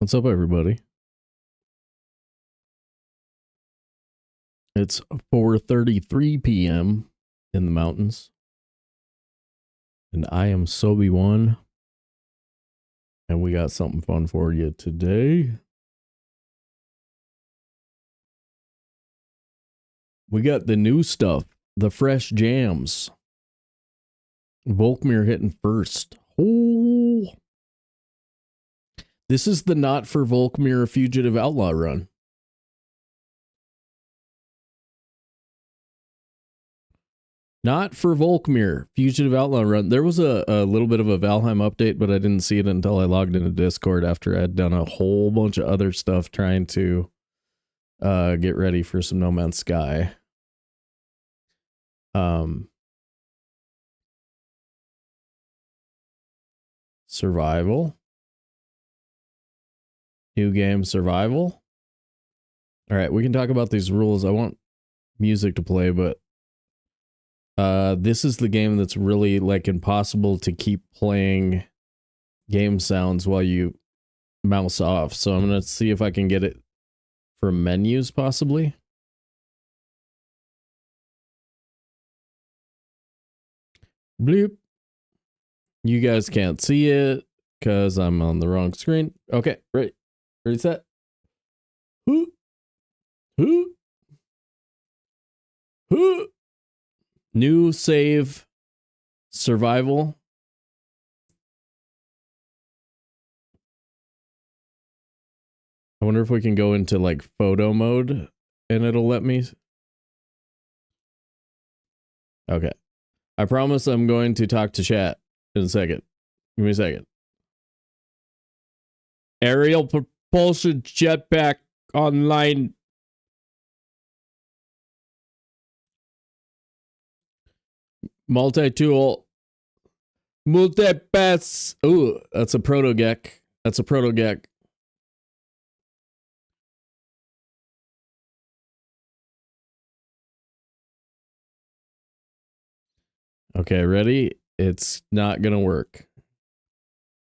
What's up, everybody? It's 4:33 p.m. in the mountains, and I am Sobe1, and we got something fun for you today. We got the new stuff, the fresh jams. Volkmir hitting first. Oh, this is the not for Volkmir Fugitive Outlaw run. Not for Volkmir Fugitive Outlaw run. There was a little bit of a Valheim update, but I didn't see it until I logged into Discord after I had done a whole bunch of other stuff trying to get ready for some No Man's Sky. Survival. New game survival. All right, we can talk about these rules. I want music to play, but this is the game that's really like impossible to keep playing game sounds while you mouse off. So I'm going to see if I can get it from menus possibly. Bloop. You guys can't see it because I'm on the wrong screen. Okay, ready. Ready, set. Who? New save. Survival. I wonder if we can go into like photo mode and it'll let me. Okay. I promise I'm going to talk to chat in a second. Give me a second. Aerial propulsion jetpack online. Multi-tool. Multi-pass. Ooh, that's a proto-gek. That's a proto-gek. Okay, ready? It's not gonna work.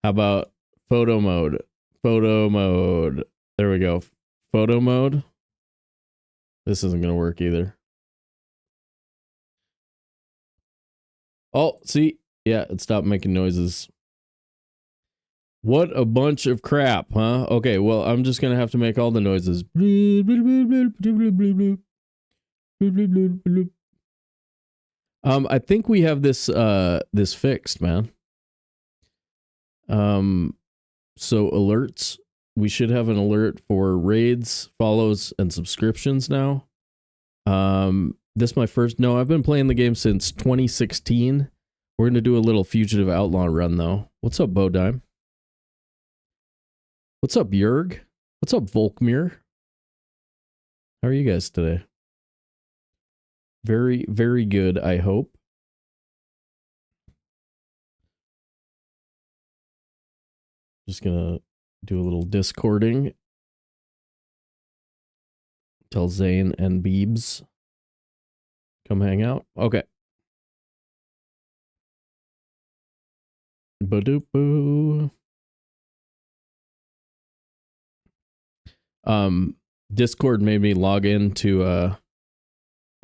How about photo mode? Photo mode. There we go. Photo mode. This isn't gonna work either. Oh, see? Yeah, it stopped making noises. What a bunch of crap, huh? Okay, well, I'm just gonna have to make all the noises. I think we have this this fixed, man. So alerts. We should have an alert for raids, follows, and subscriptions now. This is my first. No, I've been playing the game since 2016. We're gonna do a little Fugitive Outlaw run though. What's up, Bodime? What's up, Jurg? What's up, Volkmir? How are you guys today? Very, very good, I hope. Just gonna do a little Discording. Tell Zane and Beebs come hang out. Okay. Ba-doop-boo. Discord made me log into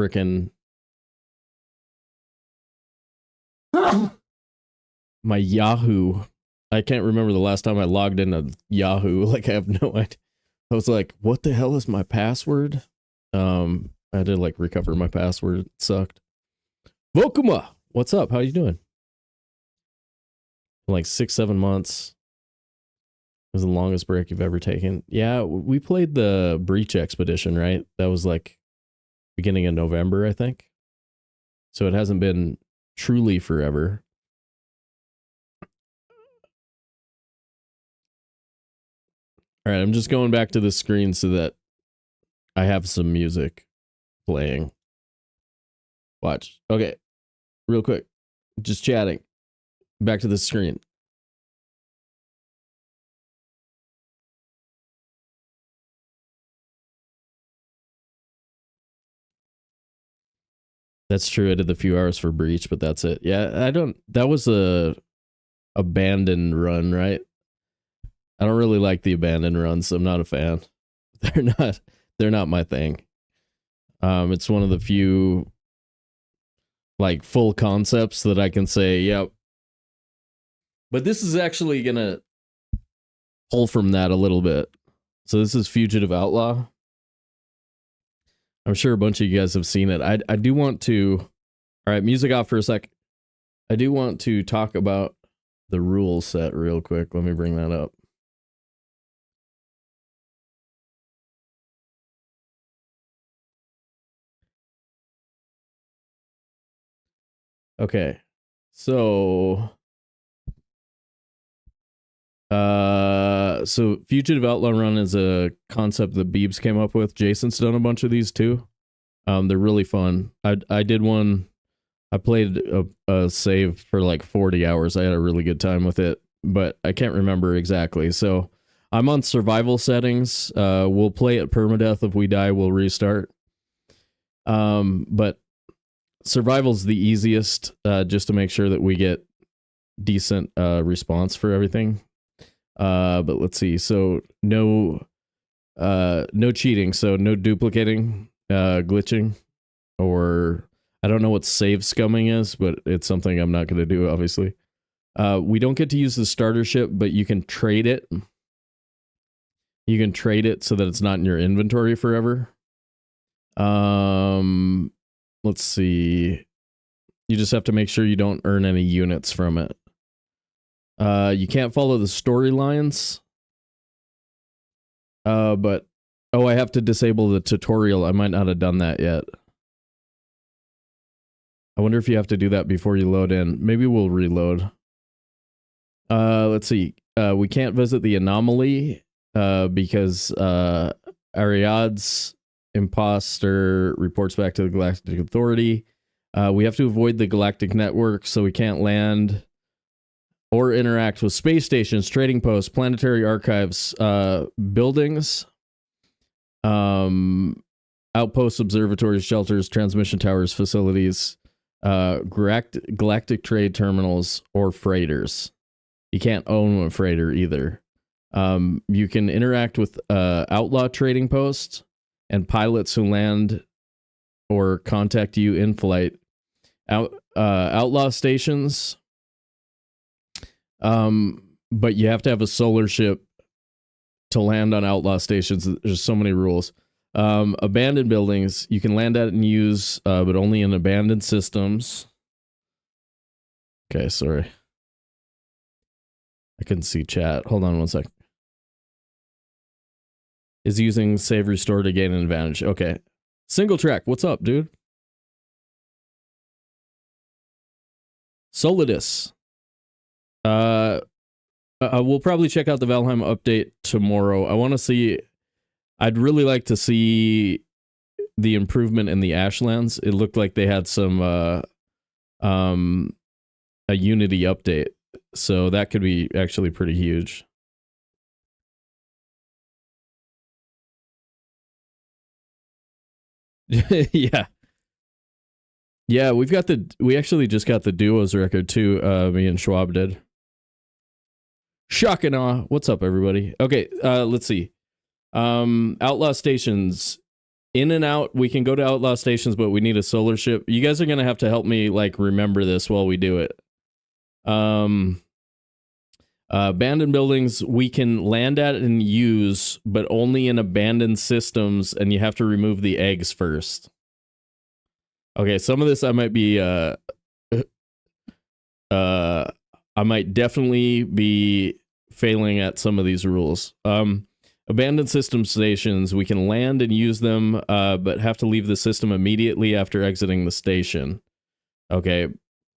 frickin' my Yahoo. I can't remember the last time I logged into Yahoo. Like, I have no idea. I was like, what the hell is my password? I had to like recover my password. It sucked. Vokuma, what's up? How you doing? Like 6-7 months. It was the longest break you've ever taken. Yeah, we played the Breach Expedition, right? That was like beginning of November, I think. So it hasn't been truly forever. All right, I'm just going back to the screen so that I have some music playing. Watch. Okay, real quick. Just chatting. Back to the screen. That's true. I did the few hours for Breach, but that's it. Yeah, I don't. That was a abandoned run, right? I don't really like the abandoned runs. I'm not a fan. They're not my thing. It's one of the few like full concepts that I can say, yep. But this is actually gonna pull from that a little bit. So this is Fugitive Outlaw. I'm sure a bunch of you guys have seen it. I do want to. All right, music off for a sec. I do want to talk about the rule set real quick. Let me bring that up. Okay, so Fugitive Outlaw Run is a concept that Beebs came up with. Jason's done a bunch of these too. They're really fun. I did one. I played a save for like 40 hours. I had a really good time with it, but I can't remember exactly. So I'm on survival settings. We'll play at permadeath. If we die, we'll restart. But survival's the easiest, just to make sure that we get decent response for everything. But let's see. So no cheating. So no duplicating, glitching, or I don't know what save scumming is, but it's something I'm not going to do, obviously. We don't get to use the starter ship, but you can trade it. You can trade it so that it's not in your inventory forever. Let's see. You just have to make sure you don't earn any units from it. You can't follow the storylines. But I have to disable the tutorial. I might not have done that yet. I wonder if you have to do that before you load in. Maybe we'll reload. Let's see. We can't visit the Anomaly because Ariadne's Imposter reports back to the Galactic Authority. We have to avoid the Galactic Network, so we can't land or interact with space stations, trading posts, planetary archives, buildings, outposts, observatories, shelters, transmission towers, facilities, galactic trade terminals, or freighters. You can't own a freighter either. You can interact with outlaw trading posts and pilots who land or contact you in flight. Outlaw stations, but you have to have a solar ship to land on outlaw stations. There's so many rules. Abandoned buildings, you can land at and use, but only in abandoned systems. Okay, sorry. I couldn't see chat. Hold on one sec. Is using save restore to gain an advantage. Okay. Single track, what's up, dude? Solidus. We'll probably check out the Valheim update tomorrow. I want to see. I'd really like to see the improvement in the Ashlands. It looked like they had some a Unity update, so that could be actually pretty huge. Yeah. Yeah, we actually just got the duos record too, me and Schwab did. Shock and awe. What's up, everybody? Okay, let's see. Outlaw stations. In and out, we can go to outlaw stations, but we need a solar ship. You guys are gonna have to help me like remember this while we do it. Abandoned buildings we can land at and use, but only in abandoned systems, and you have to remove the eggs first. Okay, some of this I might be I might definitely be failing at some of these rules. Abandoned system stations, we can land and use them, but have to leave the system immediately after exiting the station. Okay,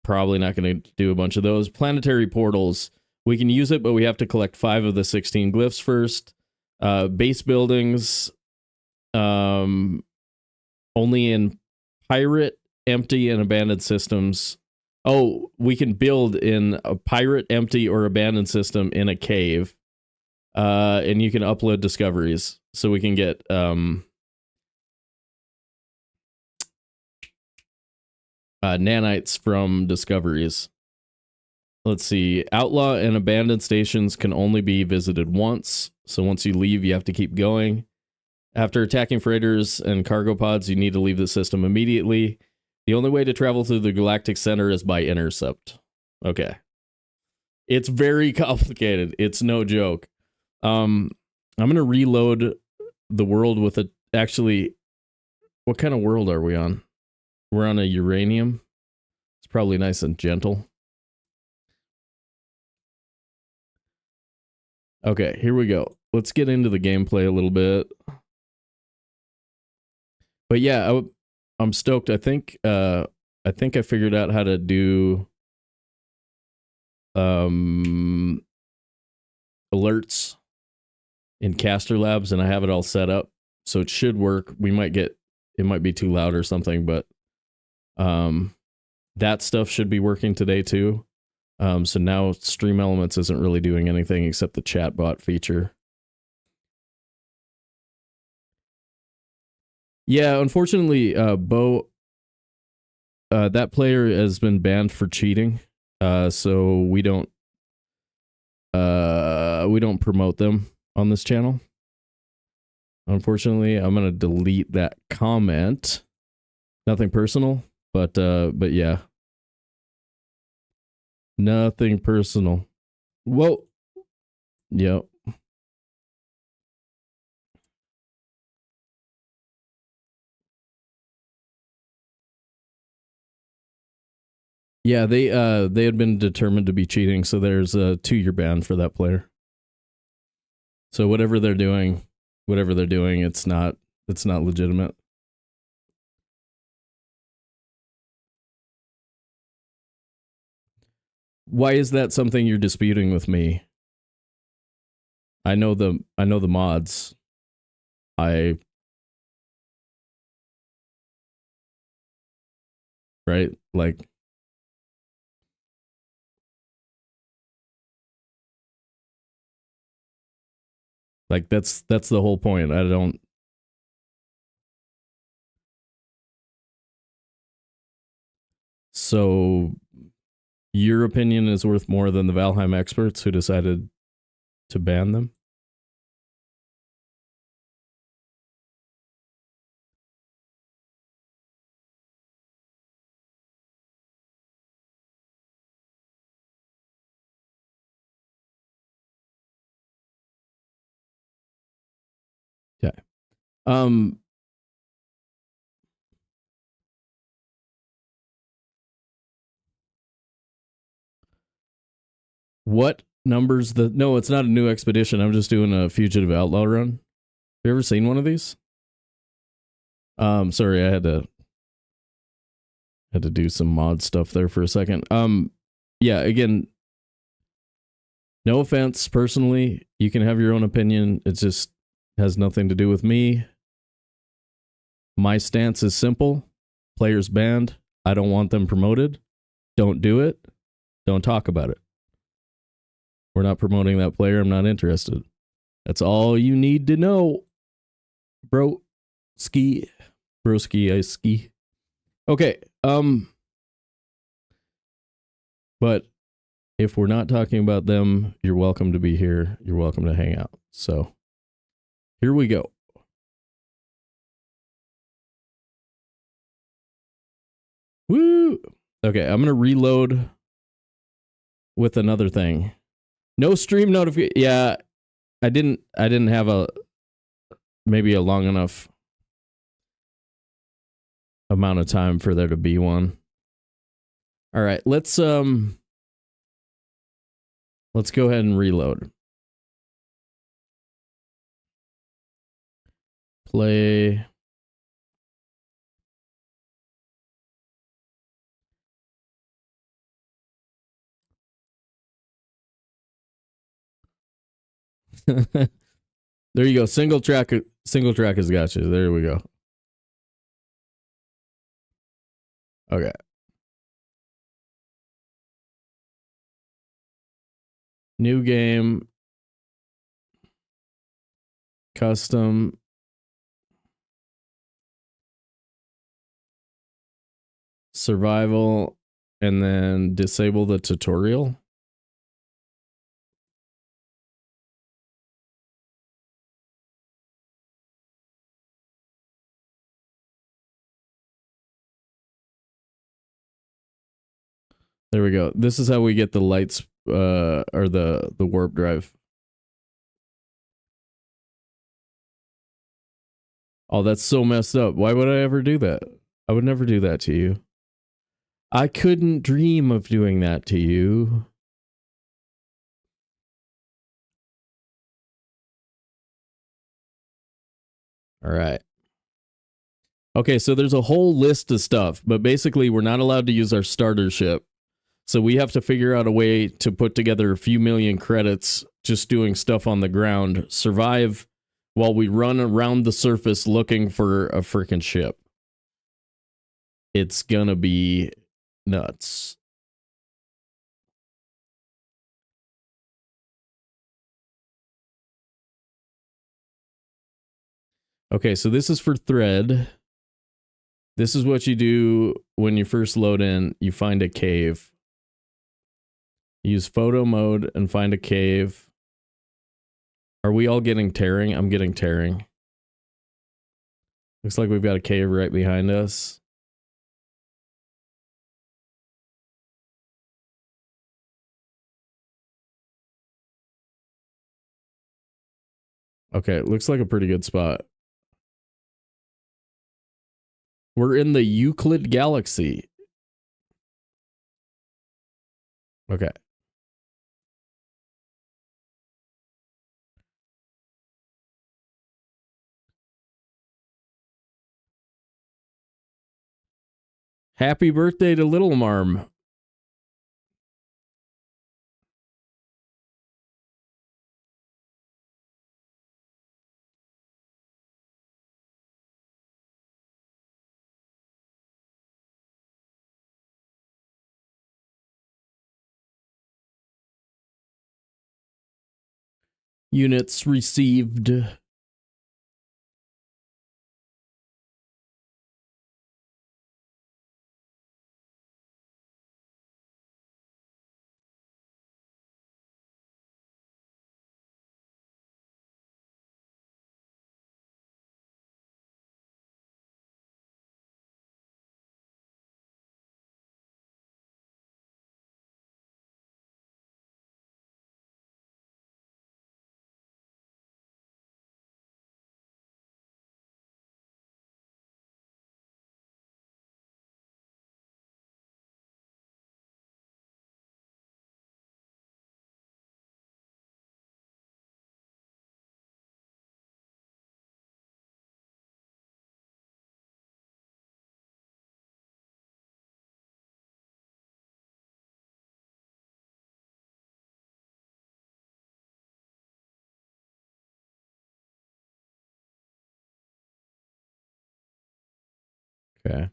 probably not going to do a bunch of those. Planetary portals, we can use it, but we have to collect 5 of the 16 glyphs first. Base buildings, only in pirate, empty, and abandoned systems. Oh, we can build in a pirate, empty, or abandoned system in a cave. And you can upload discoveries. So we can get nanites from discoveries. let's see. Outlaw and abandoned stations can only be visited once. So once you leave, you have to keep going. After attacking freighters and cargo pods, you need to leave the system immediately. The only way to travel through the Galactic Center is by intercept. Okay. It's very complicated. It's no joke. I'm going to reload the world with a... Actually, what kind of world are we on? We're on a uranium. It's probably nice and gentle. Okay, here we go. Let's get into the gameplay a little bit. But yeah, I'm stoked. I think I figured out how to do alerts in Caster Labs, and I have it all set up, so it should work. It might be too loud or something, but that stuff should be working today too. So now Stream Elements isn't really doing anything except the chatbot feature. Yeah, unfortunately, Bo, that player has been banned for cheating. So we don't promote them on this channel. Unfortunately, I'm gonna delete that comment. Nothing personal, but yeah. Nothing personal. Whoa. Yep. Yeah, they had been determined to be cheating, so there's a 2-year ban for that player. So whatever they're doing, it's not legitimate. Why is that something you're disputing with me? I know the mods. Right? Like that's the whole point. I don't... So your opinion is worth more than the Valheim experts who decided to ban them? Okay. What numbers the... No, it's not a new expedition. I'm just doing a Fugitive Outlaw run. Have you ever seen one of these? Sorry, I had to do some mod stuff there for a second. Yeah, again, no offense personally. You can have your own opinion. It just has nothing to do with me. My stance is simple. Players banned. I don't want them promoted. Don't do it. Don't talk about it. We're not promoting that player. I'm not interested. That's all you need to know. Bro, ski. Broski, I ski. Okay. But if we're not talking about them, you're welcome to be here. You're welcome to hang out. So here we go. Woo! Okay, I'm gonna reload with another thing. No stream notification. Yeah, I didn't have maybe a long enough amount of time for there to be one. All right, let's go ahead and reload. Play. There you go. Single track has got you. There we go. Okay. New game. Custom. Survival. And then disable the tutorial. There we go. This is how we get the lights, or the warp drive. Oh, that's so messed up. Why would I ever do that? I would never do that to you. I couldn't dream of doing that to you. All right. Okay, so there's a whole list of stuff, but basically we're not allowed to use our starter ship. So we have to figure out a way to put together a few million credits just doing stuff on the ground, survive while we run around the surface looking for a freaking ship. It's gonna be nuts. Okay, so this is for thread. This is what you do when you first load in. You find a cave. Use photo mode and find a cave. Are we all getting tearing? I'm getting tearing. Looks like we've got a cave right behind us. Okay, looks like a pretty good spot. We're in the Euclid Galaxy. Okay. Happy birthday to Little Marm. Units received. Okay.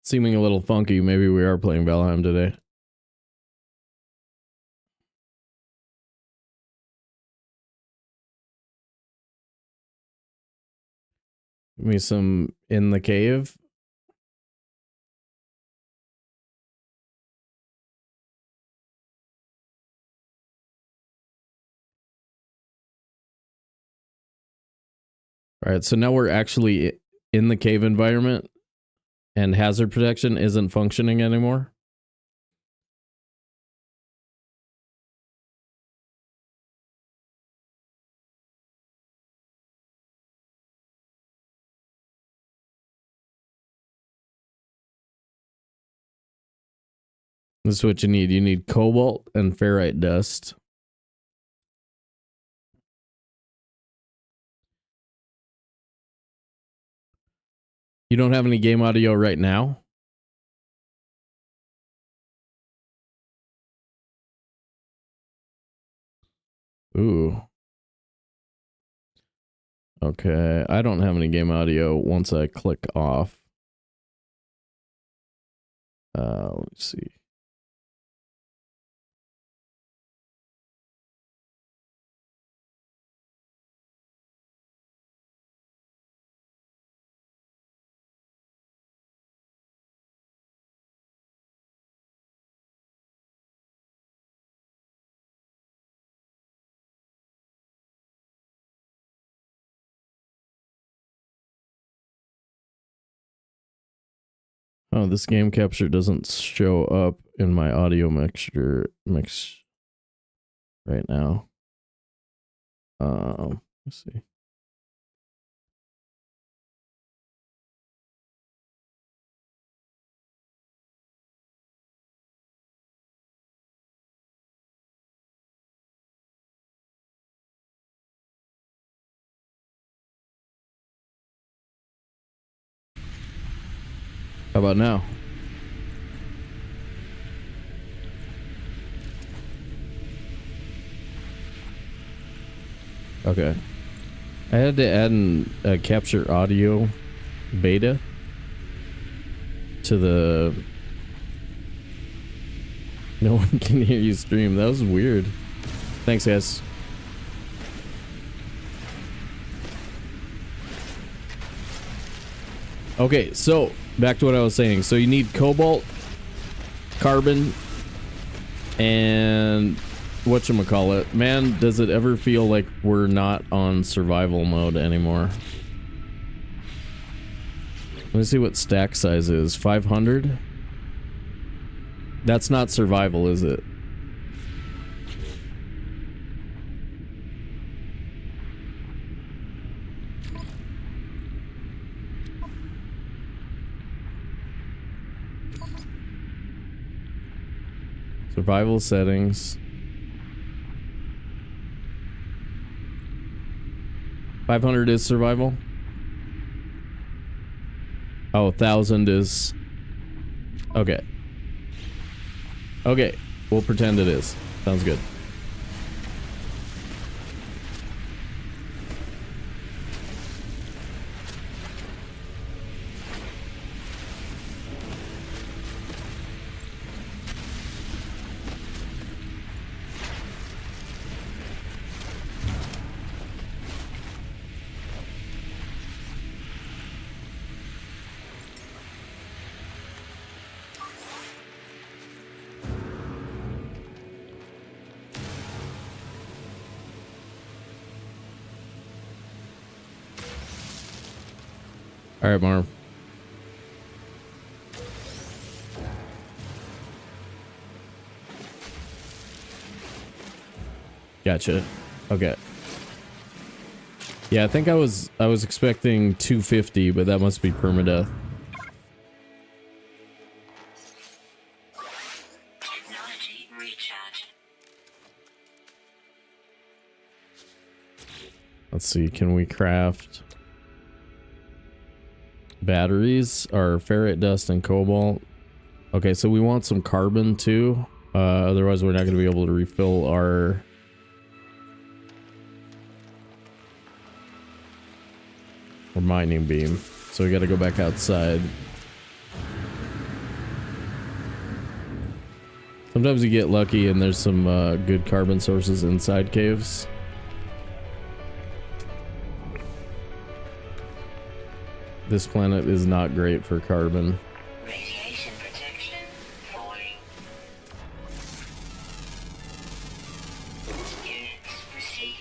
Seeming a little funky. Maybe we are playing Valheim today. Give me some in the cave. All right, so now we're actually in the cave environment and hazard protection isn't functioning anymore. This is what you need. You need cobalt and ferrite dust. You don't have any game audio right now? Ooh. Okay, I don't have any game audio once I click off. Let me see. Oh, this game capture doesn't show up in my audio mix right now. Let's see. How about now? Okay. I had to add a capture audio beta to the... No one can hear you stream. That was weird. Thanks, guys. Okay, so back to what I was saying. So you need cobalt, carbon, and whatchamacallit. Man, does it ever feel like we're not on survival mode anymore. Let me see what stack size is. 500? That's not survival, is it? Survival settings. 500 is survival? Oh, 1,000 is... Okay. Okay, we'll pretend it is. Sounds good. All right, Marv. Gotcha. Okay. Yeah, I think I was expecting 250, but that must be permadeath. Technology recharge. Let's see, can we craft batteries or ferrite dust and cobalt? Okay, so we want some carbon too. Otherwise we're not going to be able to refill our mining beam. So we got to go back outside. Sometimes you get lucky and there's some good carbon sources inside caves. This planet is not great for carbon. Radiation protection falling. Units received.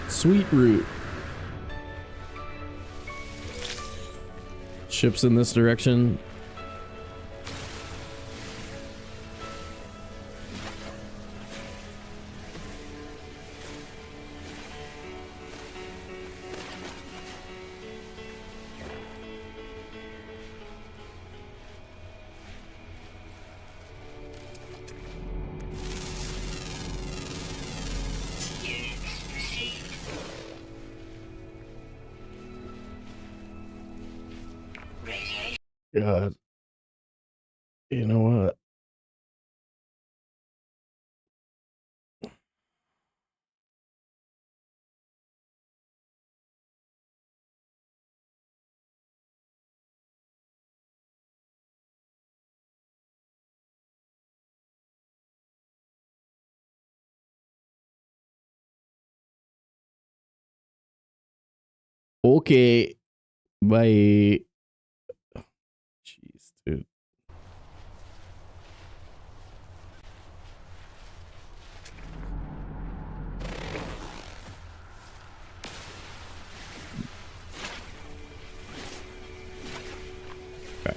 Sweet root. Ships in this direction. God. You know what? Okay. Bye. Jeez, dude. Okay.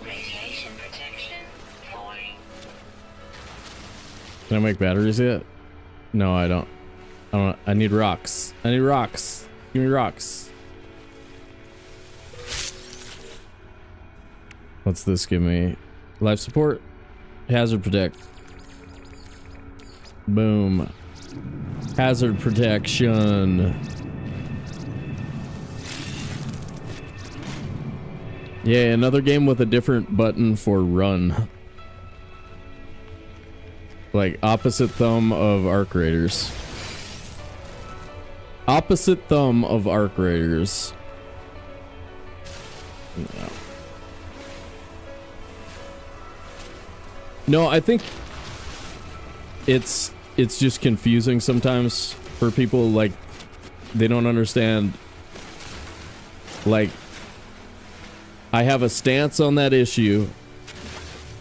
Radiation protection falling. Can I make batteries yet? No, I don't. I need rocks. I need rocks. Give me rocks. What's this give me? Life support? Hazard protect. Boom. Hazard protection. Yeah, another game with a different button for run. Like opposite thumb of arc raiders. Opposite thumb of arc raiders. No. No, I think it's just confusing sometimes for people, like they don't understand. Like I have a stance on that issue.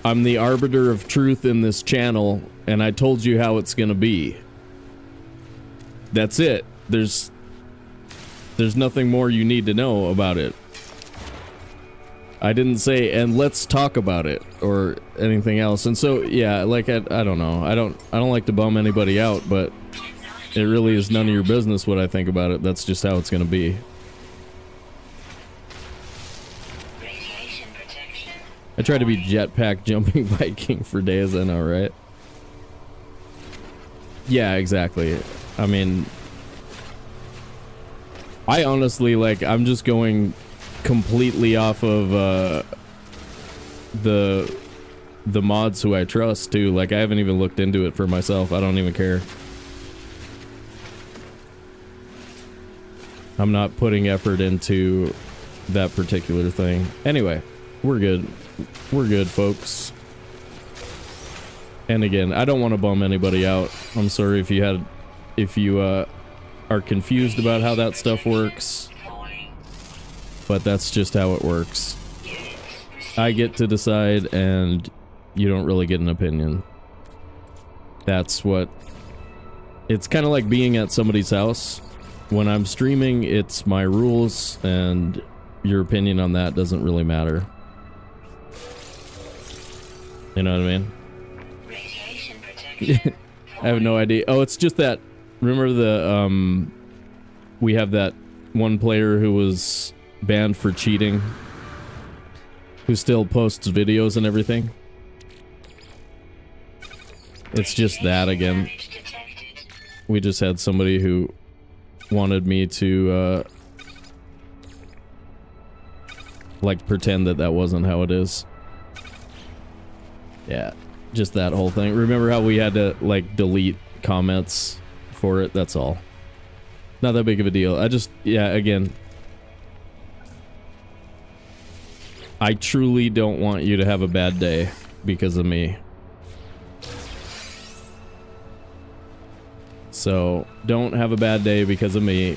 I'm the arbiter of truth in this channel, and I told you how it's gonna be. That's it. There's nothing more you need to know about it. I didn't say, and let's talk about it, or anything else. And so, yeah, like, I don't know. I don't like to bum anybody out, but it really is none of your business what I think about it. That's just how it's gonna be. Radiation protection. I try to be jetpack jumping Viking for days, I know, right? Yeah, exactly. I mean, I honestly, like, I'm just going completely off of the mods who I trust too. Like, I haven't even looked into it for myself. I don't even care. I'm not putting effort into that particular thing. Anyway, we're good. We're good, folks. And again, I don't want to bum anybody out. I'm sorry if you are confused about how that stuff works. But that's just how it works. I get to decide, and you don't really get an opinion. That's what... It's kind of like being at somebody's house. When I'm streaming, it's my rules, and your opinion on that doesn't really matter. You know what I mean? Radiation protection. I have no idea. Oh, it's just that... Remember the, we have that one player who was banned for cheating, who still posts videos and everything? It's just that again. We just had somebody who wanted me to, like, pretend that that wasn't how it is. Yeah, just that whole thing. Remember how we had to, like, delete comments for it? That's all. Not that big of a deal. I just, yeah, again, I truly don't want you to have a bad day because of me. So, don't have a bad day because of me.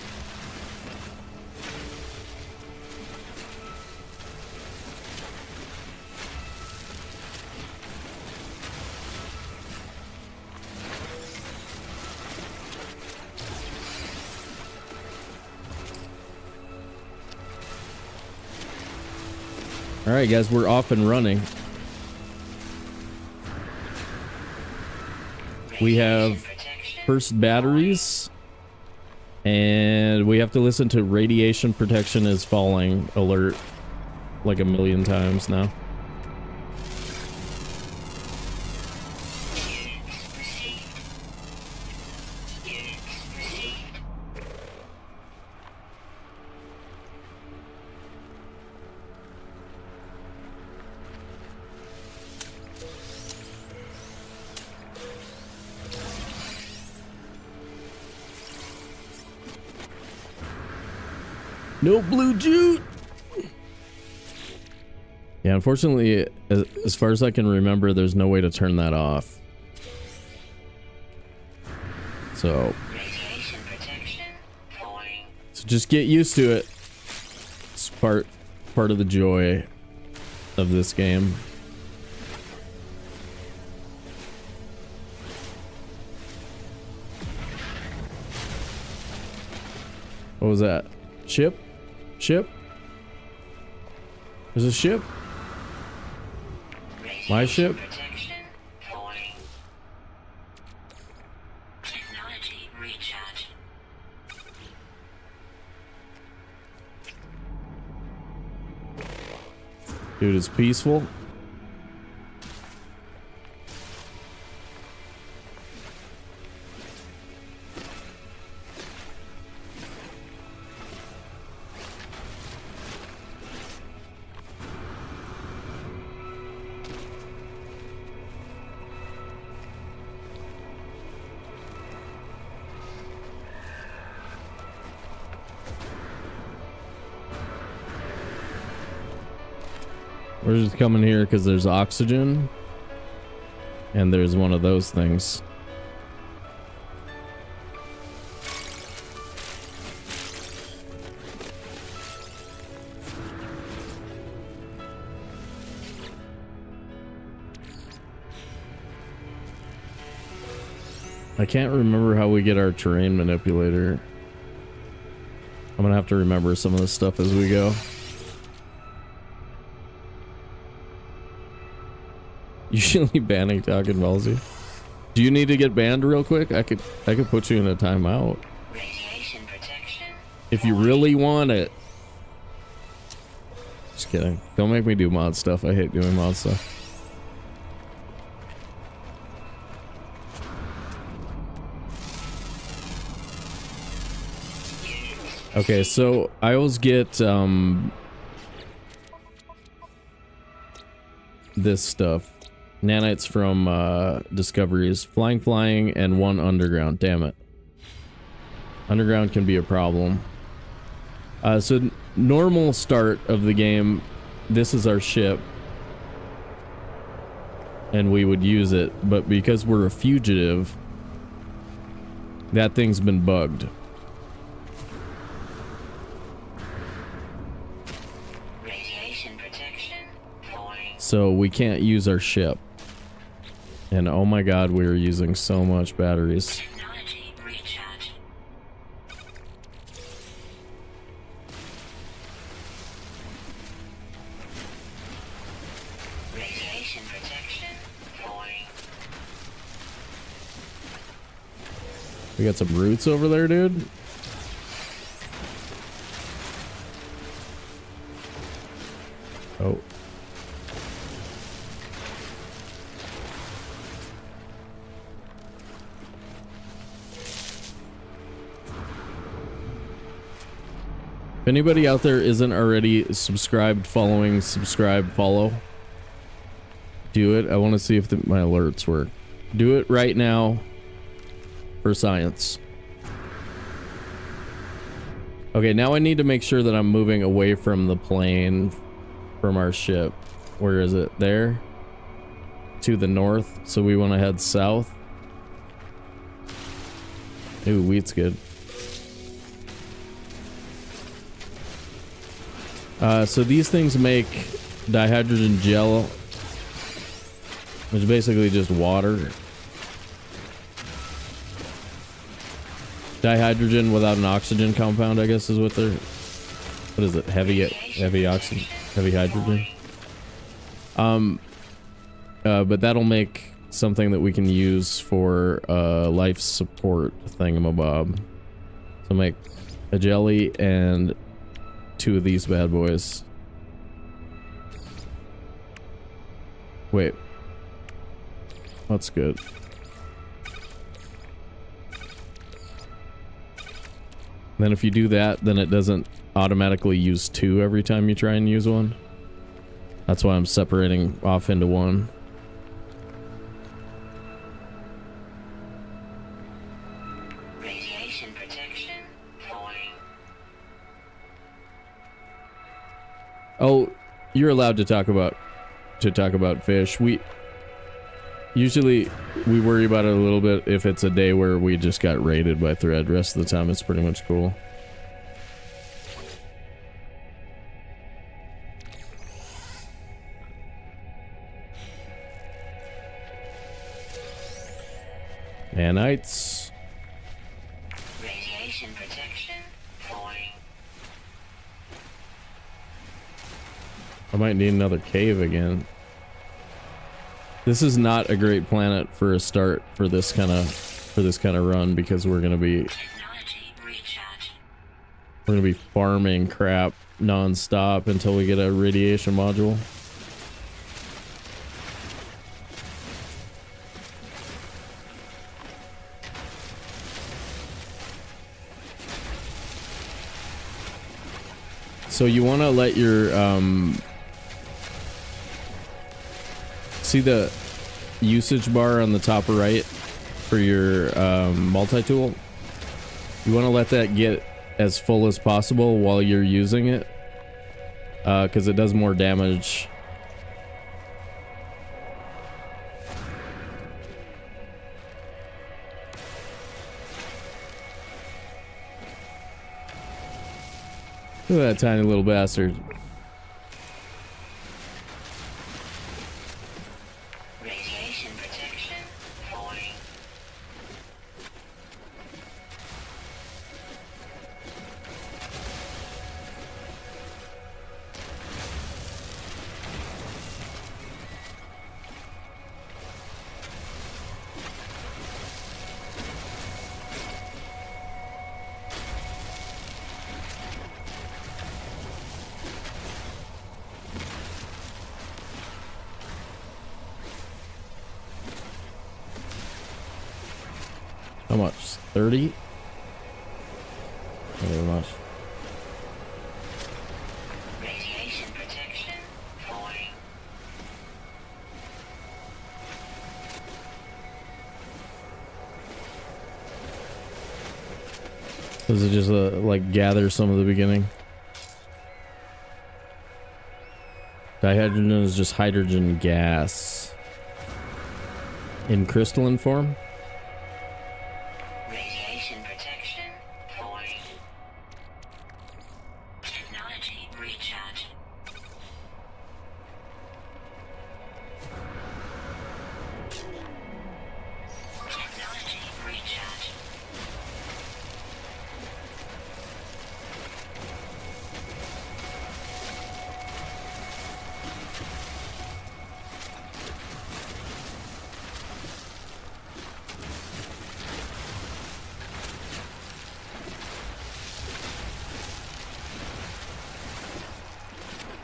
Alright guys, we're off and running. We have first batteries, and we have to listen to radiation protection is falling alert like a million times now. No blue jute. Yeah, unfortunately, as far as I can remember, there's no way to turn that off. So, Radiation protection falling. so just get used to it. It's part of the joy of this game. What was that? Ship? Ship? There's a ship? My ship? Protection falling. Technology recharge. Dude, it's peaceful. We're just coming here because there's oxygen. And there's one of those things. I can't remember how we get our terrain manipulator. I'm gonna have to remember some of this stuff as we go. Usually banning Dragon Ballsy. Do you need to get banned real quick? I could put you in a timeout. Radiation protection. If you really want it. Just kidding. Don't make me do mod stuff. I hate doing mod stuff. Okay, so I always get this stuff. Nanites from Discoveries. Flying, and one underground. Damn it. Underground can be a problem. So normal start of the game, this is our ship. And we would use it, but because we're a fugitive, that thing's been bugged. Radiation protection falling. So we can't use our ship. And oh my god, we are using so much batteries. Technology recharge. Radiation protection falling. We got some roots over there, dude. Oh. If anybody out there isn't already subscribed, following, subscribe, follow, do it. I want to see if my alerts work. Do it right now for science. Okay, now I need to make sure that I'm moving away from the plane from our ship. Where is it? There? To the north. So we want to head south. Ooh, wheat's good. So these things make dihydrogen gel, which is basically just water. Dihydrogen without an oxygen compound, I guess is what they're... What is it? Heavy oxygen? Heavy hydrogen? But that'll make something that we can use for life support thingamabob. So make a jelly and 2 of these bad boys. Wait. That's good. Then if you do that, then it doesn't automatically use 2 every time you try and use one. That's why I'm separating off into 1. Radiation protection falling. Oh, you're allowed to talk about fish. Usually we worry about it a little bit if it's a day where we just got raided by thread. Rest of the time it's pretty much cool. Nanites. Radiation protection falling. I might need another cave again. This is not a great planet for a start for this kind of run because we're gonna be farming crap non-stop until we get a radiation module. So you want to let your see the usage bar on the top right for your multi-tool? You want to let that get as full as possible while you're using it, because it does more damage. Look at that tiny little bastard. Radiation protection falling. How much? 30? Not very much. Radiation protection falling. Does it just like gather some of the beginning? Dihydrogen is just hydrogen gas in crystalline form. Radiation protection falling. Technology recharge. Technology recharge.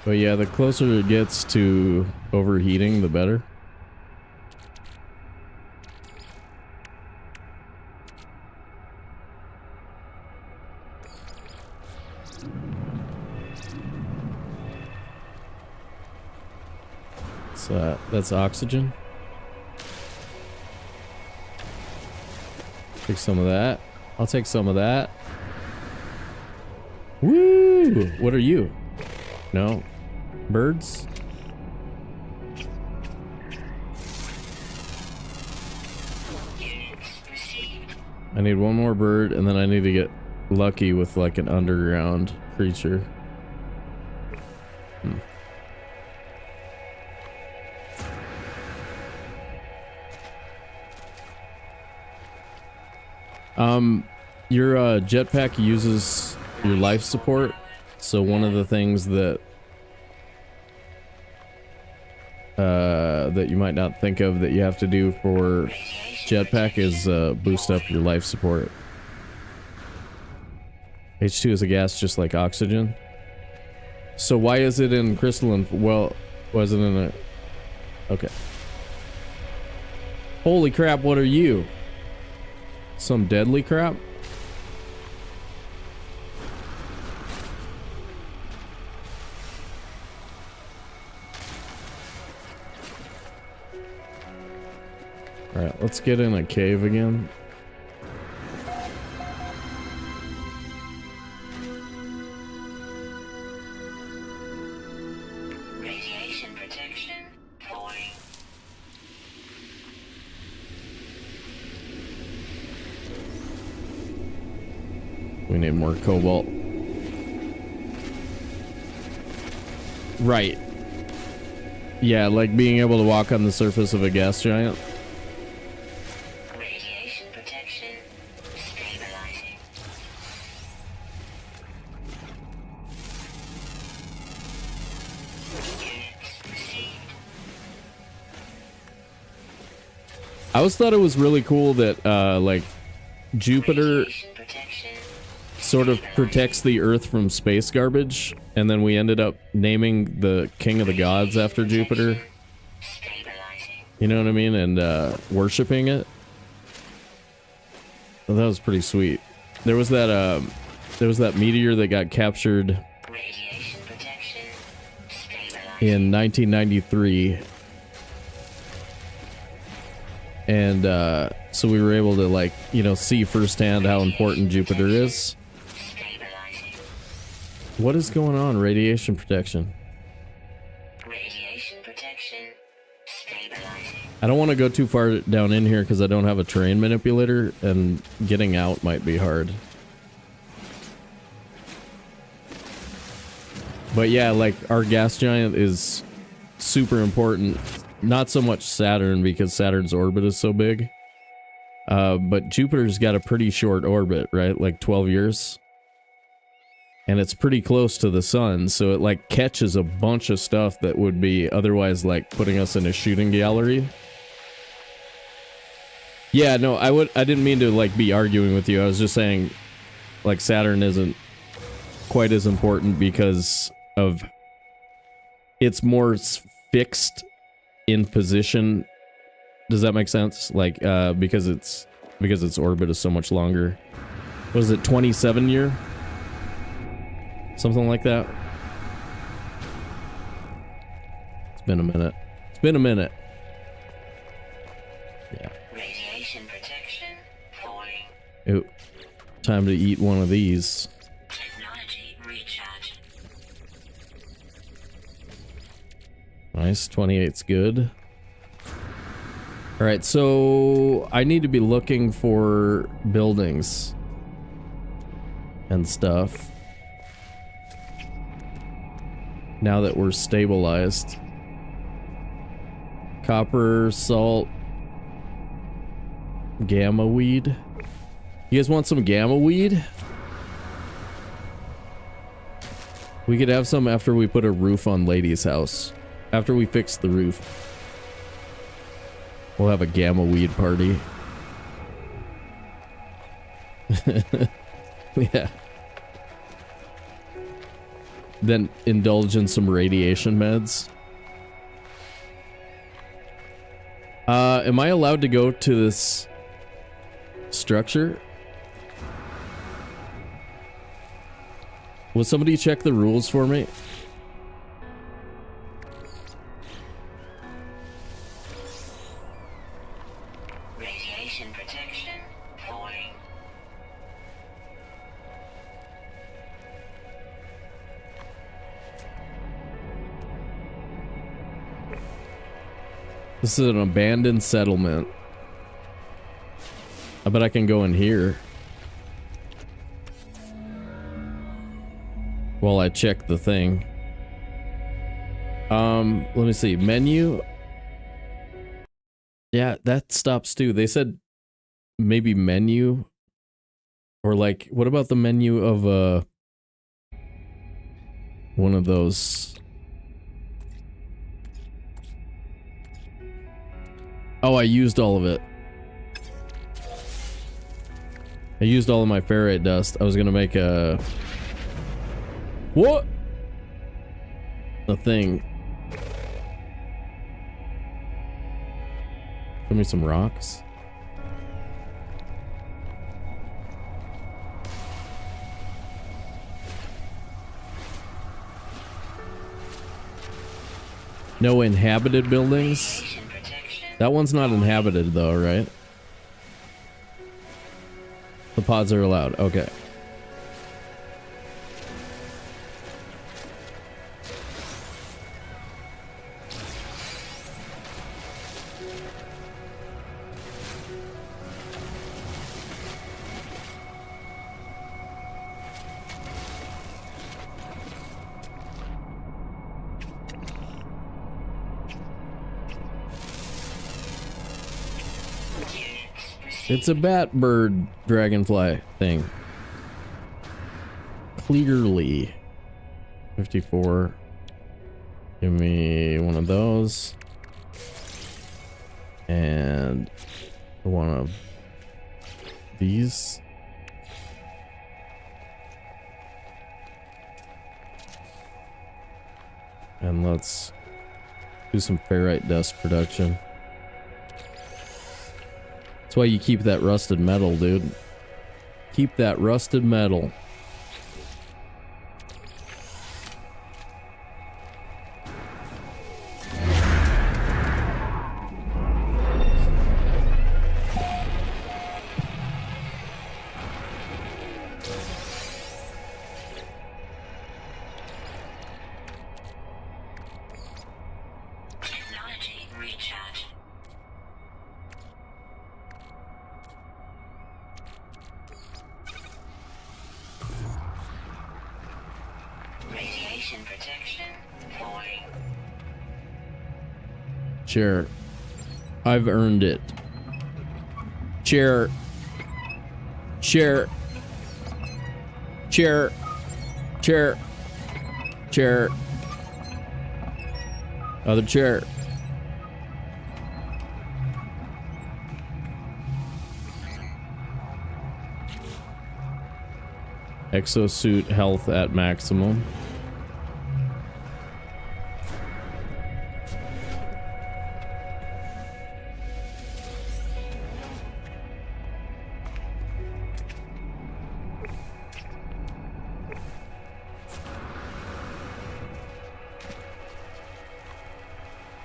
But yeah, the closer it gets to overheating, the better. So that's oxygen. Take some of that. I'll take some of that. Woo! What are you? No. Birds? Units received. I need one more bird, and then I need to get lucky with like an underground creature. Your jetpack uses your life support, so one of the things that that you might not think of that you have to do for jetpack is boost up your life support. H2 is a gas just like oxygen. So why is it in crystalline? Well, was it in a... Okay. Holy crap, what are you? Some deadly crap? Alright, let's get in a cave again. We need more cobalt. Right. Yeah, like being able to walk on the surface of a gas giant. Radiation protection stabilizing. Units received. I always thought it was really cool that like Jupiter Radiation protection sort of protects the Earth from space garbage, and then we ended up naming the King of the Gods after Jupiter. stabilizing. You know what I mean? And worshiping it. Well, that was pretty sweet. There was that meteor that got captured Radiation protection stabilizing. in 1993, and so we were able to, like, you know, see firsthand how important Jupiter is. Stabilizing. What is going on? Radiation protection. Radiation protection stabilizing. I don't want to go too far down in here because I don't have a terrain manipulator, and getting out might be hard. But yeah, like, our gas giant is super important. Not so much Saturn, because Saturn's orbit is so big. But Jupiter's got a pretty short orbit, right? Like 12 years. And it's pretty close to the sun, so it, like, catches a bunch of stuff that would be otherwise, like, putting us in a shooting gallery. Yeah, no, I didn't mean to, like, be arguing with you. I was just saying, like, Saturn isn't quite as important because of it's more fixed in position. Does that make sense? Like, because its orbit is so much longer. What is it, 27 year? Something like that. It's been a minute. It's been a minute. Yeah. Radiation protection falling. Ooh, time to eat one of these. Technology recharge. Nice, 28's good. Alright, so I need to be looking for buildings and stuff now that we're stabilized. Copper, salt, gamma weed. You guys want some gamma weed? We could have some after we put a roof on Lady's house. After we fix the roof. We'll have a gamma weed party. Yeah. Then indulge in some radiation meds. Am I allowed to go to this structure? Will somebody check the rules for me? Radiation protection falling. This is an abandoned settlement. I bet I can go in here while I check the thing. Let me see. Menu. Yeah, that stops too. They said maybe menu, or like, what about the menu of one of those? Oh, I used all of it. I used all of my ferrite dust. I was gonna make a... What? A thing. Give me some rocks. No inhabited buildings? Radiation protection. That one's not inhabited though, right? The pods are allowed. Okay. It's a bat bird dragonfly thing. Clearly. 54. Give me one of those. And one of these. And let's do some ferrite dust production. That's why you keep that rusted metal, dude. Keep that rusted metal. Technology recharge. Radiation protection falling. Chair. I've earned it. Chair. Chair. Chair. Chair. Chair. Other chair. Exosuit health at maximum.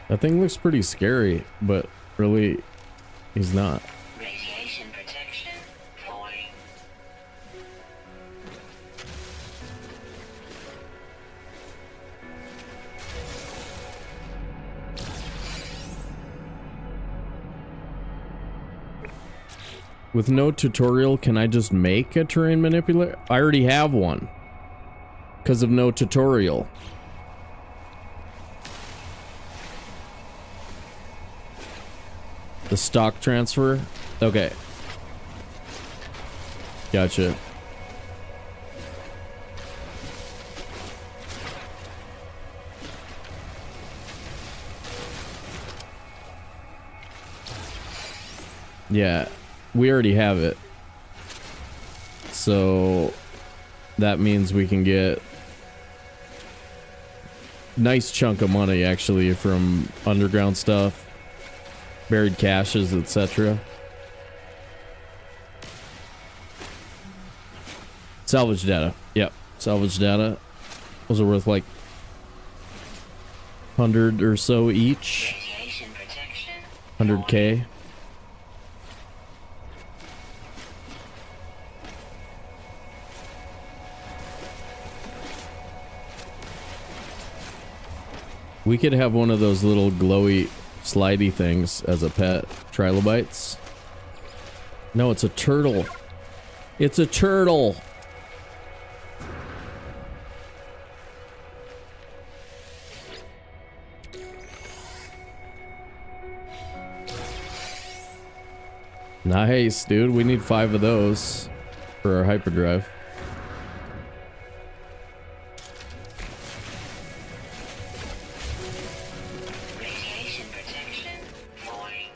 That thing looks pretty scary, but really, he's not. Radiation protection falling. With no tutorial, can I just make a terrain manipulator? I already have one. Because of no tutorial. The stock transfer? Okay. Gotcha. Yeah, we already have it. So that means we can get nice chunk of money actually from underground stuff, buried caches, etc. Salvage data. Yep, salvage data. Those are worth like 100 or so each. Radiation protection 100k. We could have one of those little glowy, slidey things as a pet. Trilobites. No, it's a turtle. It's a turtle. Nice, dude. We need 5 of those for our hyperdrive. radiation protection falling.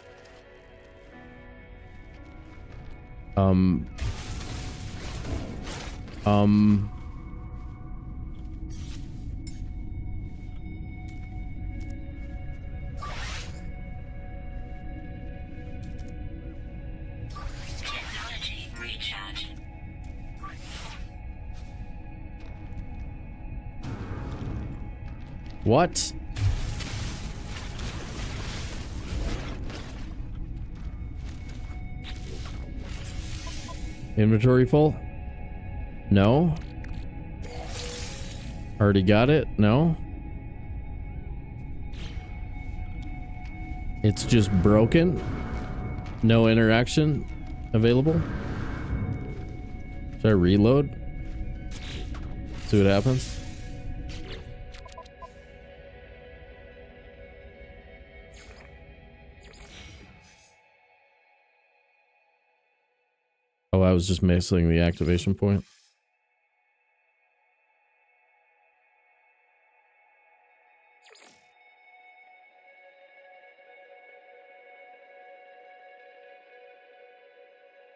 Technology recharge. What? Inventory full? No. Already got it? No. It's just broken? No interaction available? Should I reload? See what happens? Oh, I was just missing the activation point.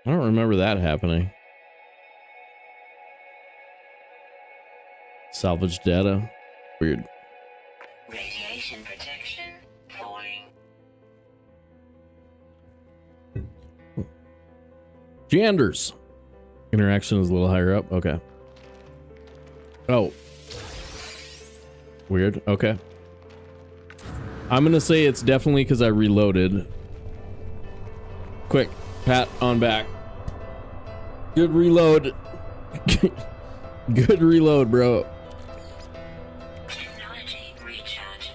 I don't remember that happening. Salvage data. Weird. Radiation protection falling. Janders. Interaction is a little higher up. Okay. Oh. Weird. Okay. I'm gonna say it's definitely because I reloaded. Quick. Pat on back. Good reload. Good reload, bro. Technology recharge.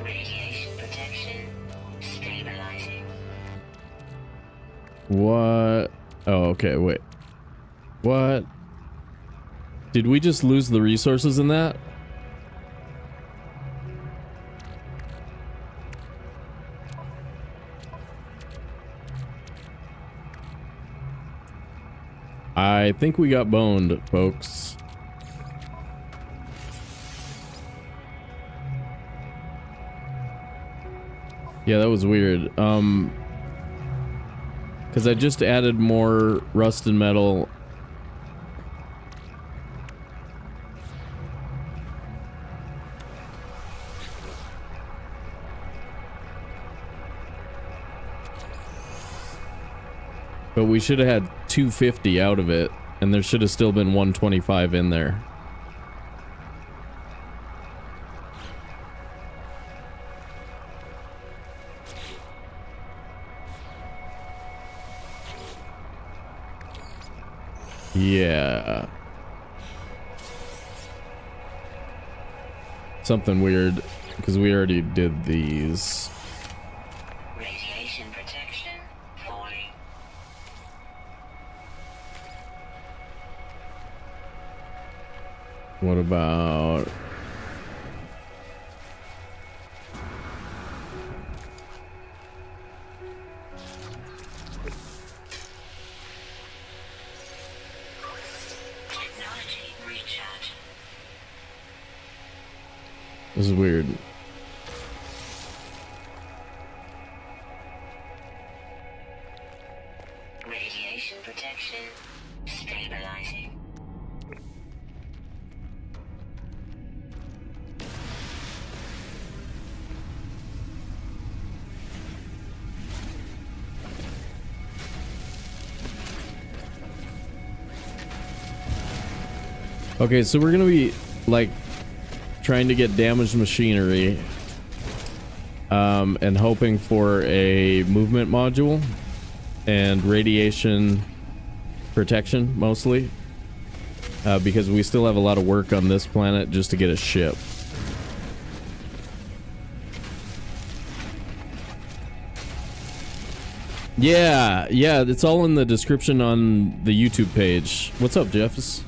Radiation protection stabilizing. What? Oh, okay, wait. What? Did we just lose the resources in that? I think we got boned, folks. Yeah, that was weird. Because I just added more rust and metal. But we should have had 250 out of it, and there should have still been 125 in there. Yeah. Something weird, because we already did these. Radiation protection falling. What about... Technology recharge. This is weird. Radiation protection stabilizing. Okay, so we're gonna be, like, trying to get damaged machinery. And hoping for a movement module. And radiation protection, mostly. Because we still have a lot of work on this planet just to get a ship. Yeah, it's all in the description on the YouTube page. What's up, Jeffs?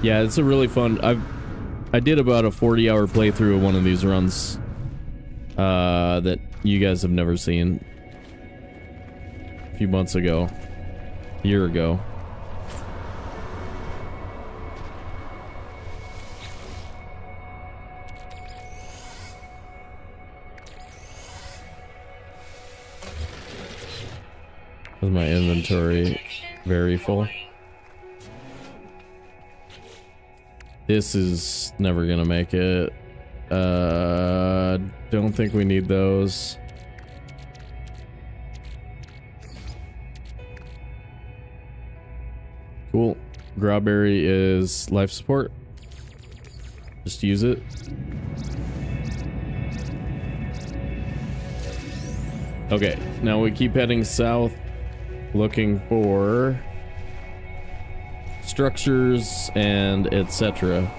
Yeah, it's a really fun... I did about a 40-hour playthrough of one of these runs. That you guys have never seen. A few months ago. A year ago. Is my inventory very full? This is never gonna make it. Don't think we need those. Cool. Growberry is life support. Just use it. Okay, now we keep heading south, looking for structures and etc.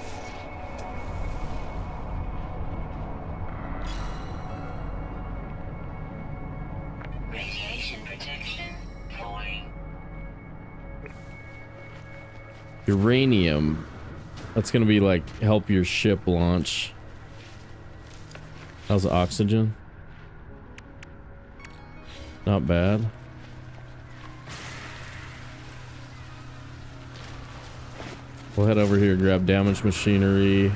Radiation protection falling. Uranium. That's gonna be like help your ship launch. How's the oxygen? Not bad. We'll head over here, grab damaged machinery.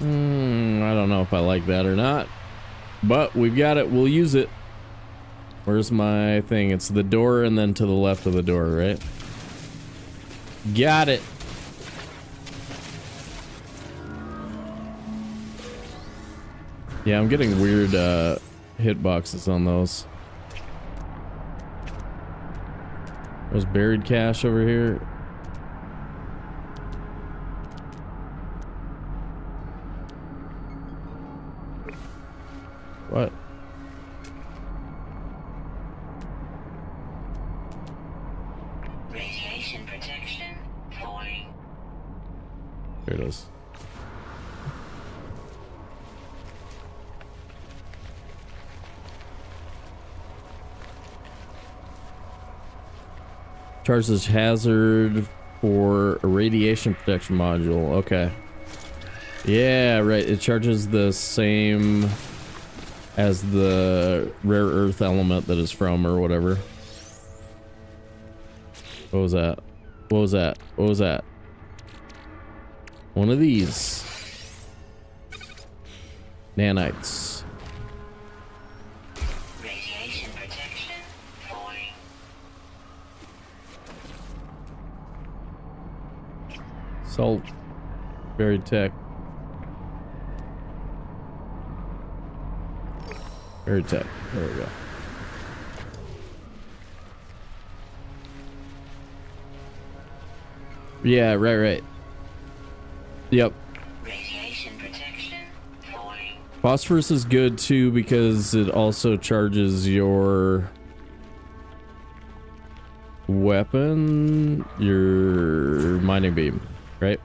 I don't know if I like that or not, but we've got it. We'll use it. Where's my thing? It's the door and then to the left of the door, right? Got it. Yeah, I'm getting weird hitboxes on those. There's buried cash over here. What? Radiation protection falling. Here it is. Charges hazard for a radiation protection module. Okay. Yeah, right. It charges the same as the rare earth element that is from or whatever. What was that? What was that? What was that? One of these. Nanites. Radiation protection falling. Salt. Buried tech. Buried tech. There we go. Yeah, right. Yep. Radiation protection falling. Phosphorus is good too because it also charges your weapon, your mining beam, right?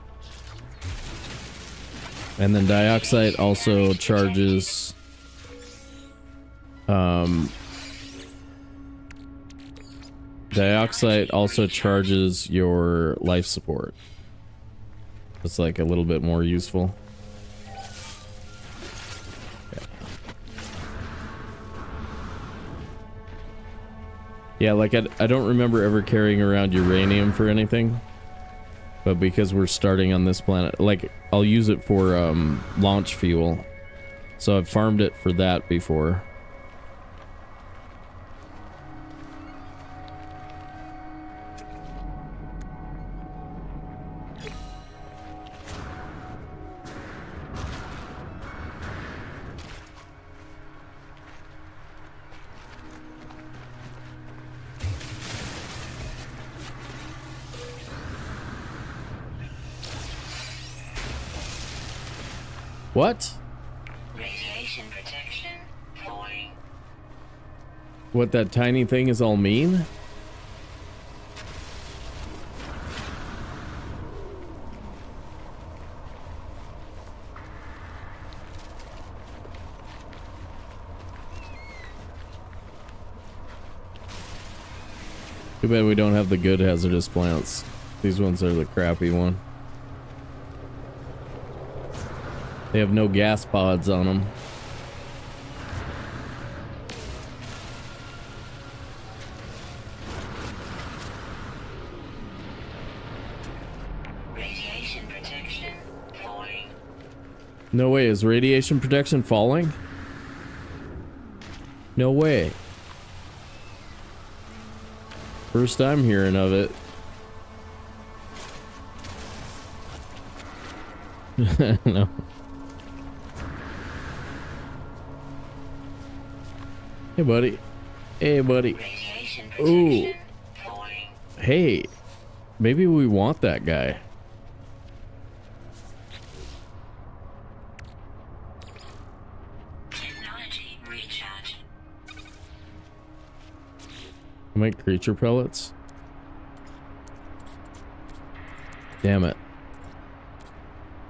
And then dioxide also charges dioxide also charges your life support. It's like a little bit more useful. Yeah, like I don't remember ever carrying around uranium for anything. But because we're starting on this planet, like I'll use it for launch fuel. So I've farmed it for that before. What? Radiation protection falling. What that tiny thing is all mean? Too bad we don't have the good hazardous plants. These ones are the crappy one. They have no gas pods on them. Radiation protection falling. No way, is radiation protection falling? No way. First time hearing of it. No. Hey, buddy. Hey, buddy. Radiation Ooh. protection falling. Hey, maybe we want that guy. Technology recharge. Make creature pellets. Damn it.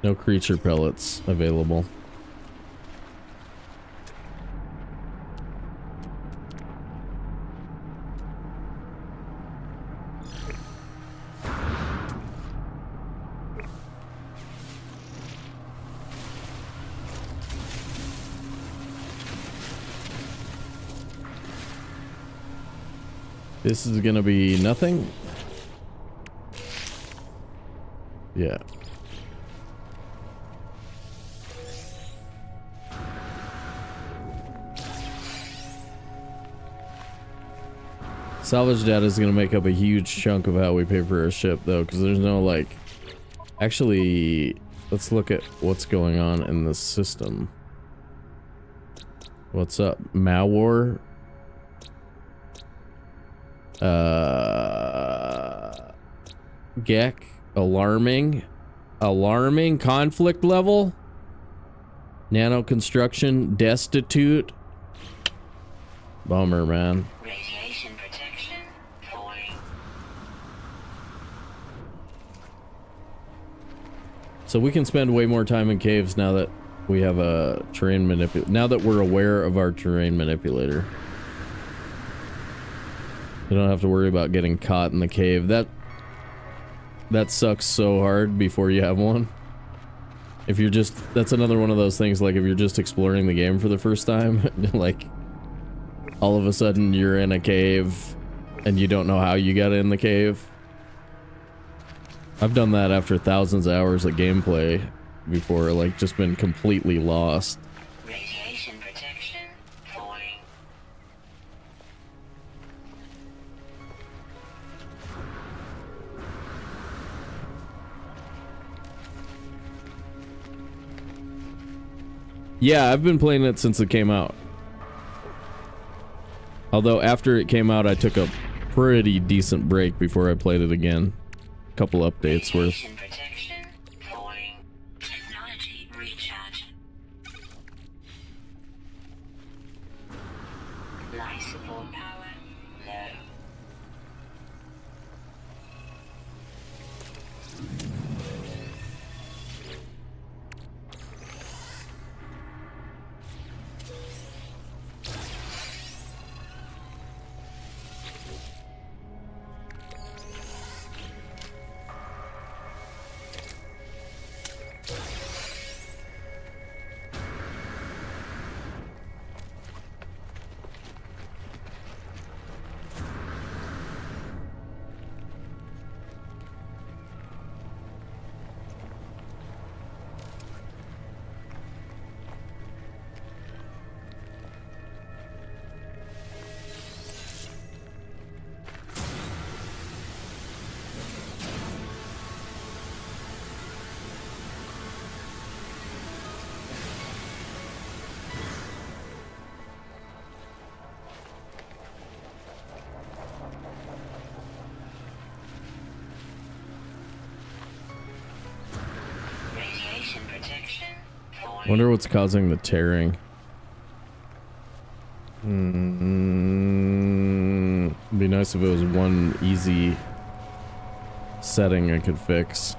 No creature pellets available. This is gonna be nothing. Yeah. Salvage data is gonna make up a huge chunk of how we pay for our ship, though, because there's no, like... Actually, let's look at what's going on in the system. What's up? Malwar? Gek? Alarming? Alarming? Conflict level? Nano construction? Destitute? Bummer, man. Radiation protection falling. So we can spend way more time in caves now that we have a terrain manipulator. Now that we're aware of our terrain manipulator. You don't have to worry about getting caught in the cave. That sucks so hard before you have one. If you're just... That's another one of those things, like if you're just exploring the game for the first time, like... All of a sudden you're in a cave and you don't know how you got in the cave. I've done that after thousands of hours of gameplay before, like just been completely lost. Radiation protection falling. Yeah, I've been playing it since it came out. Although after it came out, I took a pretty decent break before I played it again. Couple updates worth. Radiation protection falling. Technology recharge. Life support power low. Radiation protection falling. Wonder what's causing the tearing. It'd be nice if it was one easy setting I could fix.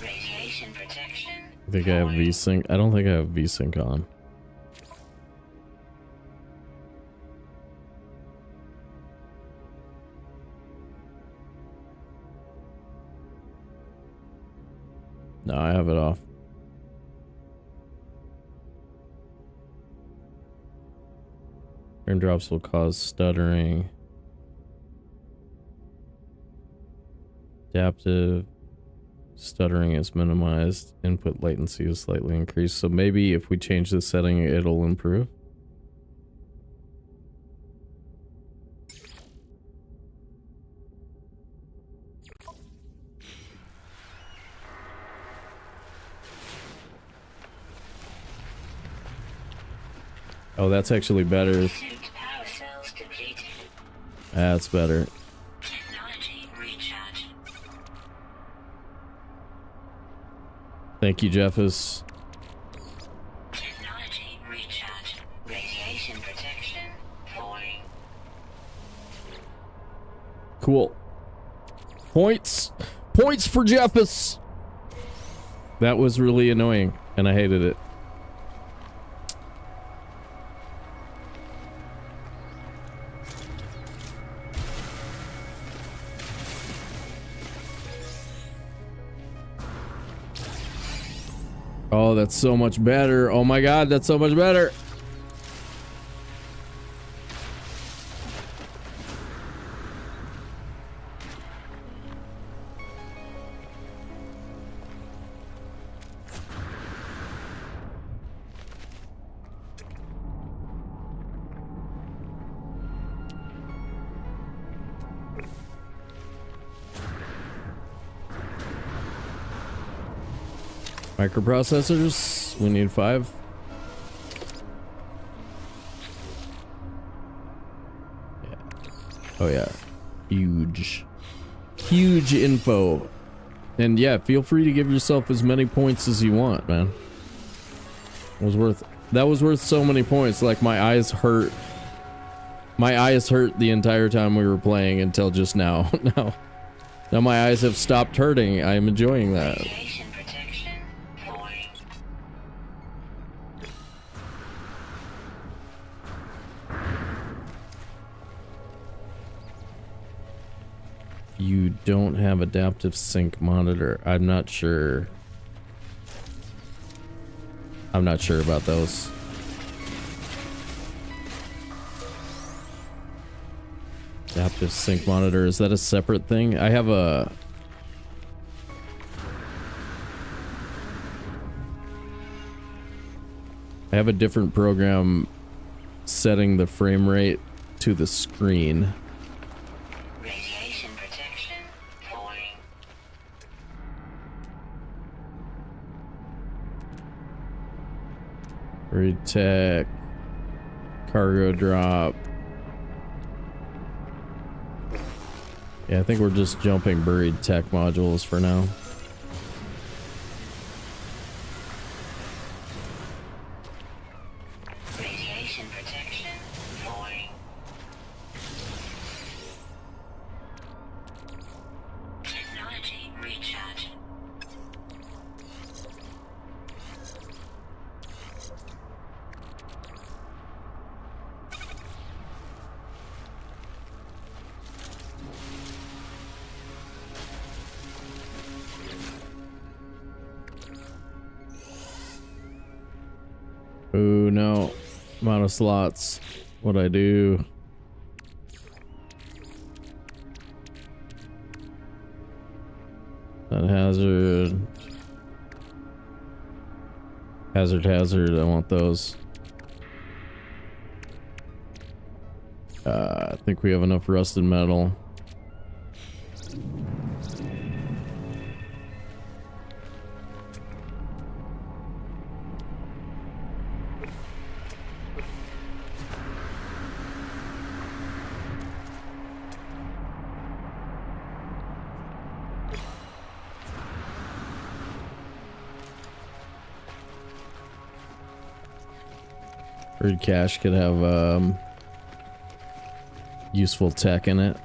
Radiation protection. I think I have VSync. I don't think I have VSync on. No, I have it off. Raindrops will cause stuttering. Adaptive. Stuttering is minimized. Input latency is slightly increased. So maybe if we change the setting, it'll improve. Oh, that's actually better. Suit power cells depleted. That's better. Technology recharge. Thank you, Jeffus. Technology recharge. Radiation protection falling. Cool. Points. Points for Jeffus. That was really annoying, and I hated it. Oh, that's so much better. Oh my god, that's so much better. Microprocessors, we need 5. Yeah. Oh yeah, huge info. And yeah, feel free to give yourself as many points as you want, man. That was worth so many points. Like my eyes hurt the entire time we were playing until just now. Now my eyes have stopped hurting. I am enjoying that. Radiation protection falling. You don't have adaptive sync monitor. I'm not sure about those. Adaptive sync monitor, is that a separate thing? I have a different program setting the frame rate to the screen. Radiation protection falling. Retech, cargo drop. Yeah, I think we're just jumping buried tech modules for now. Radiation protection falling. Technology recharge. Oh no, amount of slots. What'd I do? That hazard. Hazard. I want those. I think we have enough rusted metal. Bird cache could have useful tech in it.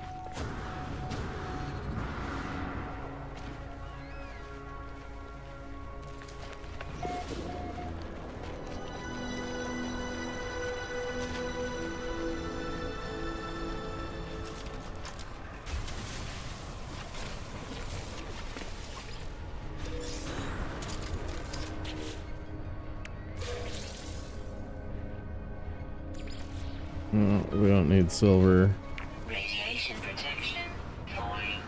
We don't need silver. Radiation protection falling.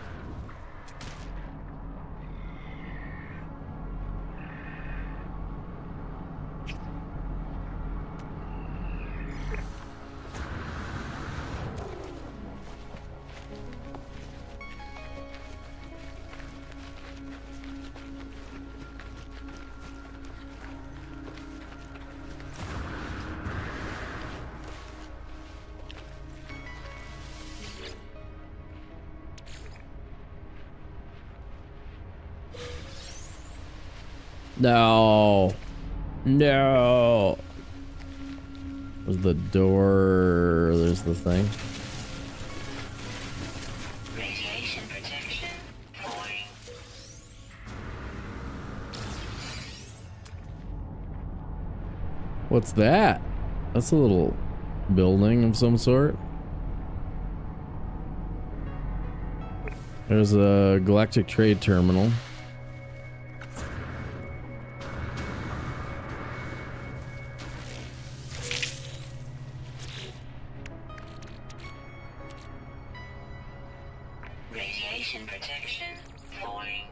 No. No. There's the door. There's the thing. Radiation protection falling. What's that? That's a little building of some sort. There's a Galactic Trade Terminal. Radiation protection falling.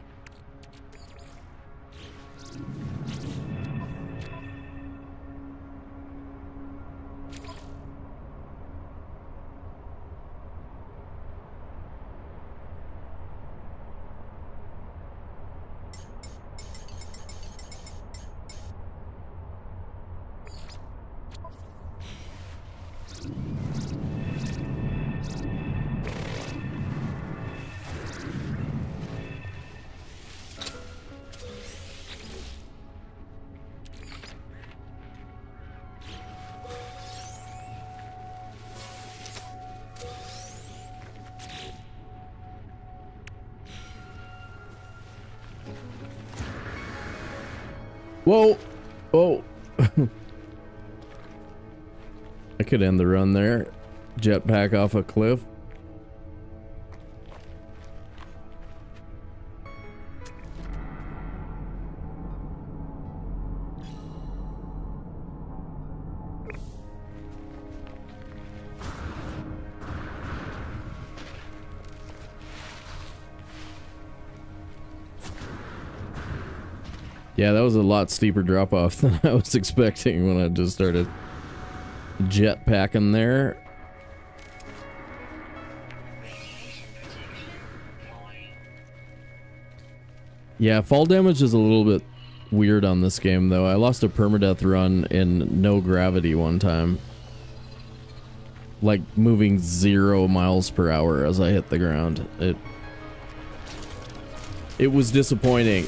Whoa! Oh! I could end the run there. Jetpack off a cliff. Yeah, that was a lot steeper drop off than I was expecting when I just started jetpacking there. Yeah, fall damage is a little bit weird on this game though. I lost a permadeath run in no gravity one time. Like moving 0 miles per hour as I hit the ground. It was disappointing.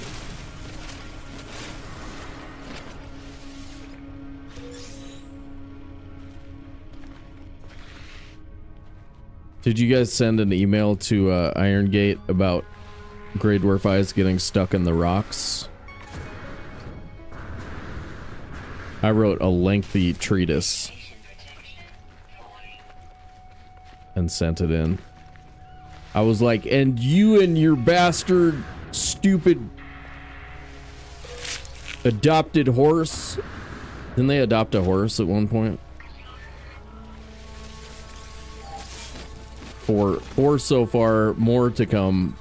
Did you guys send an email to Iron Gate about Grey Dwarf Eyes getting stuck in the rocks? I wrote a lengthy treatise and sent it in. I was like, and you and your bastard, stupid adopted horse. Didn't they adopt a horse at one point? Four so far, more to come.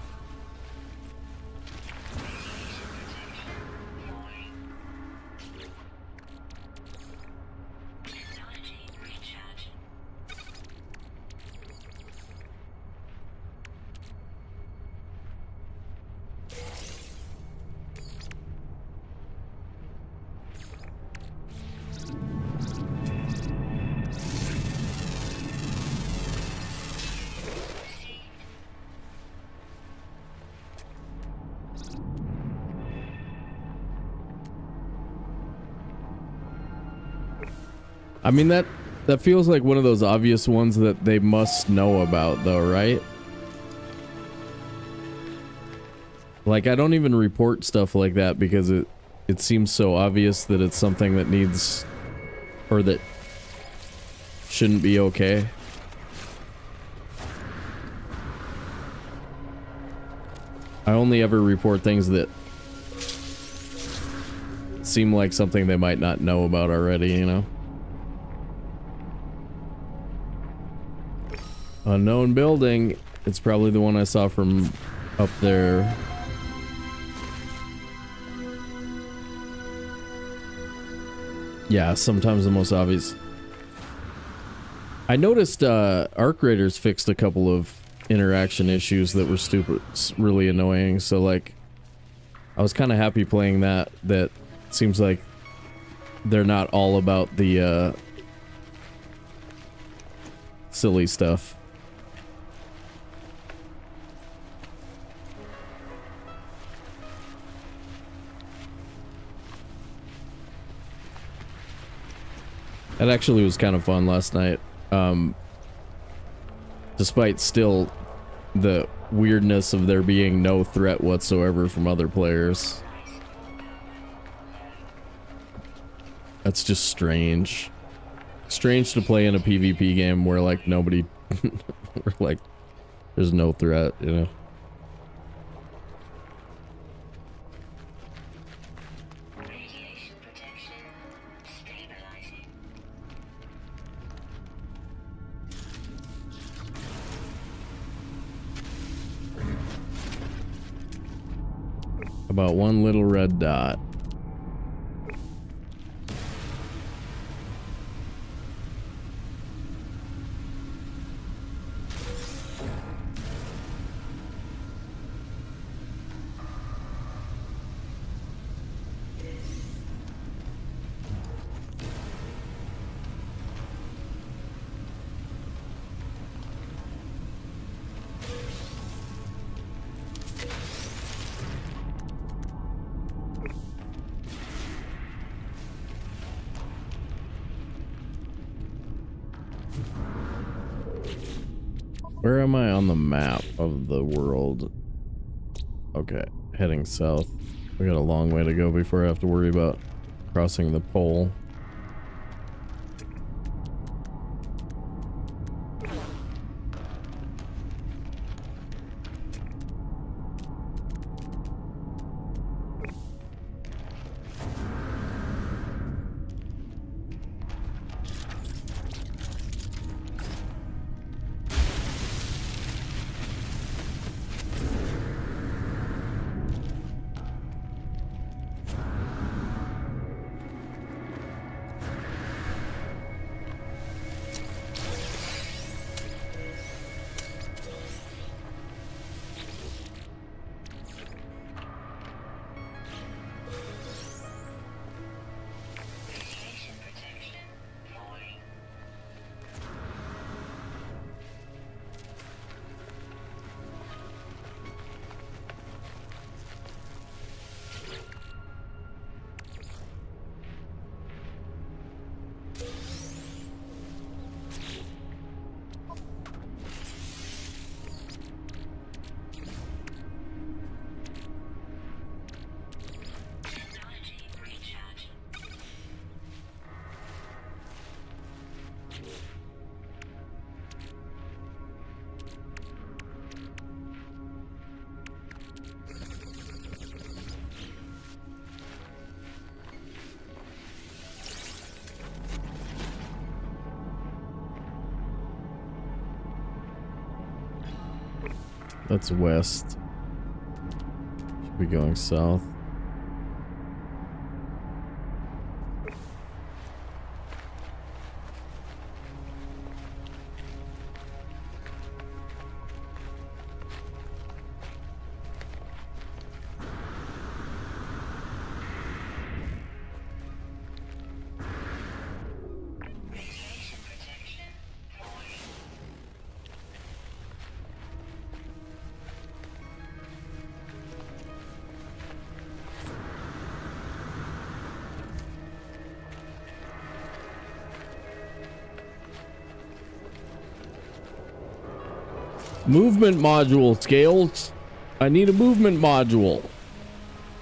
I mean, that feels like one of those obvious ones that they must know about, though, right? Like, I don't even report stuff like that because it seems so obvious that it's something that needs, or that shouldn't be okay. I only ever report things that seem like something they might not know about already, you know? Unknown building. It's probably the one I saw from up there. Yeah, sometimes the most obvious. I noticed Arc Raiders fixed a couple of interaction issues that were really annoying, so like I was kind of happy playing that. That seems like they're not all about the silly stuff. That actually was kind of fun last night. Despite still the weirdness of there being no threat whatsoever from other players. That's just strange. Strange to play in a PvP game where like nobody, where like there's no threat, you know? Radiation protection stabilizing. About one little red dot. Where am I on the map of the world? Okay, heading south. We got a long way to go before I have to worry about crossing the pole. Radiation protection falling. Technology recharge. That's west. Should be going south. Radiation protection falling. Movement module, Scales. I need a movement module.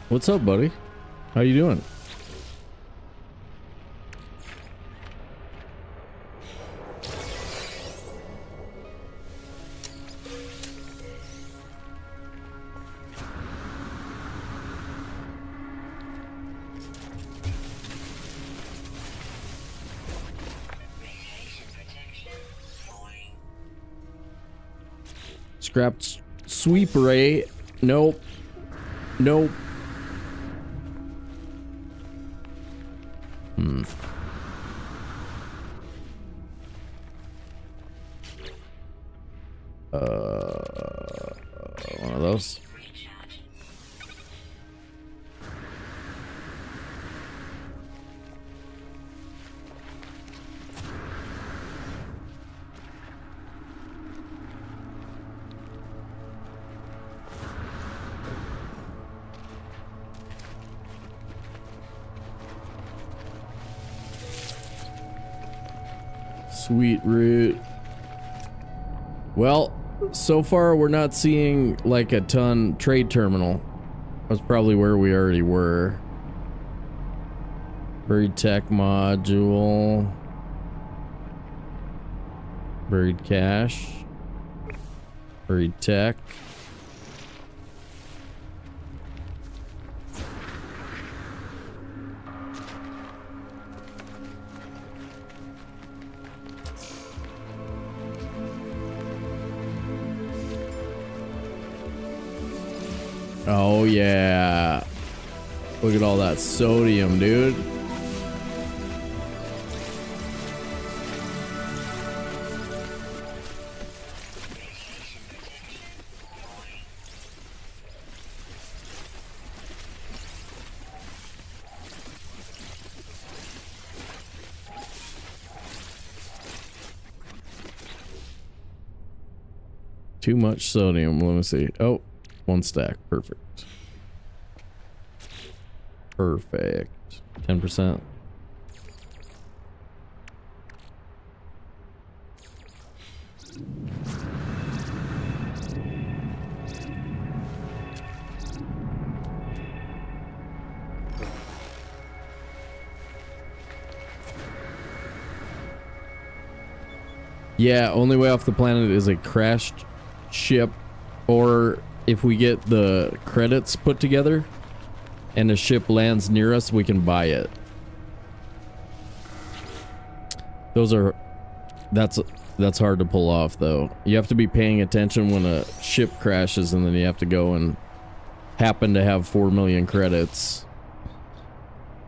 What's up, buddy? How you doing? Radiation protection falling. Scrapped sweep ray. Nope. Nope. One of those. Recharge. Sweet root. Well, so far we're not seeing like a ton. Trade terminal. That's probably where we already were. Buried tech module. Buried cache. Buried tech. Oh yeah. Look at all that sodium, dude. Too much sodium. Let me see. Oh, one stack. Perfect. Perfect. 10%. Yeah, only way off the planet is a crashed ship, or if we get the credits put together and a ship lands near us, we can buy it. That's hard to pull off though. You have to be paying attention when a ship crashes, and then you have to go and happen to have 4 million credits,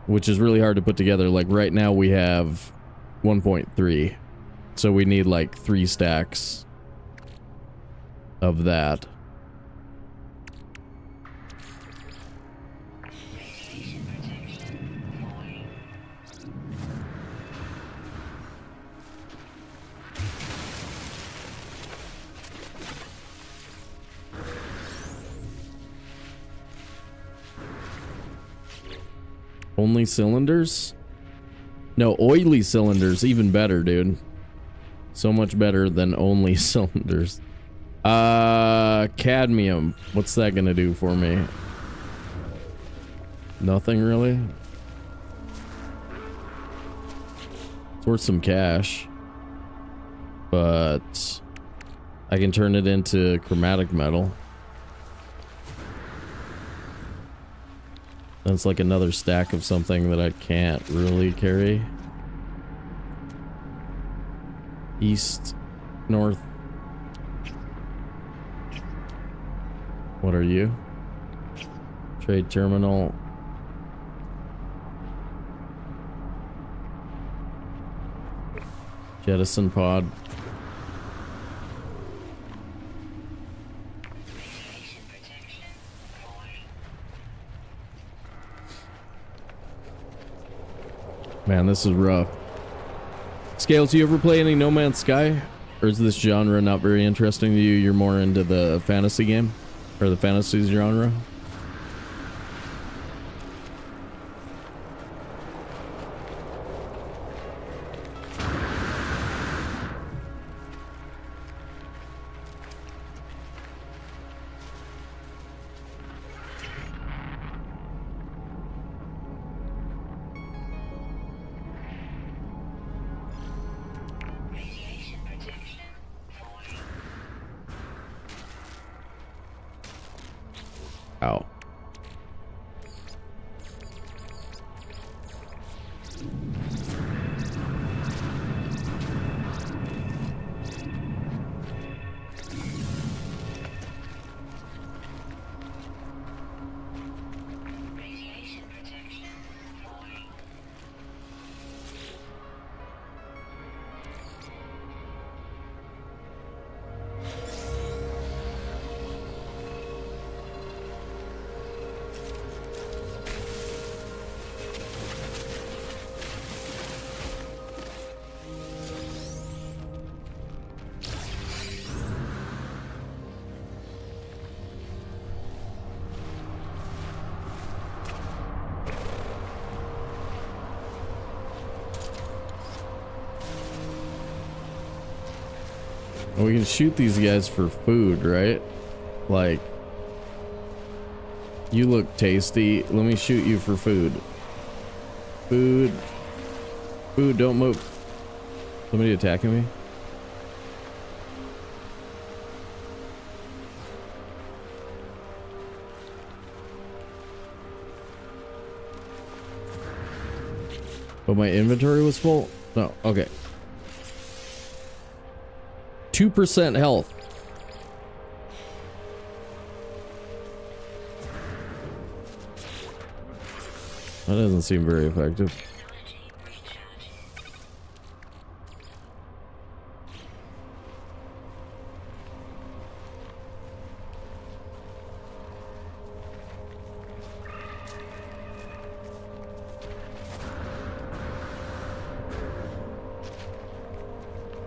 which is really hard to put together. Like right now we have 1.3, so we need like 3 stacks of that. Only cylinders? No, oily cylinders. Even better, dude. So much better than only cylinders. Cadmium. What's that gonna do for me? Nothing really. It's worth some cash. But I can turn it into chromatic metal. That's like another stack of something that I can't really carry. East, north. What are you? Trade terminal. Jettison pod. Man, this is rough. Scales, do you ever play any No Man's Sky? Or is this genre not very interesting to you? You're more into the fantasy game? Or the fantasy genre? Ow. Well, we can shoot these guys for food, right? Like, you look tasty. Let me shoot you for food. Food. Food, don't move. Somebody attacking me? But my inventory was full? No, okay. 2% health. That doesn't seem very effective.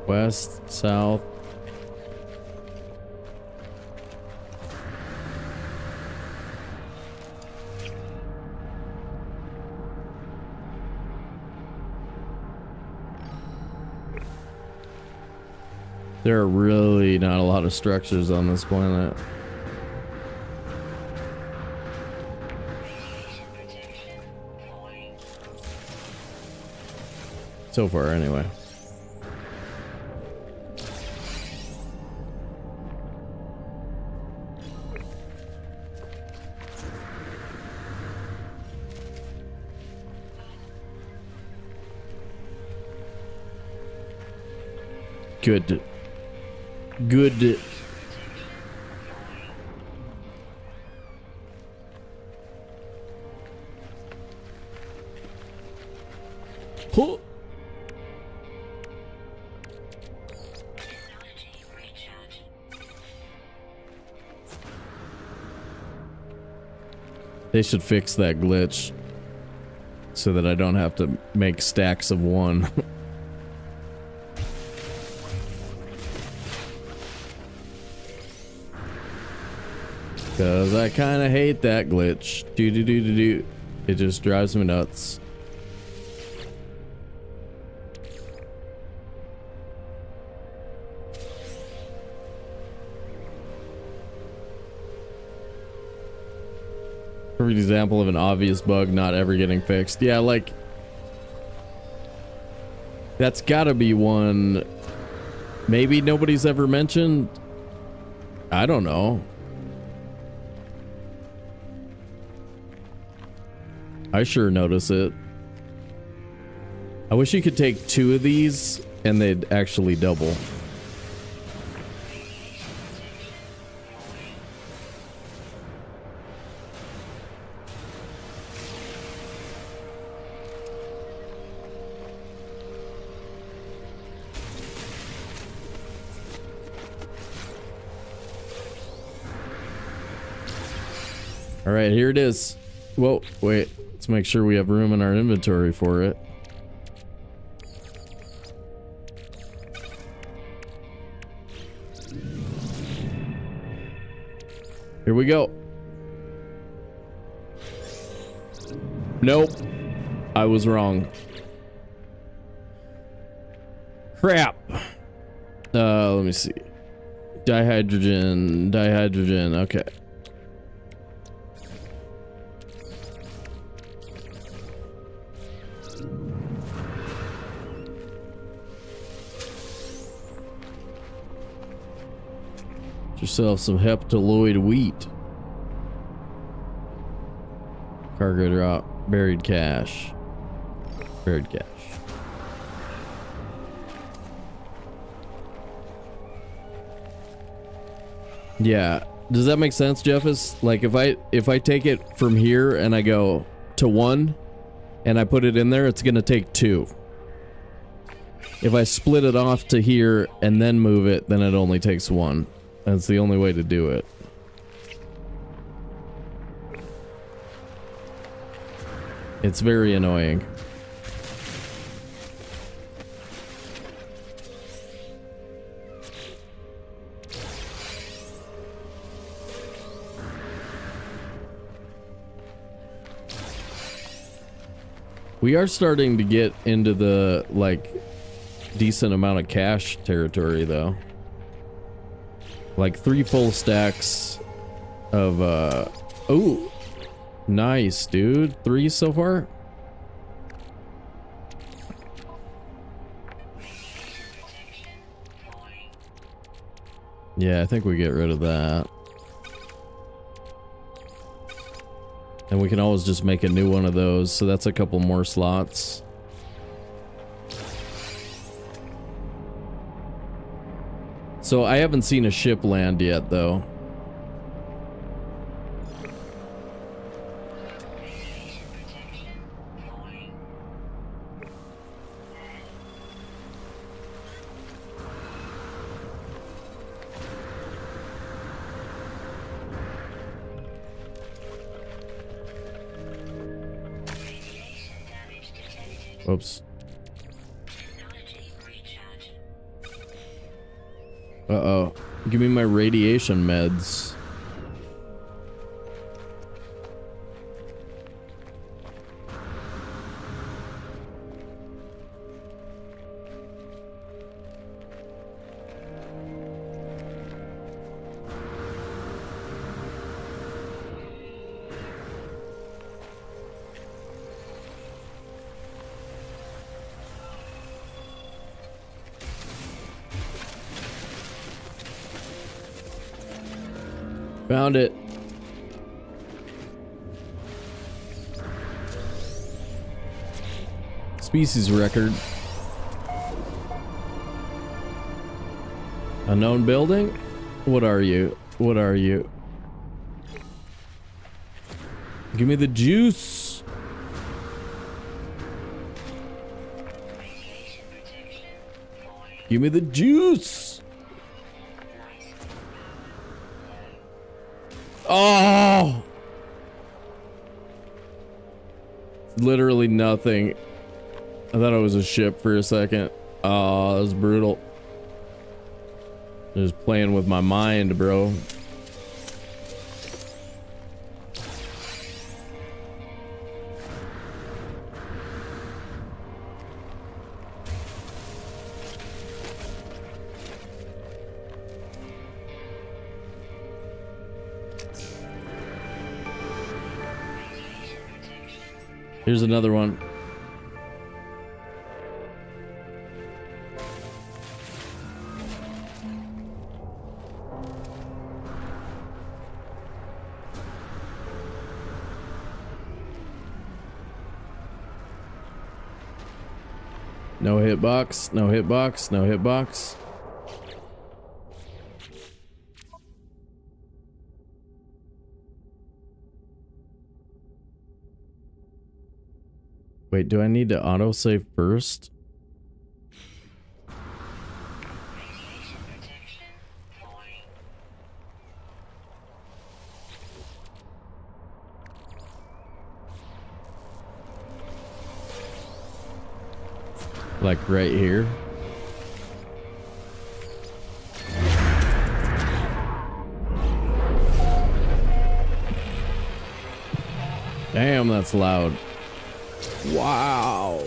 West, south. There are really not a lot of structures on this planet. So far, anyway. Good. Good. Huh. They should fix that glitch so that I don't have to make stacks of one. Cause I kinda hate that glitch. Do. It just drives me nuts. Perfect example of an obvious bug not ever getting fixed. Yeah, like that's gotta be one maybe nobody's ever mentioned. I don't know. I sure notice it. I wish you could take 2 of these and they'd actually double. All right, here it is. Whoa, wait. Let's make sure we have room in our inventory for it. Here we go. Nope. I was wrong. Crap. Let me see. Dihydrogen, okay. Yourself some heptaloid wheat. Cargo drop. Buried cash. Buried cash. Yeah. Does that make sense, Jeffus? Like if I take it from here and I go to 1 and I put it in there, it's gonna take 2. If I split it off to here and then move it, then it only takes 1. That's the only way to do it. It's very annoying. We are starting to get into the, like, decent amount of cash territory, though. Like 3 full stacks of oh, nice, dude. 3 so far. Yeah, I think we get rid of that. And we can always just make a new one of those, so that's a couple more slots. So I haven't seen a ship land yet, though. Oops. Uh-oh. Give me my radiation meds. Found it. Species record. Unknown building? What are you? What are you? Give me the juice. Give me the juice. Oh! Literally nothing. I thought it was a ship for a second. Oh, that was brutal. Just playing with my mind, bro. Here's another one. No hitbox, no hitbox, no hitbox. Wait, do I need to autosave first? Like right here? Damn, that's loud. Wow.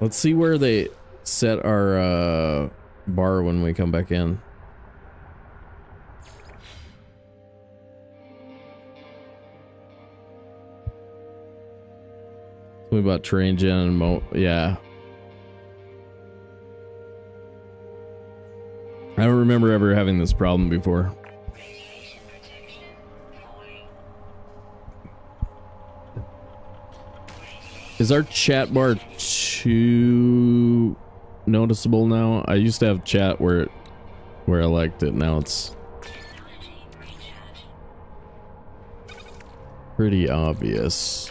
Let's see where they set our bar when we come back in. Something about train gen and yeah. I don't remember ever having this problem before. Is our chat bar too noticeable now? I used to have chat where I liked it. Now it's pretty obvious.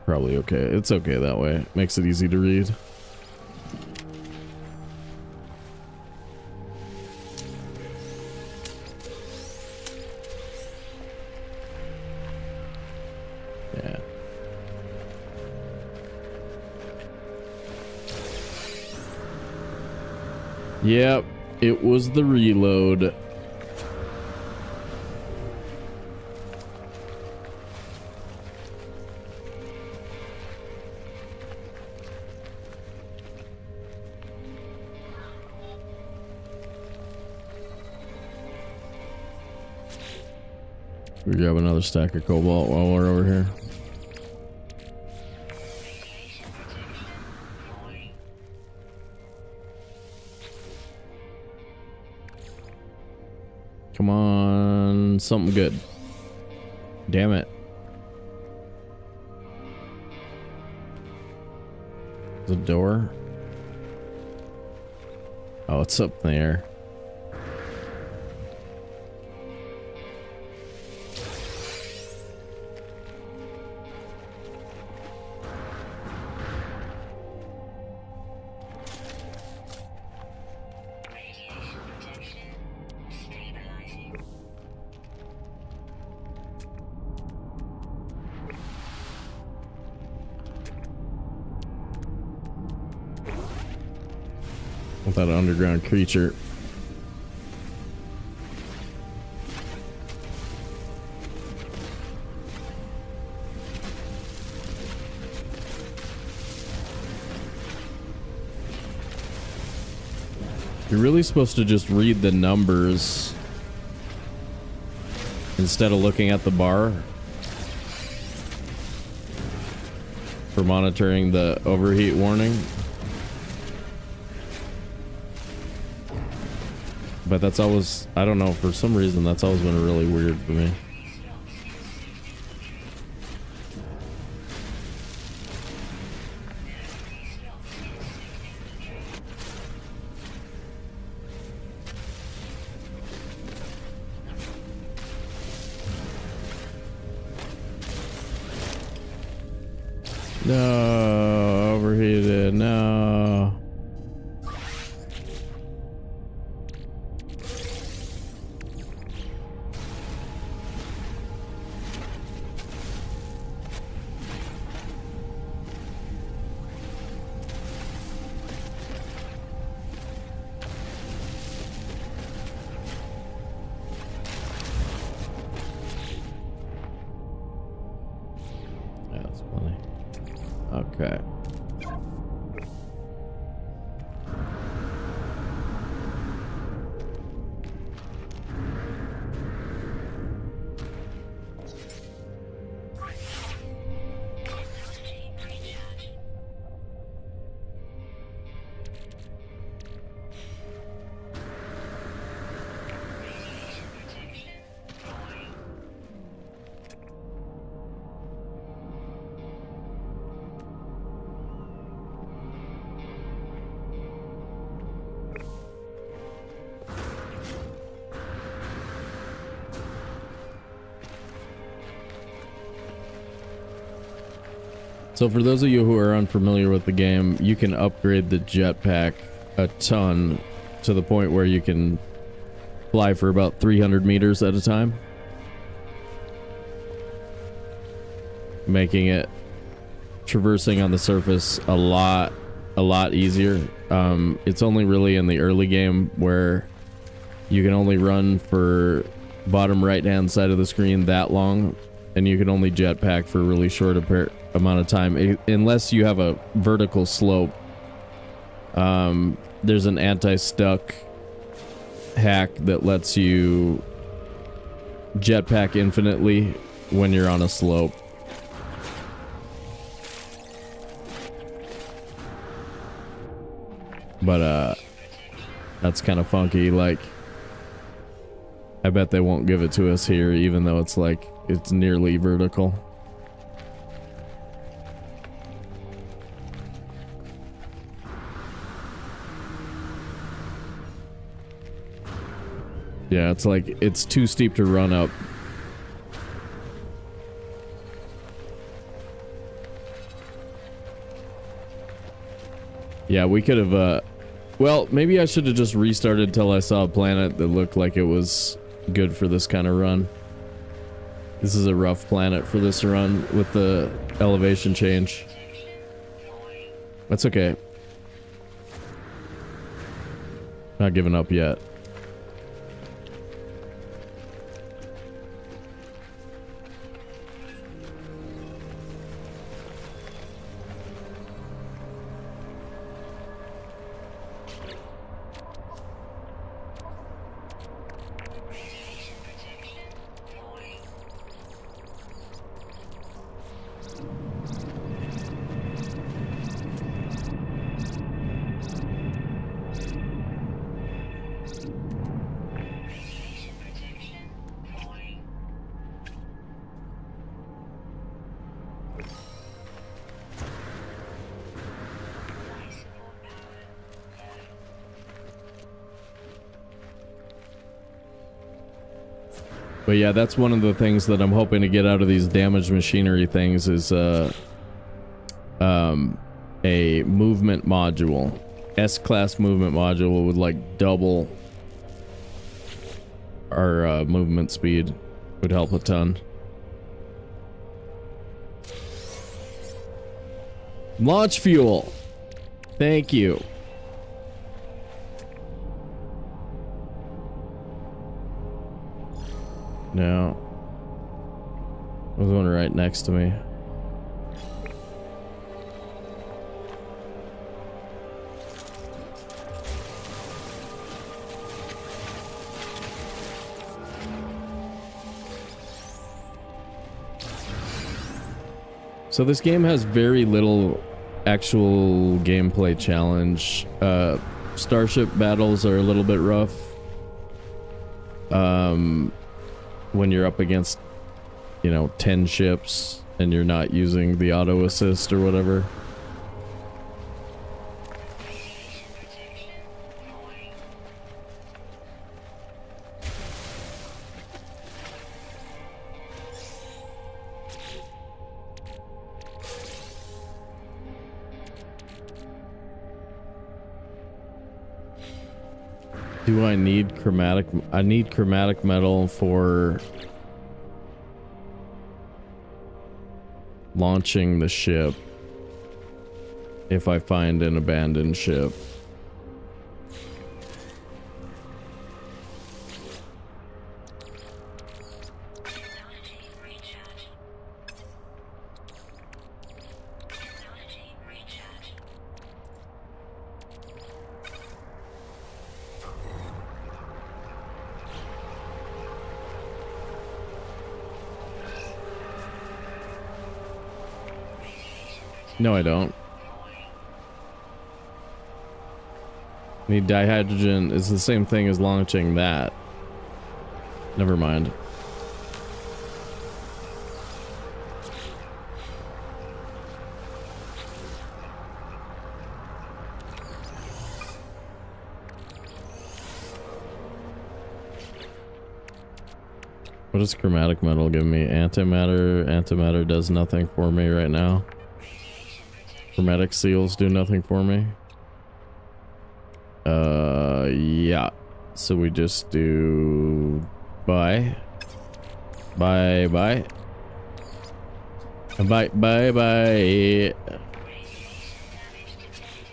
Probably okay. It's okay that way. Makes it easy to read. Yeah. Yep, it was the reload. We grab another stack of cobalt while we're over here. Radiation protection. Falling. Come on, something good. Damn it. The door? Oh, it's up there. Radiation protection. Stabilizing. With that underground creature. You're really supposed to just read the numbers instead of looking at the bar for monitoring the overheat warning. But that's always, I don't know, for some reason that's always been really weird for me. No, overheated, no. Yeah, that's funny. Okay. Technology recharge. Radiation protection. Falling. So for those of you who are unfamiliar with the game, you can upgrade the jetpack a ton to the point where you can fly for about 300 meters at a time, making it traversing on the surface a lot easier. It's only really in the early game where you can only run for bottom right hand side of the screen that long, and you can only jetpack for a really short amount of time, unless you have a vertical slope. There's an anti-stuck hack that lets you jetpack infinitely when you're on a slope. But that's kind of funky. Like, I bet they won't give it to us here, even though it's like it's nearly vertical. Yeah, it's like it's too steep to run up. Yeah, we could have well, maybe I should have just restarted till I saw a planet that looked like it was good for this kind of run. This is a rough planet for this run with the elevation change. That's okay. Not giving up yet. Radiation protection. Falling. But yeah, that's one of the things that I'm hoping to get out of these damaged machinery things is a movement module. S-class movement module would like double our movement speed. Would help a ton. Launch fuel. Thank you. No. There's one right next to me. So this game has very little actual gameplay challenge. Starship battles are a little bit rough. When you're up against, you know, 10 ships and you're not using the auto assist or whatever. Do I need chromatic? I need chromatic metal for launching the ship if I find an abandoned ship. No, I don't. Need dihydrogen. It's the same thing as launching that. Never mind. What does chromatic metal give me? Antimatter. Antimatter does nothing for me right now. Chromatic seals do nothing for me. Yeah. So we just do bye. Bye bye. Bye bye bye.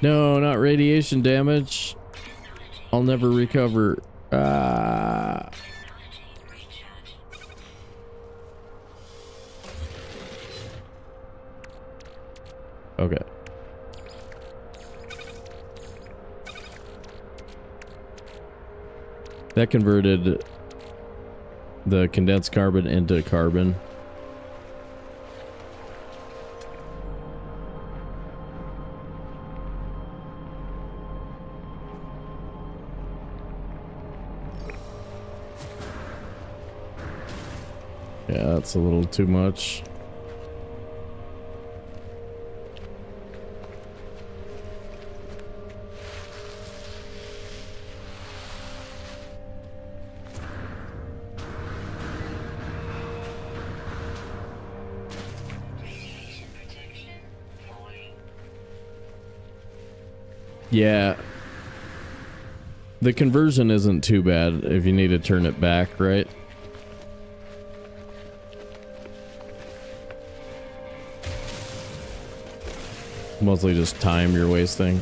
No, not radiation damage. I'll never recover. Okay. That converted the condensed carbon into carbon. Yeah, that's a little too much. Yeah. The conversion isn't too bad if you need to turn it back, right? Mostly just time you're wasting.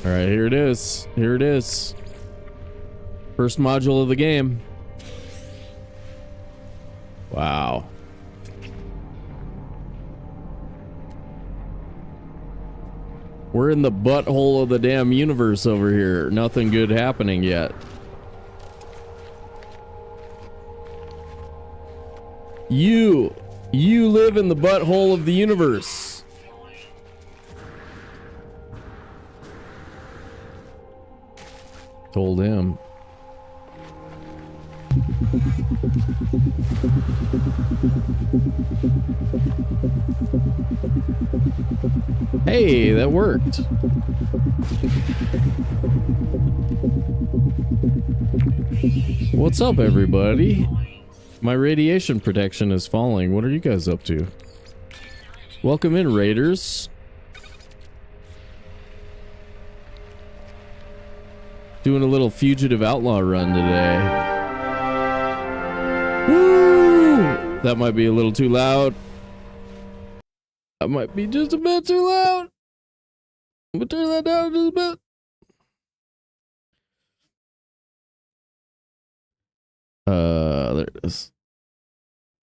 Alright, here it is. Here it is. First module of the game. Wow. We're in the butthole of the damn universe over here. Nothing good happening yet. You live in the butthole of the universe. Told him. Hey, that worked. What's up, everybody? My radiation protection is falling. What are you guys up to? Welcome in, Raiders. Doing a little Fugitive Outlaw run today. Woo! That might be a little too loud. That might be just a bit too loud. I'm gonna turn that down just a bit. There it is.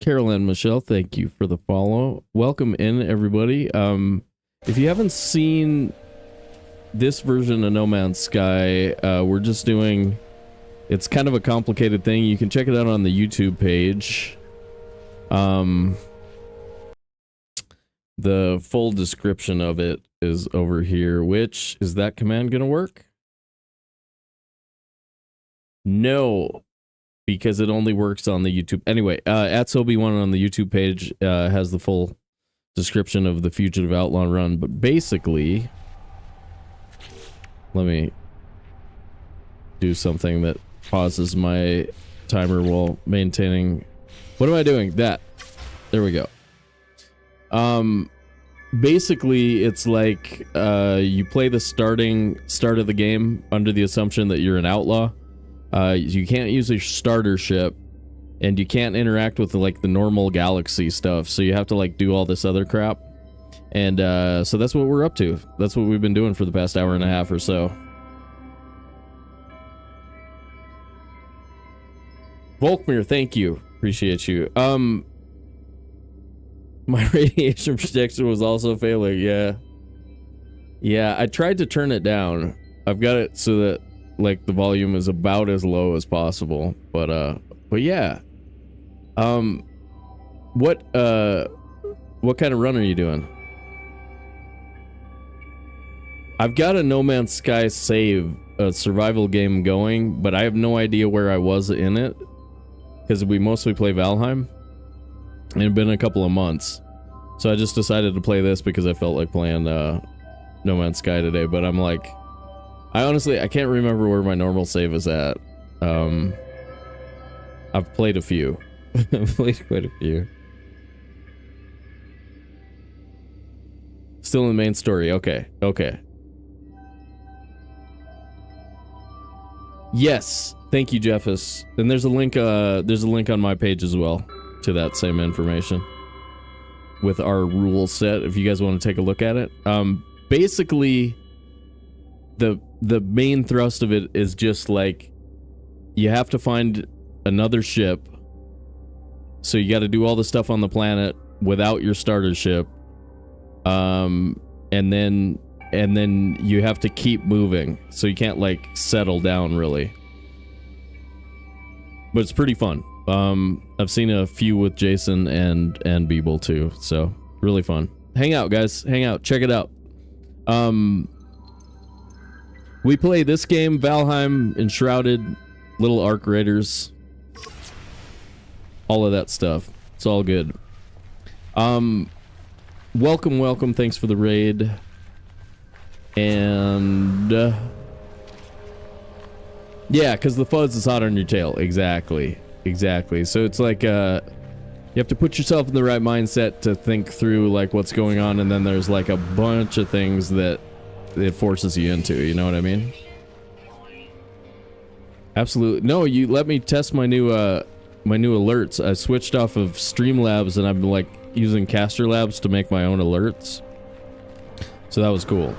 Carol and Michelle, thank you for the follow. Welcome in, everybody. If you haven't seen this version of No Man's Sky, we're just doing... It's kind of a complicated thing. You can check it out on the YouTube page. The full description of it is over here. Which, is that command gonna work? No, because it only works on the YouTube. Anyway, at Sobe01 on the YouTube page has the full description of the Fugitive Outlaw run. But basically, let me do something that pauses my timer while maintaining. What am I doing? That. There we go. Basically, it's like you play the start of the game under the assumption that you're an outlaw. You can't use your starter ship, and you can't interact with like the normal galaxy stuff, so you have to like do all this other crap. And so that's what we're up to. That's what we've been doing for the past hour and a half or so. Volkmir, thank you. Appreciate you. My radiation protection was also failing, yeah. Yeah, I tried to turn it down. I've got it so that like the volume is about as low as possible, but yeah. What kind of run are you doing? I've got a No Man's Sky save, a survival game going, but I have no idea where I was in it, because we mostly play Valheim. It had been a couple of months, so I just decided to play this because I felt like playing No Man's Sky today. But I'm like, I can't remember where my normal save is at. I've played a few. I've played quite a few. Still in the main story. Okay. Yes. Thank you, Jeffus. And there's a link on my page as well to that same information with our rule set if you guys want to take a look at it. Basically the main thrust of it is just like you have to find another ship, so you got to do all the stuff on the planet without your starter ship, and then you have to keep moving, so you can't like settle down really, but it's pretty fun. I've seen a few with Jason and Beeble too, so really fun. Hang out, guys, hang out, check it out. We play this game, Valheim, Enshrouded, Little Arc Raiders, all of that stuff. It's all good. Welcome, thanks for the raid. And yeah, because the fuzz is hot on your tail. Exactly. So it's like you have to put yourself in the right mindset to think through like what's going on, and then there's like a bunch of things that it forces you into, you know what I mean? Absolutely. No, you let me test my new alerts. I switched off of Streamlabs and I've been like using Caster Labs to make my own alerts. So that was cool.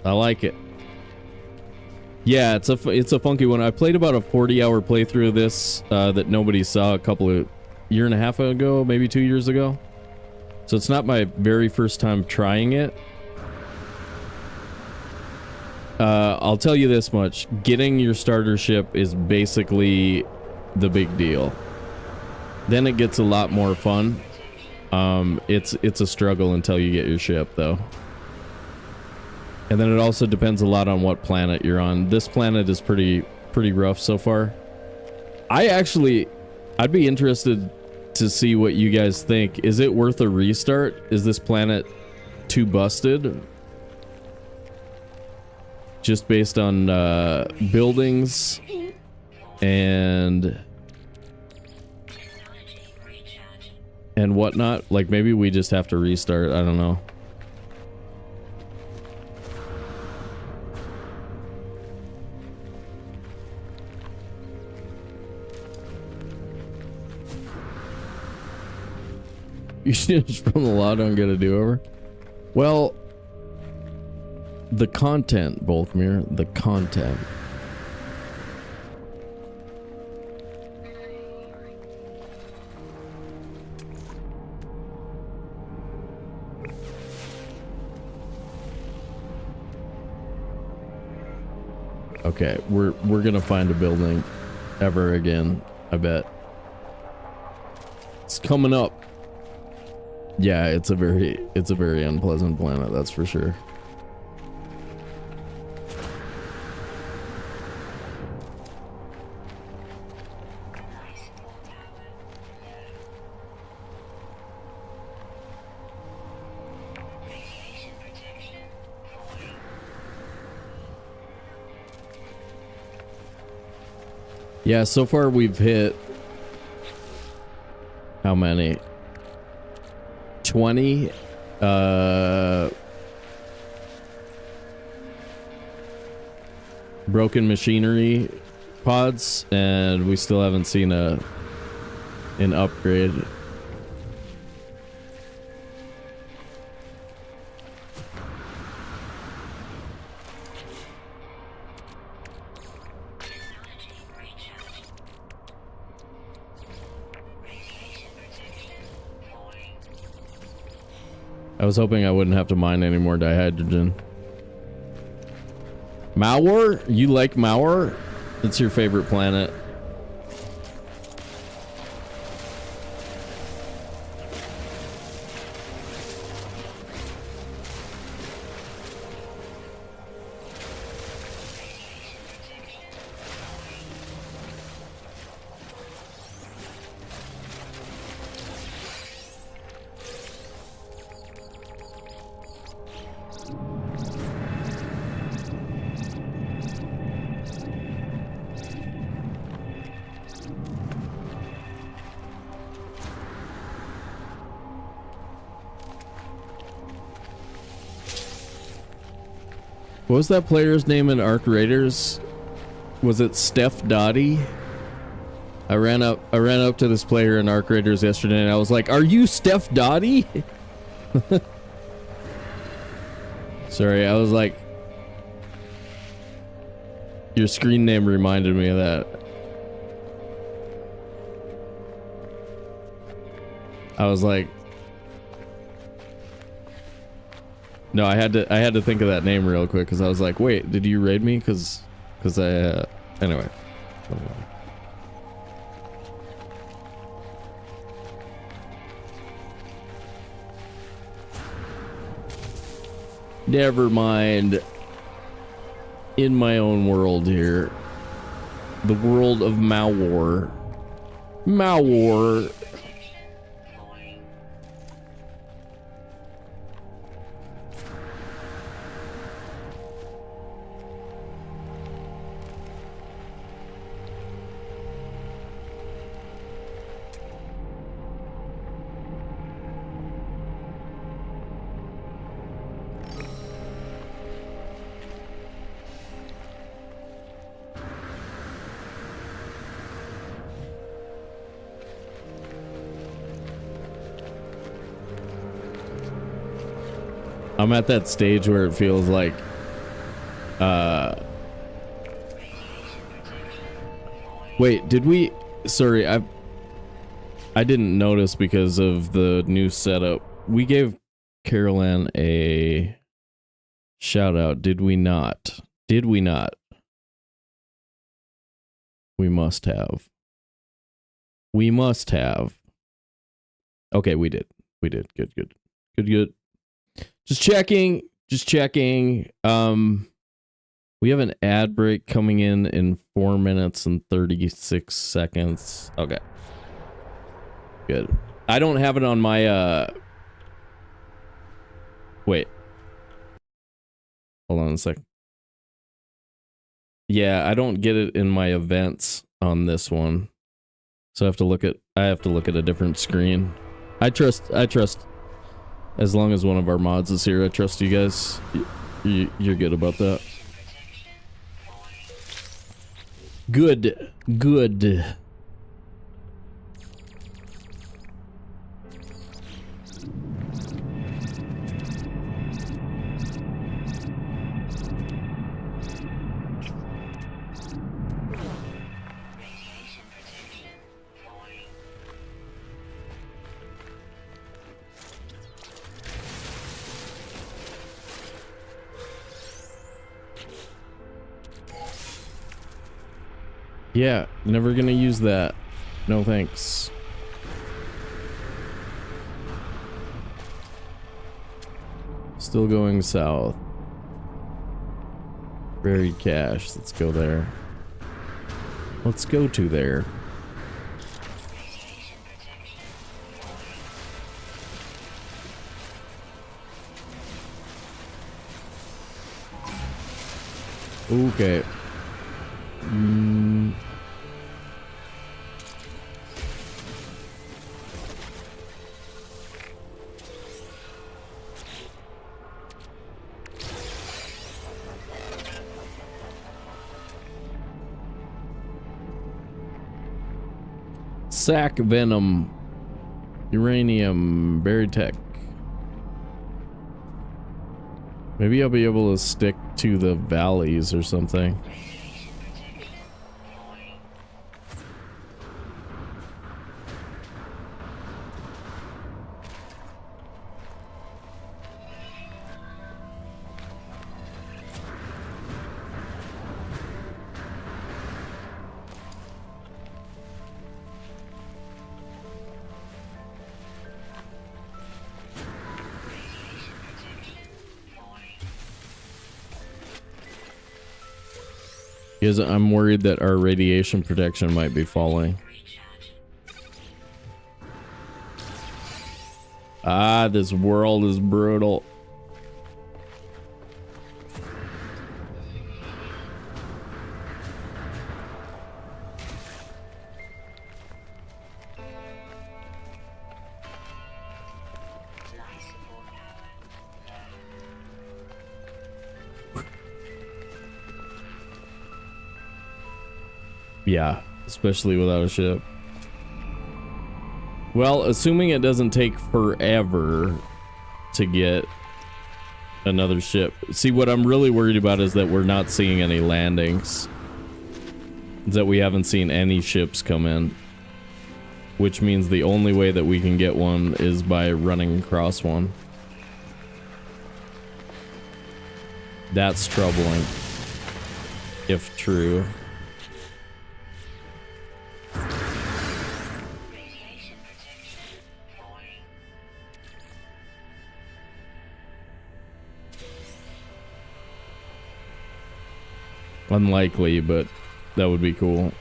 I like it. Yeah, it's a funky one. I played about a 40-hour playthrough of this that nobody saw a year and a half ago, maybe 2 years ago. So it's not my very first time trying it. I'll tell you this much. Getting your starter ship is basically the big deal. Then it gets a lot more fun. It's a struggle until you get your ship, though. And then it also depends a lot on what planet you're on. This planet is pretty pretty rough so far. I'd be interested to see what you guys think. Is it worth a restart? Is this planet too busted? Just based on buildings and whatnot. Like maybe we just have to restart. I don't know. You snitched from the law, don't get a do-over. Well, the content, Volkmir, the content. Okay, we're gonna find a building ever again, I bet. It's coming up. Yeah, it's a very unpleasant planet, that's for sure. Yeah, so far we've hit how many? 20 broken machinery pods, and we still haven't seen an upgrade. I was hoping I wouldn't have to mine any more dihydrogen. Malwar? You like Malwar? It's your favorite planet. What was that player's name in Arc Raiders? Was it Steph Dottie? I ran up to this player in Arc Raiders yesterday and I was like, "Are you Steph Dottie?" Sorry, I was like, your screen name reminded me of that. I was like, no, I had to think of that name real quick because I was like, wait, did you raid me? Because I anyway. Never mind. In my own world here, the world of Malwar. Malwar. I'm at that stage where it feels like wait, did we sorry, I didn't notice because of the new setup. We gave Carol Ann a shout out, did we not? Did we not? We must have. We must have. Okay, we did. We did. Good, good. Good, good. Just checking. Just checking. We have an ad break coming in 4 minutes and 36 seconds. Okay. Good. I don't have it on my, wait. Hold on a sec. Yeah, I don't get it in my events on this one. So I have to look at a different screen. I trust, as long as one of our mods is here, I trust you guys. You're good about that. Good. Yeah, never gonna use that. No thanks. Still going south. Buried cache. Let's go there. Let's go to there. Okay. Sac venom, uranium, berry tech. Maybe I'll be able to stick to the valleys or something. Because I'm worried that our radiation protection might be falling. Ah, this world is brutal. Yeah, especially without a ship. Well, assuming it doesn't take forever to get another ship. See, what I'm really worried about is that we're not seeing any landings. Is that we haven't seen any ships come in. Which means the only way that we can get one is by running across one. That's troubling. If true. Unlikely, but that would be cool.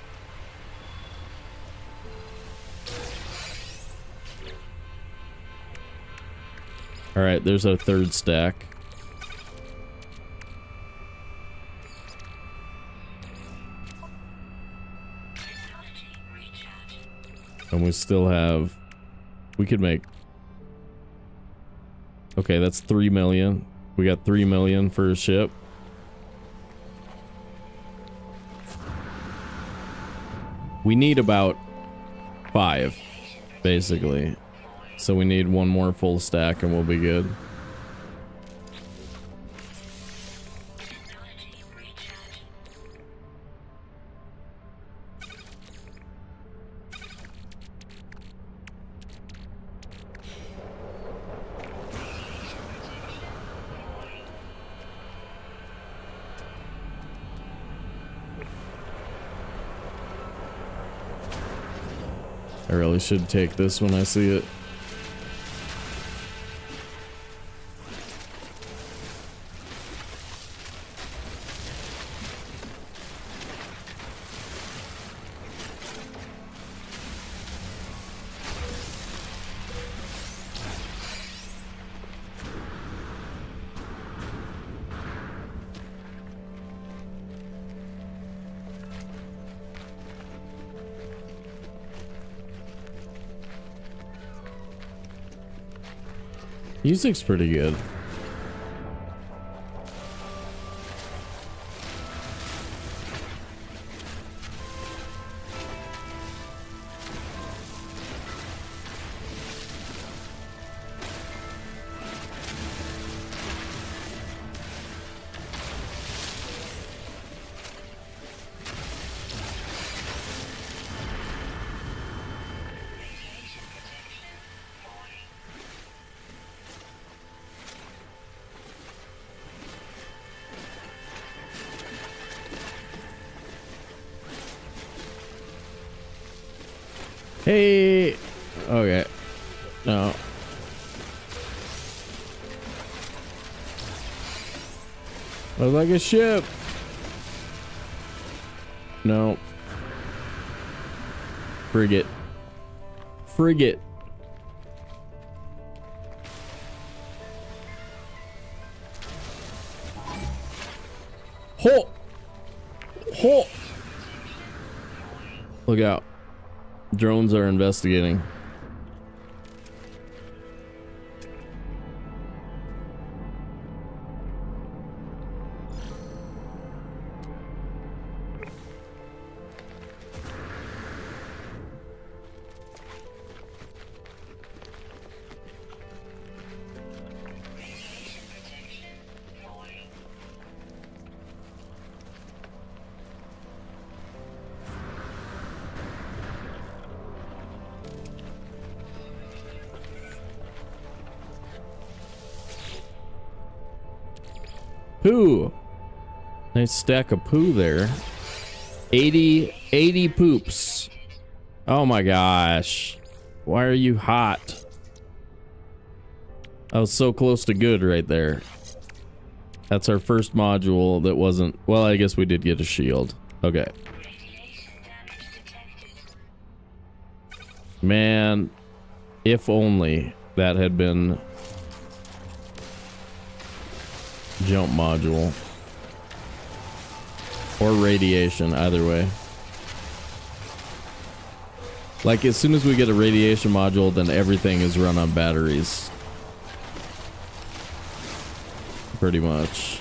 Alright, there's our third stack. And we still have... We could make... Okay, that's 3 million. We got 3 million for a ship. We need about 5, basically. So we need one more full stack and we'll be good. I really should take this when I see it. Music's pretty good. Hey. Okay. No. Looks like a ship. No. Frigate. Frigate. Ho! Ho! Look out. Drones are investigating. Poo. Nice stack of poo there. 80 poops. Oh my gosh. Why are you hot? I was so close to good right there. That's our first module that wasn't... Well, I guess we did get a shield. Okay. Man, if only that had been... jump module or radiation, either way. Like as soon as we get a radiation module, then everything is run on batteries pretty much.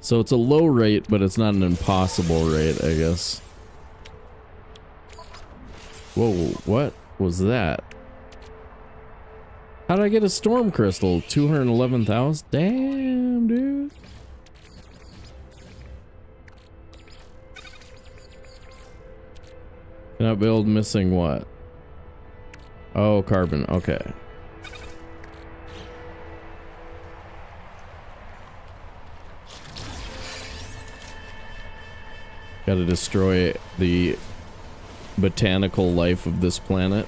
So it's a low rate, but it's not an impossible rate, I guess. Whoa, what was that? How did I get a storm crystal? 211,000? Damn, dude. Cannot build missing what? Oh, carbon, okay. Gotta destroy the botanical life of this planet.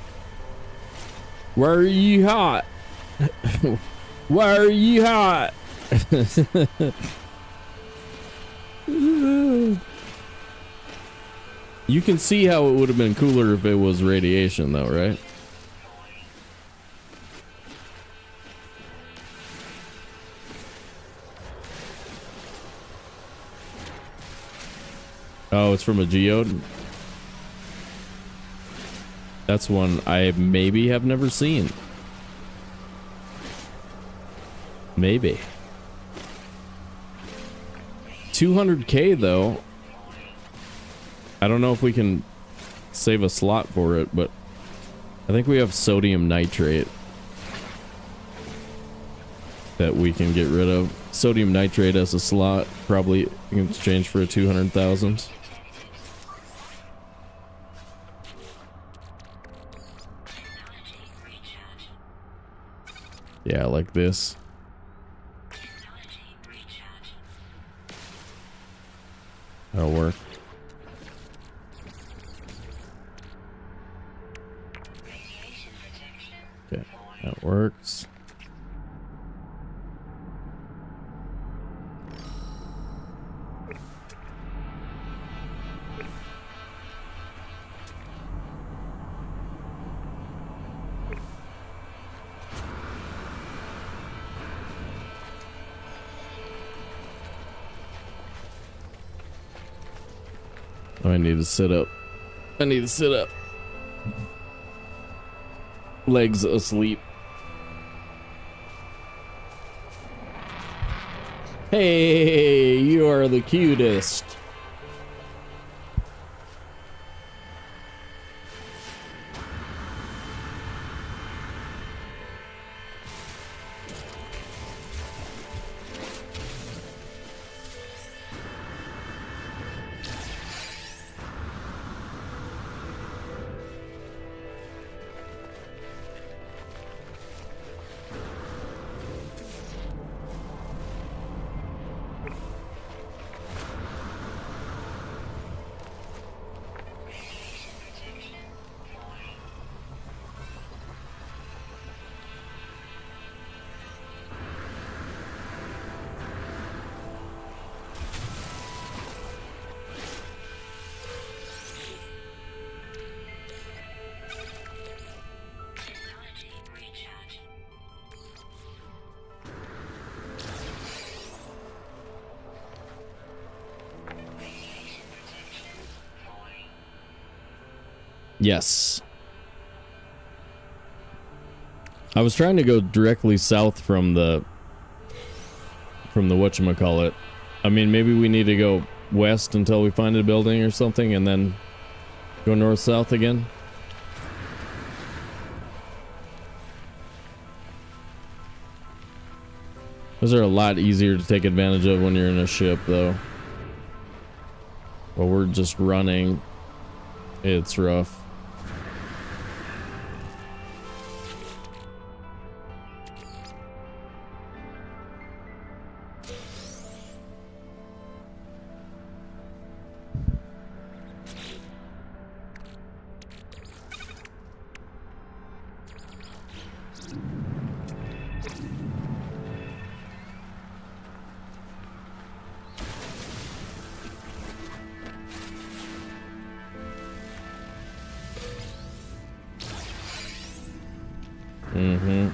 Why are you hot? Why are you hot? You can see how it would have been cooler if it was radiation though, right? Oh, it's from a geode? That's one I maybe have never seen. Maybe. 200k though. I don't know if we can save a slot for it, but I think we have sodium nitrate that we can get rid of. Sodium nitrate as a slot, probably in exchange for a 200,000. Yeah, like this. That'll work. Okay, that works. I need to sit up. I need to sit up. Legs asleep. Hey, you are the cutest. Technology recharge. Radiation protection falling. Yes. I was trying to go directly south from the whatchamacallit. I mean, maybe we need to go west until we find a building or something and then go north-south again. Those are a lot easier to take advantage of when you're in a ship, though. But we're just running. It's rough. Mm-hmm.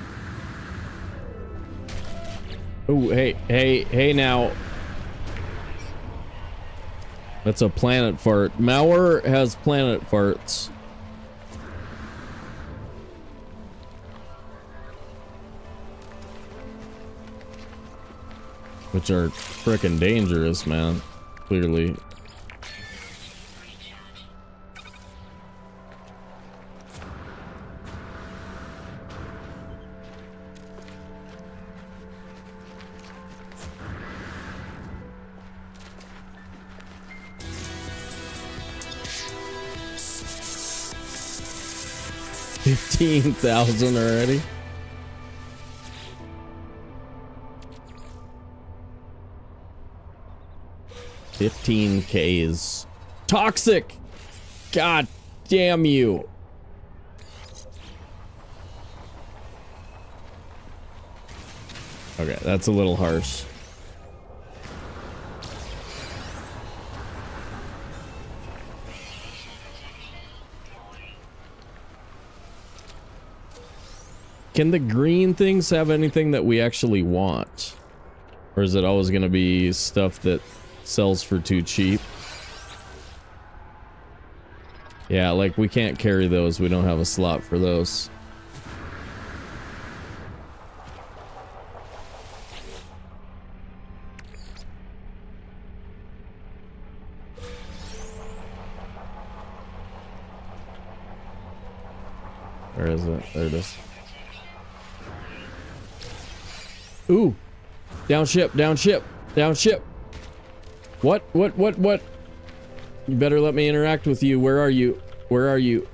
Oh, hey now. That's a planet fart. Mauer has planet farts. Which are frickin' dangerous, man. Clearly. Recharge. 15,000 already? $15K is toxic. God damn you. Okay, that's a little harsh. Can the green things have anything that we actually want? Or is it always going to be stuff that sells for too cheap? Yeah, like we can't carry those. We don't have a slot for those. Where is it? There it is. Ooh! Down ship, down ship, down ship! What? What? You better let me interact with you. Where are you? Where are you?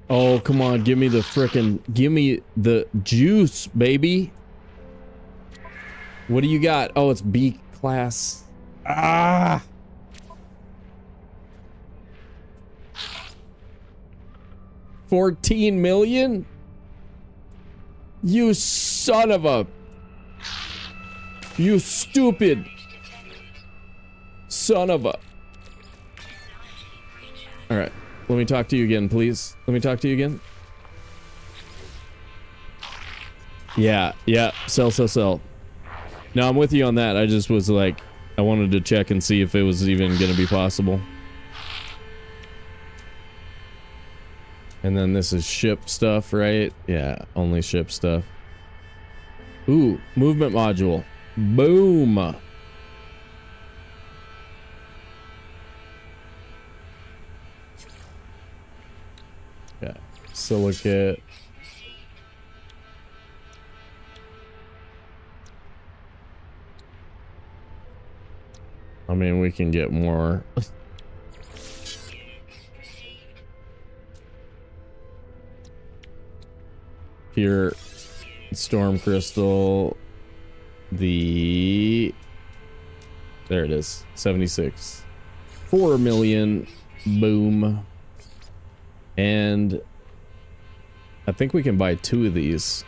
Oh, come on. Give me the frickin'... Give me the juice, baby. What do you got? Oh, it's B class. Ah! $14 million? You son of a... You stupid... Son of a... Alright. Let me talk to you again, please. Let me talk to you again. Yeah. Sell. No, I'm with you on that. I just was like, I wanted to check and see if it was even going to be possible. And then this is ship stuff, right? Yeah, only ship stuff. Ooh, movement module. Boom. Okay, silicate. I mean, we can get more. Pure storm crystal. There it is. 76. 4 million. Boom. And I think we can buy 2 of these.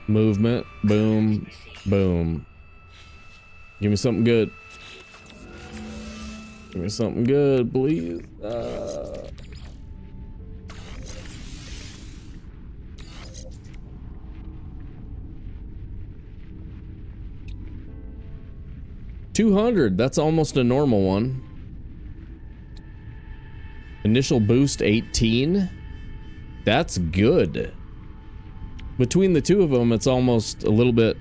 Movement. Boom. Boom. Give me something good. Give me something good, please. $200. That's almost a normal one. Initial boost 18. That's good. Between the two of them, it's almost a little bit.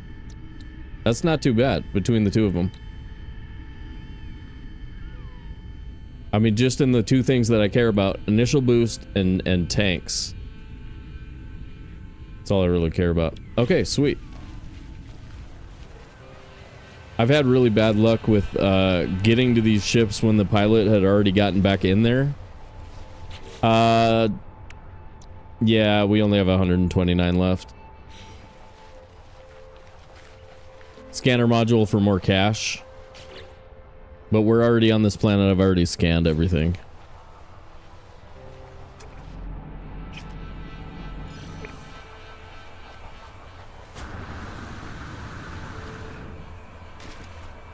That's not too bad between the two of them. I mean, just in the two things that I care about, initial boost and tanks. That's all I really care about. Okay, sweet. I've had really bad luck with getting to these ships when the pilot had already gotten back in there. Yeah, we only have 129 left. Scanner module for more cash. But we're already on this planet. I've already scanned everything.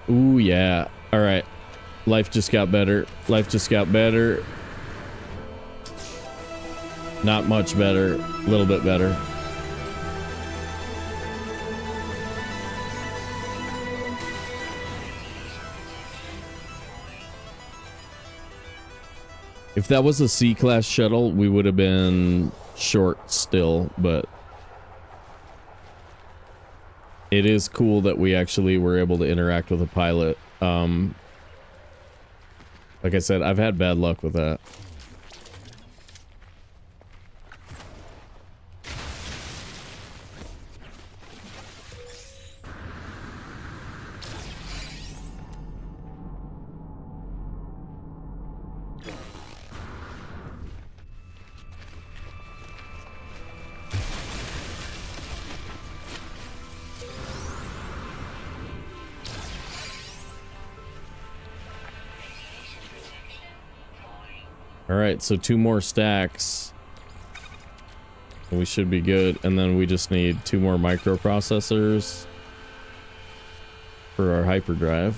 Ooh, yeah. All right. Life just got better. Life just got better. Not much better. A little bit better. If that was a C-class shuttle, we would have been short still, but it is cool that we actually were able to interact with a pilot. Like I said, I've had bad luck with that. Alright, so 2 more stacks. We should be good. And then we just need 2 more microprocessors for our hyperdrive.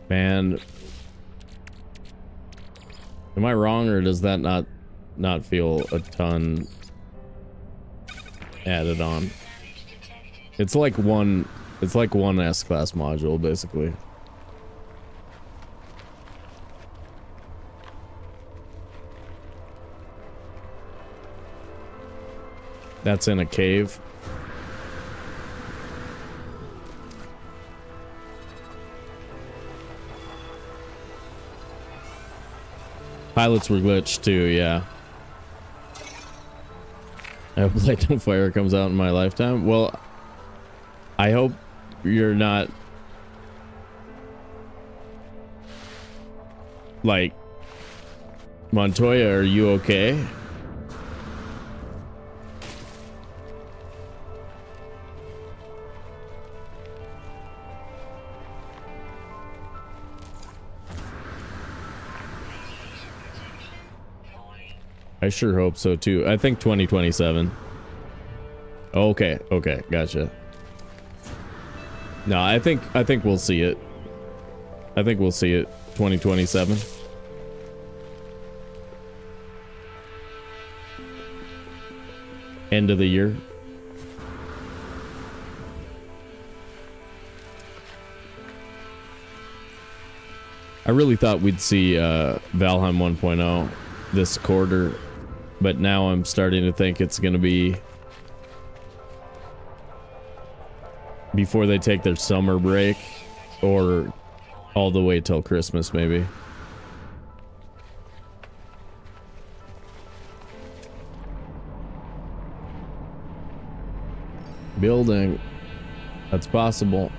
Man, am I wrong, or does that not feel a ton added on? It's like one S-class module basically. That's in a cave. Pilots were glitched too, yeah. I hope Light No Fire comes out in my lifetime. Well, I hope you're not like Montoya, are you okay? I sure hope so too. I think 2027. Okay, okay, gotcha. No, I think we'll see it. I think we'll see it 2027. End of the year. I really thought we'd see Valheim 1.0 this quarter, but now I'm starting to think it's going to be before they take their summer break or all the way till Christmas maybe. Building. That's possible.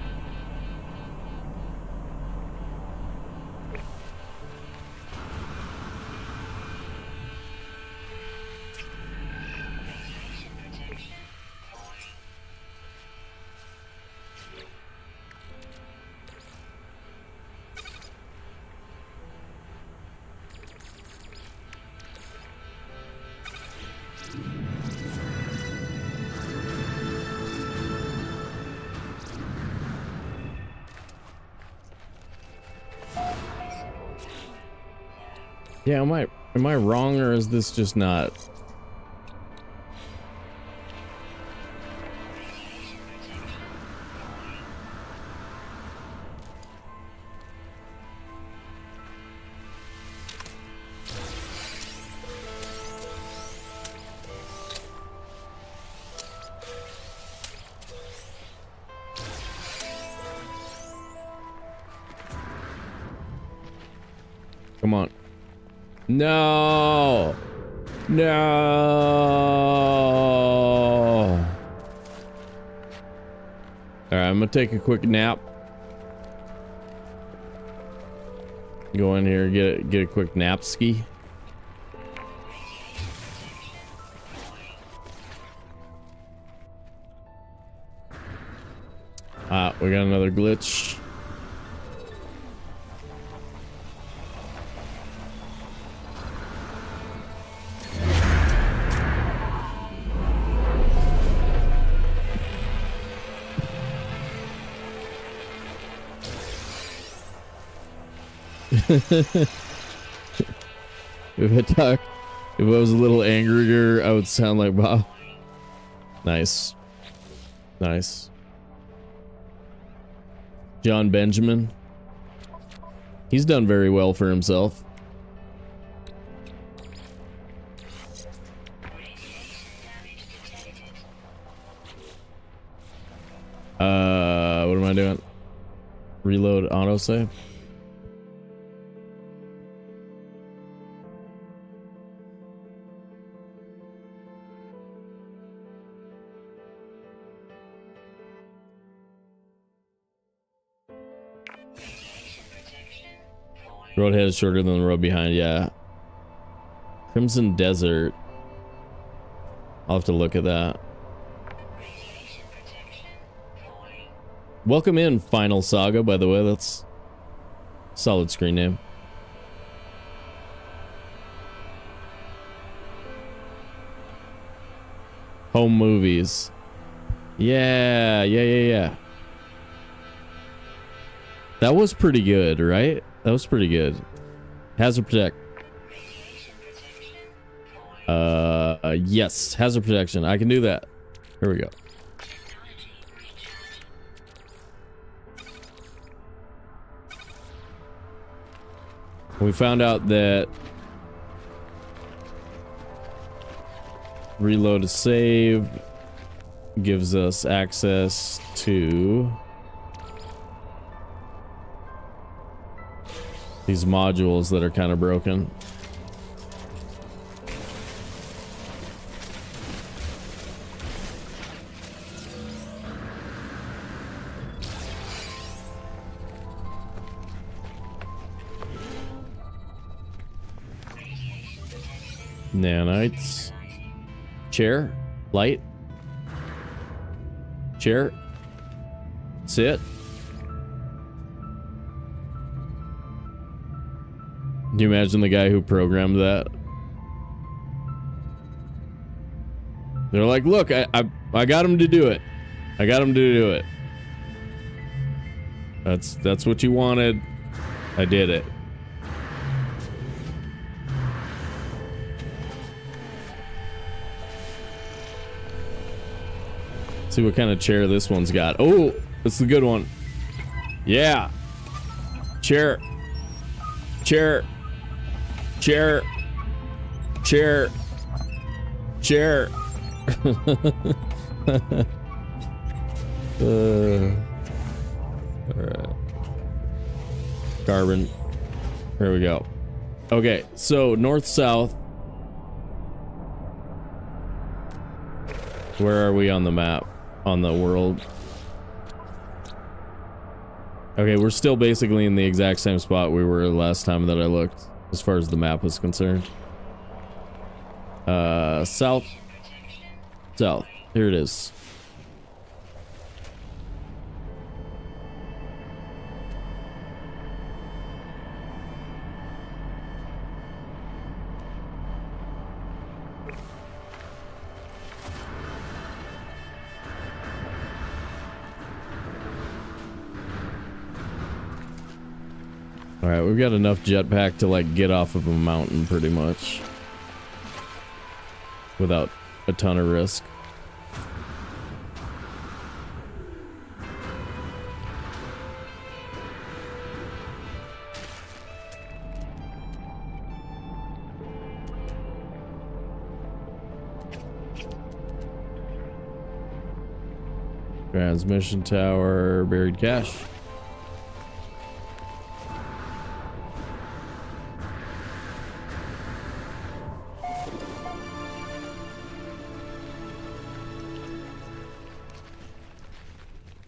Yeah, am I wrong, or is this just not? Come on. No! No! Alright, I'm gonna take a quick nap. Go in here, get a quick nap ski. Ah, we got another glitch. If I was a little angrier, I would sound like Bob. Nice. Nice. John Benjamin. He's done very well for himself. What am I doing? Reload autosave. Road ahead is shorter than the road behind, yeah. Crimson Desert. I'll have to look at that. Welcome in, Final Saga, by the way. That's solid screen name. Home movies. Yeah. That was pretty good, right? That was pretty good. Hazard protect. Yes, hazard protection. I can do that. Here we go. We found out that reload a save gives us access to these modules that are kind of broken. Nanites. Chair. Light. Chair. Sit. Can you imagine the guy who programmed that? They're like, look, I got him to do it. I got him to do it. That's what you wanted. I did it. See what kind of chair this one's got. Oh, that's the good one. Yeah. Chair. Chair. Chair. Chair. Chair. Alright. Carbon. Here we go. Okay, so north-south. Where are we on the map? On the world? Okay, we're still basically in the exact same spot we were last time that I looked, as far as the map is concerned. South. South. Here it is. Alright, we've got enough jetpack to like get off of a mountain pretty much. Without a ton of risk. Transmission tower, buried cache.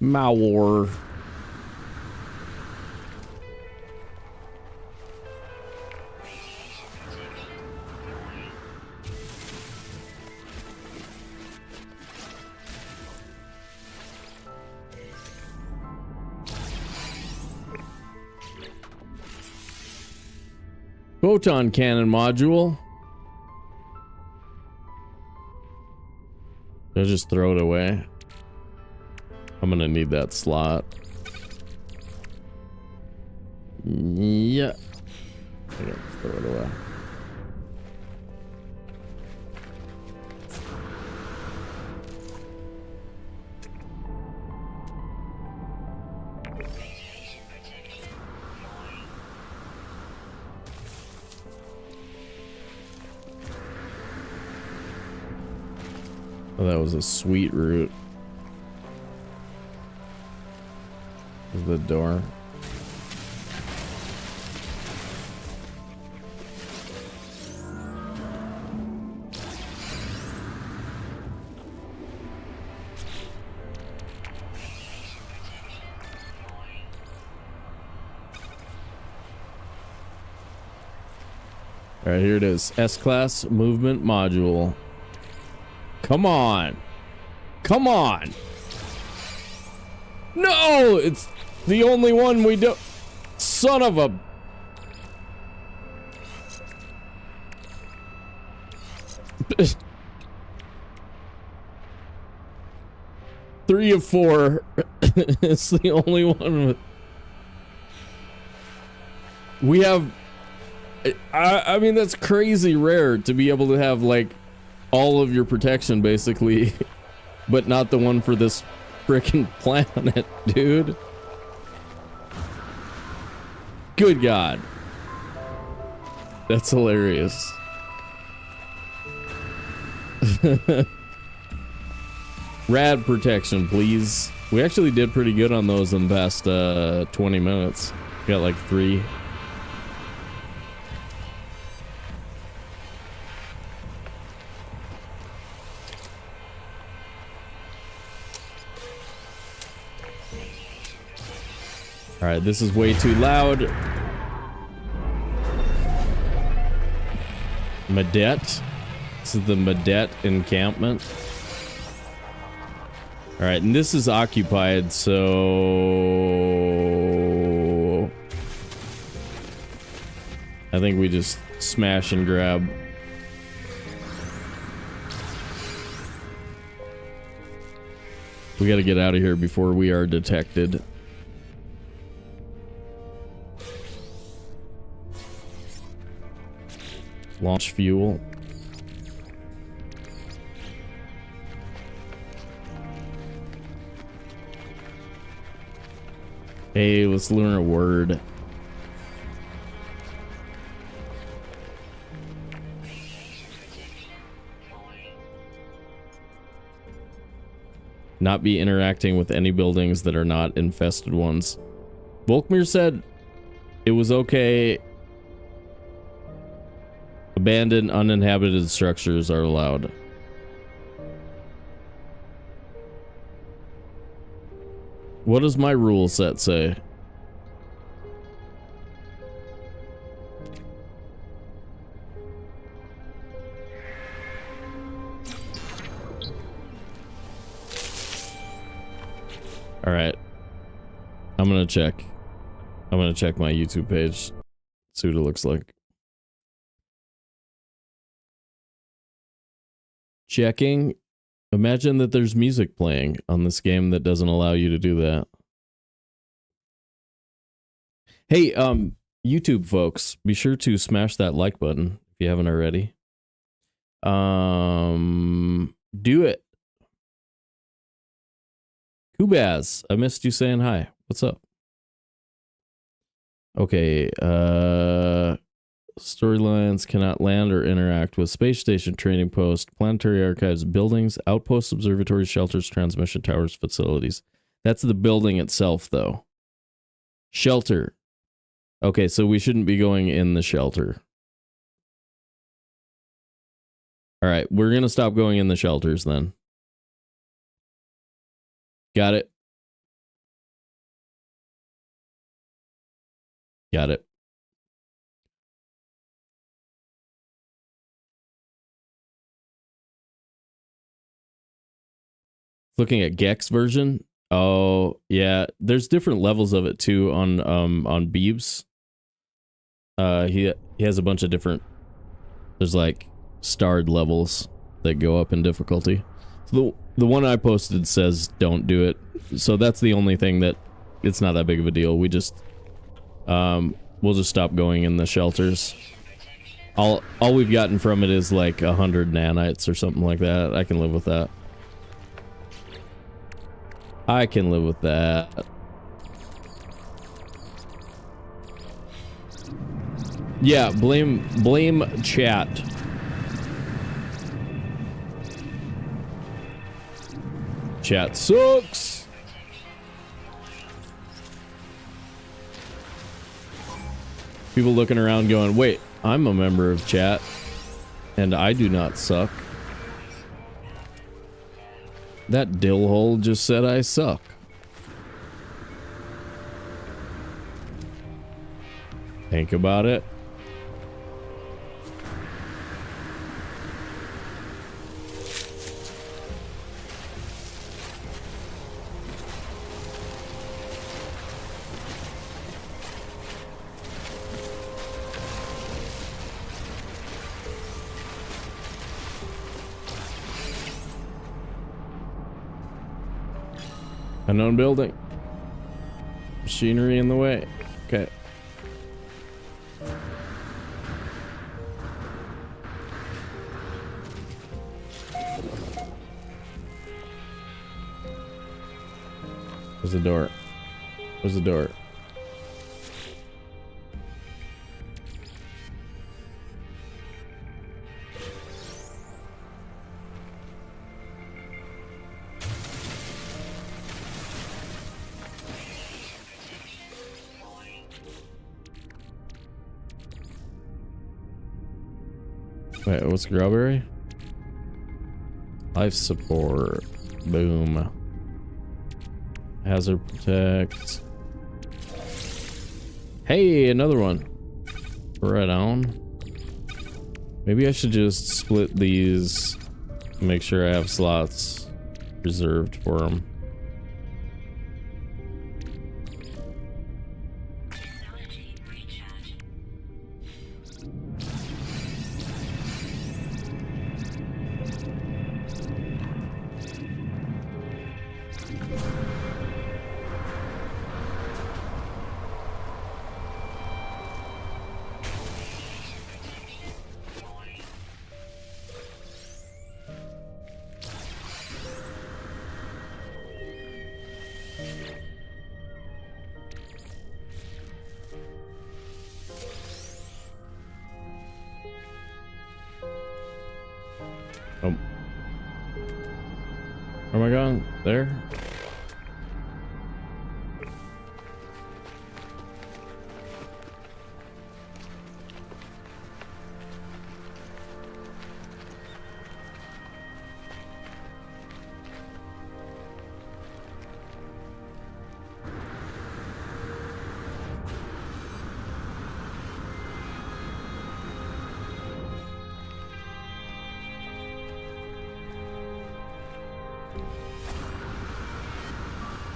Malware. Photon cannon module. I'll just throw it away. I'm gonna need that slot. Yeah. I gotta throw it away. Oh, that was a sweet route. The door. All right, here it is. S-class movement module. Come on. Come on. No, it's the only one we don't. Son of a. Three of four. It's the only one with. We have. I mean, that's crazy rare to be able to have like all of your protection basically, but not the one for this freaking planet, dude. Good God. That's hilarious. Rad protection, please. We actually did pretty good on those in the past 20 minutes. Got like 3. All right, this is way too loud. Madette. This is the Madette encampment. All right, and this is occupied, so I think we just smash and grab. We gotta get out of here before we are detected. Launch fuel. Hey, let's learn a word. Not be interacting with any buildings that are not infested ones. Volkmir said it was okay. Abandoned, uninhabited structures are allowed. What does my rule set say? All right. I'm gonna check. I'm gonna check my YouTube page. See what it looks like. Checking. Imagine that there's music playing on this game that doesn't allow you to do that. Hey, YouTube folks, be sure to smash that like button if you haven't already. Do it. Kubaz, I missed you saying hi. What's up? Okay, storylines cannot land or interact with space station, training post, planetary archives, buildings, outposts, observatories, shelters, transmission towers, facilities. That's the building itself, though. Shelter. Okay, so we shouldn't be going in the shelter. All right, we're going to stop going in the shelters then. Got it. Got it. Looking at Gex version. Oh, yeah. There's different levels of it too on Beebs. He has a bunch of different, there's like starred levels that go up in difficulty. So the one I posted says don't do it. So that's the only thing that it's not that big of a deal. We just we'll just stop going in the shelters. All we've gotten from it is like 100 nanites or something like that. I can live with that. I can live with that. Yeah, blame chat. Chat sucks. People looking around going, wait, I'm a member of chat and I do not suck. That dillhole just said I suck. Think about it. Unknown building. Machinery in the way. Okay. Where's the door? Where's the door? Wait, what's strawberry? Life support. Boom. Hazard protect. Hey, another one. Right on. Maybe I should just split these. Make sure I have slots reserved for them. Where am I going? There?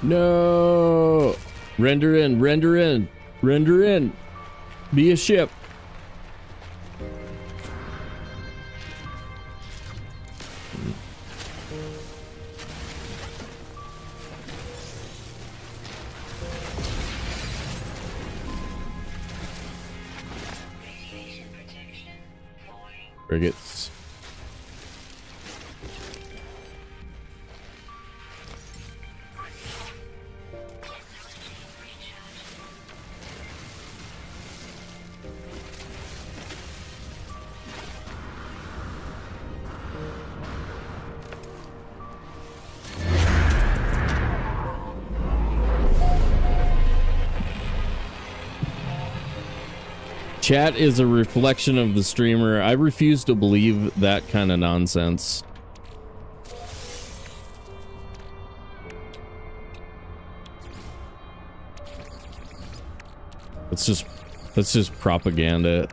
No! Render in, render in, render in. Be a ship. Frigates. Chat is a reflection of the streamer. I refuse to believe that kind of nonsense. That's just propaganda.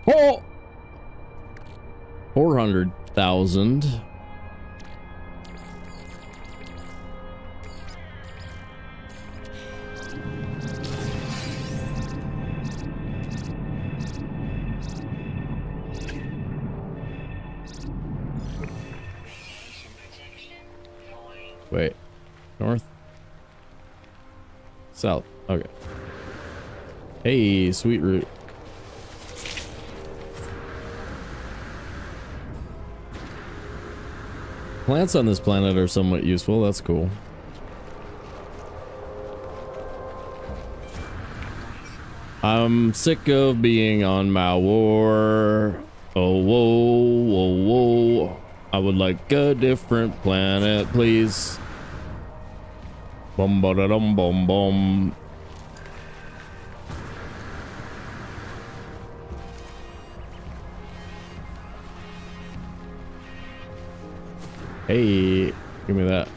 Oh! 400,000. Wait. North? South. Okay. Hey, sweet root. Plants on this planet are somewhat useful. That's cool. I'm sick of being on my war. Oh, whoa, whoa, whoa. I would like a different planet, please. Bum ba da dum bum bum. Hey, give me that.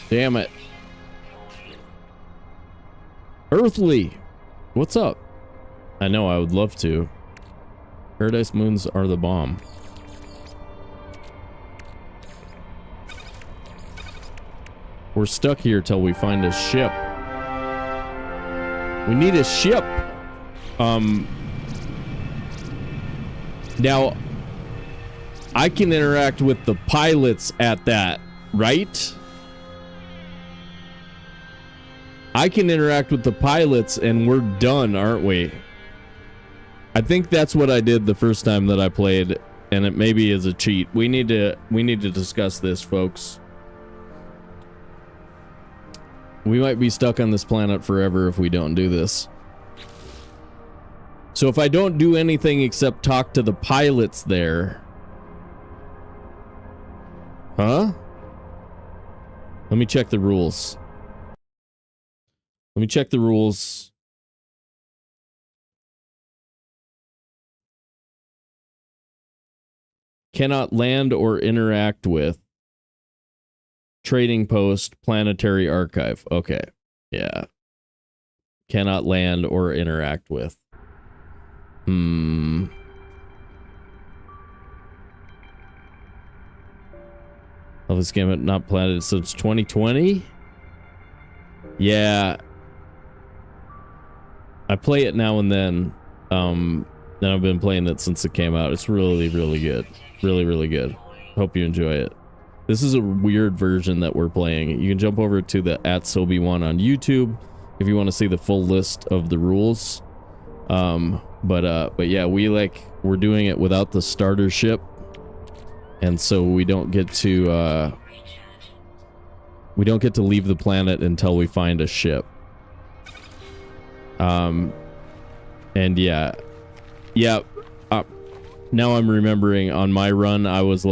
Damn it. Earthly, what's up? I know, I would love to. Paradise moons are the bomb. We're stuck here till we find a ship. We need a ship. Now, I can interact with the pilots at that, right? I can interact with the pilots and we're done, aren't we? I think that's what I did the first time that I played, and it maybe is a cheat. We need to discuss this, folks. We might be stuck on this planet forever if we don't do this. So if I don't do anything except talk to the pilots there... Huh? Let me check the rules. Let me check the rules. Cannot land or interact with. Trading post, planetary archive. Okay. Yeah. cannot land or interact with. Oh, this game had not planted since 2020? Yeah. I play it now and then. And I've been playing it since it came out. It's really, really good. Really, really good. Hope you enjoy it. This is a weird version that we're playing. You can jump over to the @Sobe1 on YouTube if you want to see the full list of the rules. But yeah, we're doing it without the starter ship, and so we don't get to leave the planet until we find a ship. And yeah, now I'm remembering on my run, I was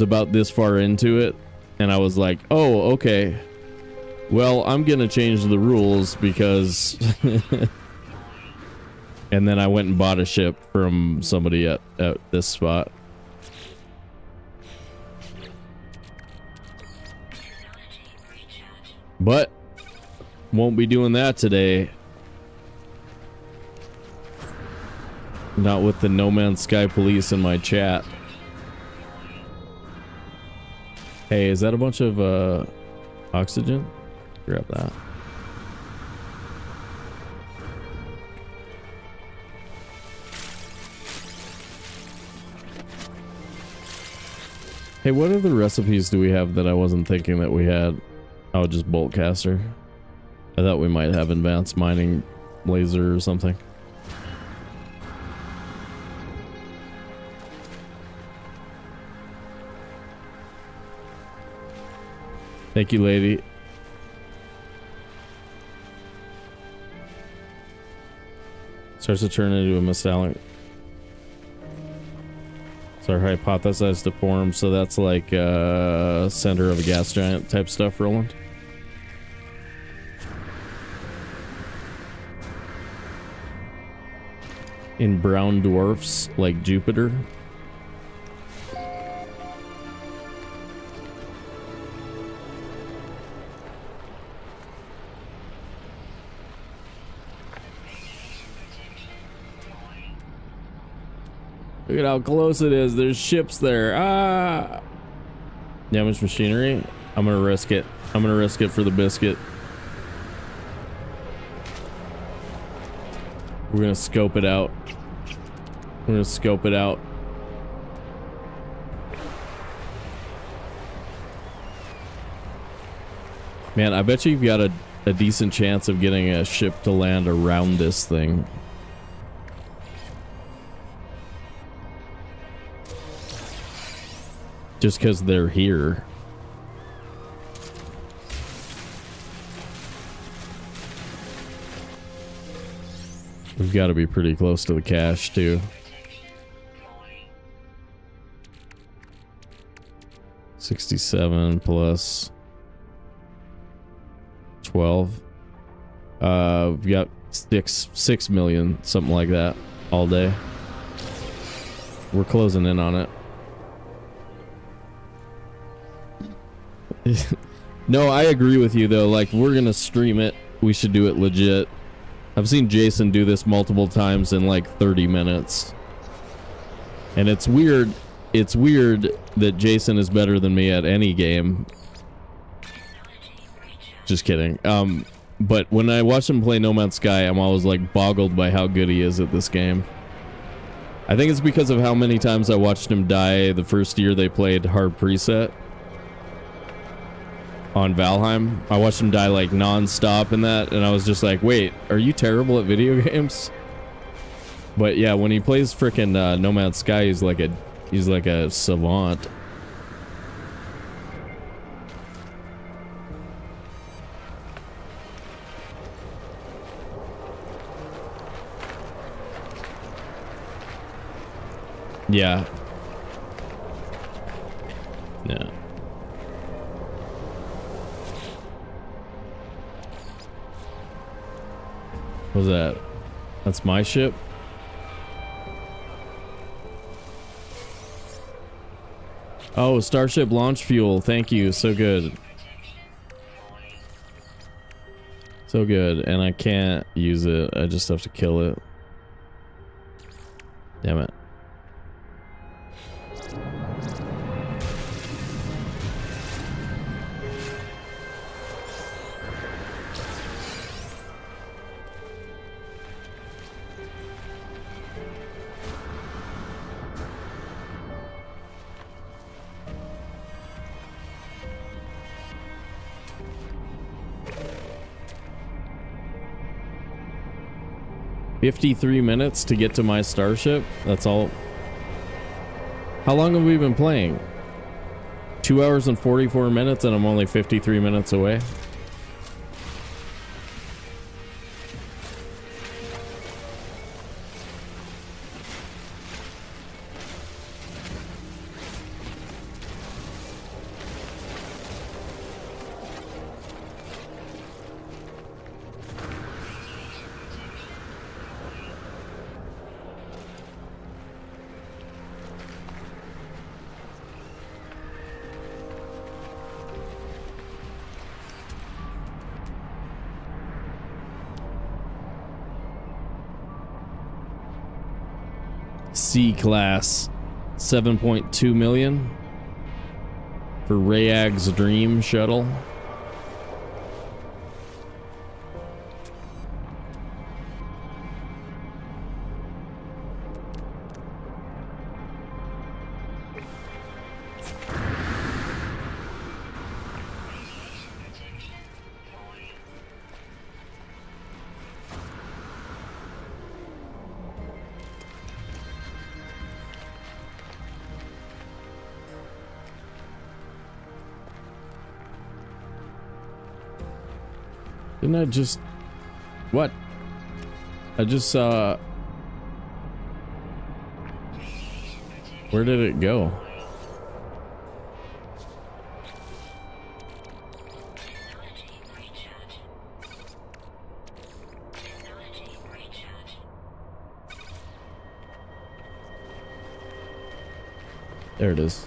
about this far into it, and I was like, oh, okay. Well, I'm gonna change the rules because... And then I went and bought a ship from somebody at this spot. But won't be doing that today. Not with the No Man's Sky police in my chat. Hey, is that a bunch of oxygen? Grab that. Hey, what other recipes do we have that I wasn't thinking that we had? Oh, just bolt caster. I thought we might have advanced mining laser or something. Thank you, lady. Starts to turn into a metallic. It's our hypothesized to form, so that's like center of a gas giant type stuff, Roland. In brown dwarfs like Jupiter. Look at how close it is. There's ships there. Ah! Damaged machinery. I'm gonna risk it. I'm gonna risk it for the biscuit. We're gonna scope it out. We're gonna scope it out. Man, I bet you've got a decent chance of getting a ship to land around this thing. Just because they're here. We've got to be pretty close to the cache, too. 67 plus 12. We've got 6 million, something like that, all day. We're closing in on it. No, I agree with you though. Like, we're gonna stream it. We should do it legit. I've seen Jason do this multiple times in like 30 minutes. And it's weird. It's weird that Jason is better than me at any game. Just kidding. But when I watch him play No Man's Sky, I'm always like boggled by how good he is at this game. I think it's because of how many times I watched him die the first year they played hard preset. On Valheim. I watched him die like non-stop in that, and I was just like, wait, are you terrible at video games? But yeah, when he plays frickin' No Man's Sky, he's like a savant. Yeah. Yeah. What was that? That's my ship? Oh, Starship launch fuel. Thank you. So good. So good, and I can't use it. I just have to kill it. Damn it. $53 to get to my starship. That's all. How long have we been playing? 2 hours and 44 minutes, and I'm only 53 minutes away. C class, 7.2 million for Rayag's Dream Shuttle. Didn't I just... What? I just saw... Where did it go? There it is.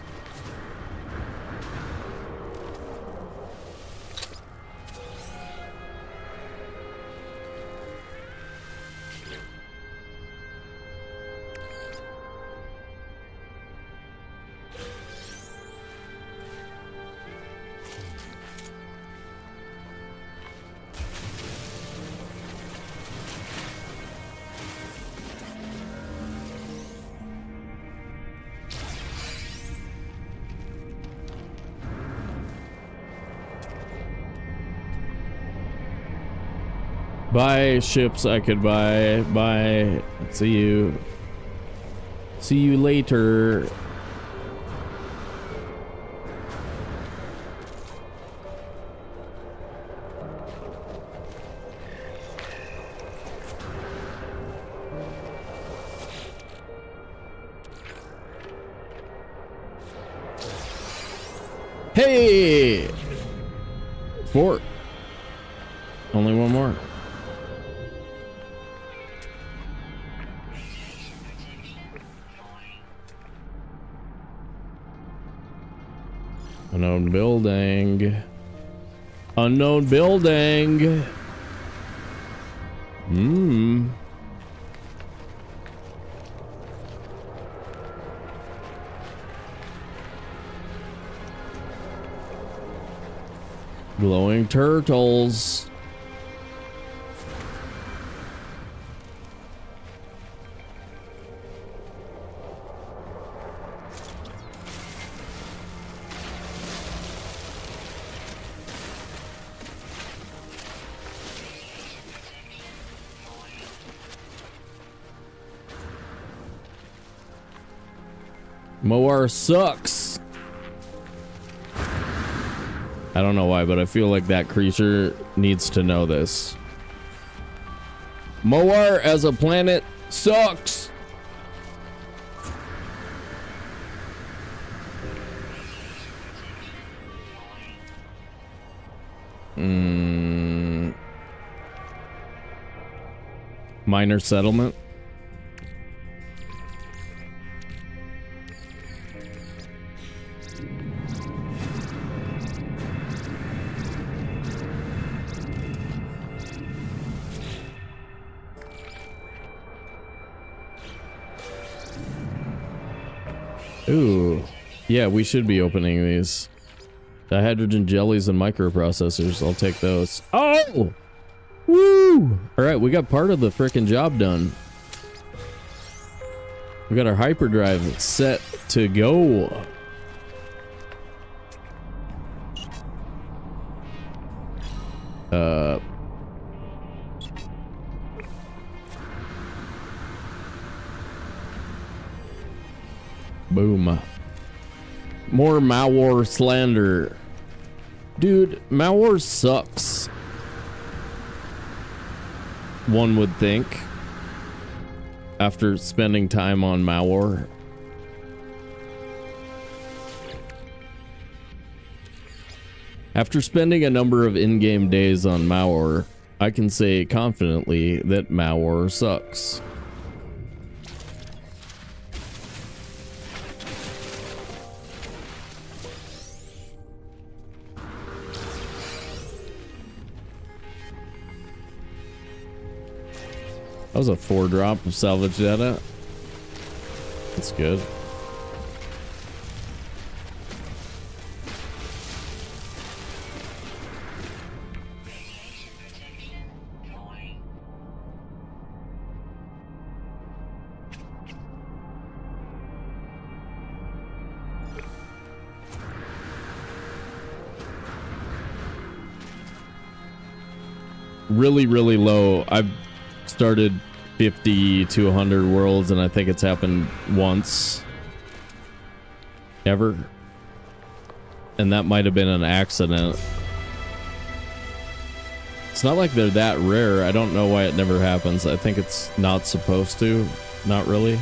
Buy ships I could buy. Bye. See you. See you later. Hey! 4. Only one more. Unknown building. Unknown building. Glowing turtles. Moar sucks. I don't know why, but I feel like that creature needs to know this. Moar as a planet sucks. Minor settlement. Ooh. Yeah, we should be opening these. Dihydrogen jellies and microprocessors. I'll take those. Oh! Woo! Alright, we got part of the frickin' job done. We got our hyperdrive set to go. Boom. More malware slander. Dude, malware sucks. One would think. After spending time on malware. After spending a number of in-game days on malware, I can say confidently that malware sucks. That was a 4-drop of salvage data. That's good. Radiation protection falling. Really, really low. I've started 50 to 100 worlds, and I think it's happened once. Ever. And that might have been an accident. It's not like they're that rare. I don't know why it never happens. I think it's not supposed to. Not really.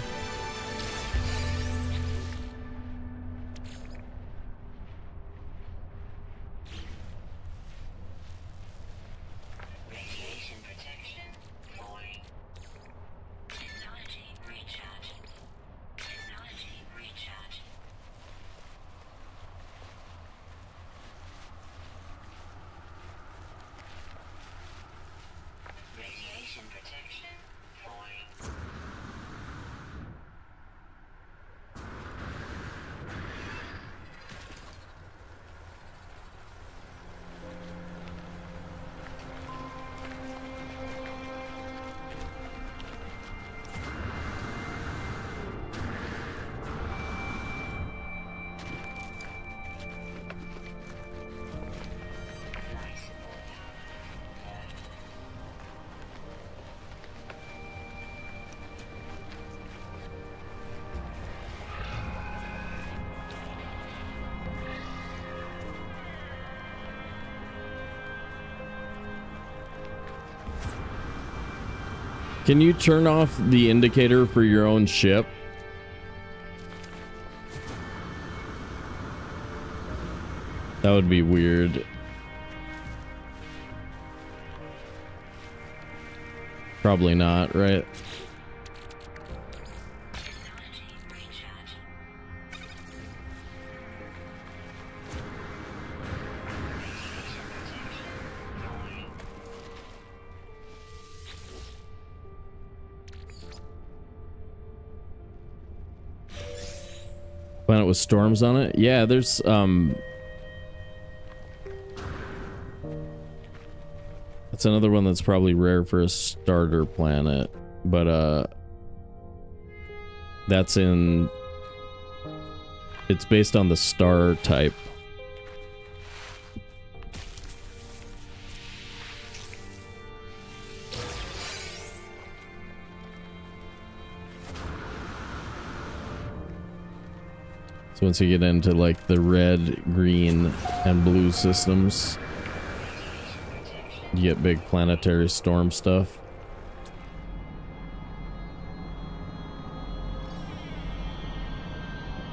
Radiation protection falling. Technology recharge. Technology recharge. Radiation protection falling. Can you turn off the indicator for your own ship? That would be weird. Probably not, right? Technology recharge. Radiation protection falling. Planet with storms on it? Yeah, there's that's another one that's probably rare for a starter planet, but that's in, it's based on the star type. So once you get into like the red, green, and blue systems, you get big planetary storm stuff.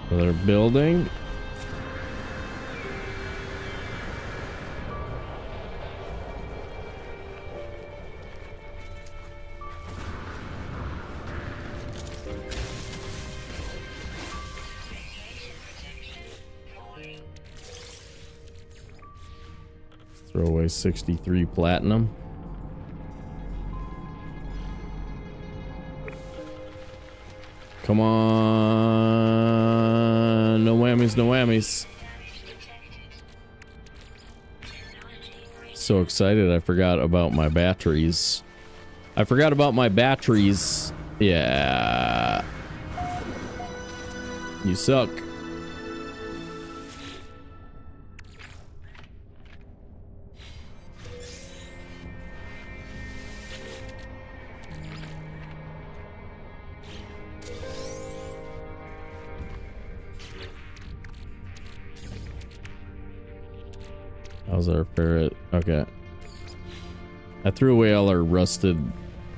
So they're building. Radiation protection falling. Throw away 63 platinum. Come on. whammies, no whammies. So excited I forgot about my batteries. I forgot about my batteries. Yeah. You suck. How's our ferret? Okay. I threw away all our rusted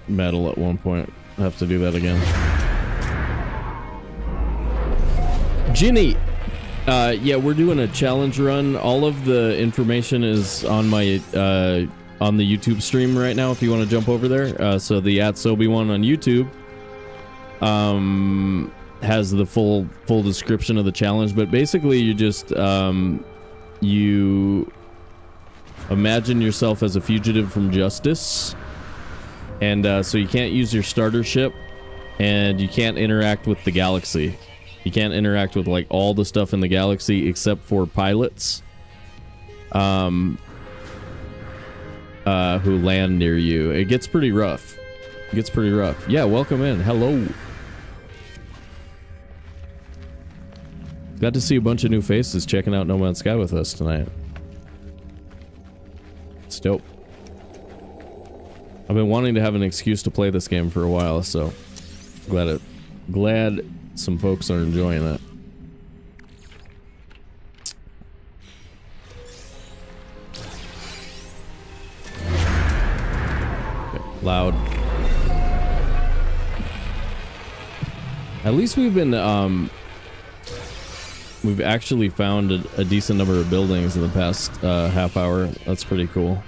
metal at one point. I have to do that again. Ginny! Yeah, we're doing a challenge run. All of the information is on my on the YouTube stream right now if you want to jump over there. So the @Sobe one on YouTube has the full description of the challenge, but basically you just you imagine yourself as a fugitive from justice, and so you can't use your starter ship, and you can't interact with the galaxy. You can't interact with like all the stuff in the galaxy except for pilots who land near you. It gets pretty rough. It gets pretty rough. Yeah, welcome in. Hello. Got to see a bunch of new faces checking out No Man's Sky with us tonight. It's dope. I've been wanting to have an excuse to play this game for a while, so glad some folks are enjoying it. Okay, loud. At least we've been we've actually found a decent number of buildings in the past half hour. That's pretty cool.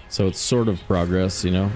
So it's sort of progress, you know?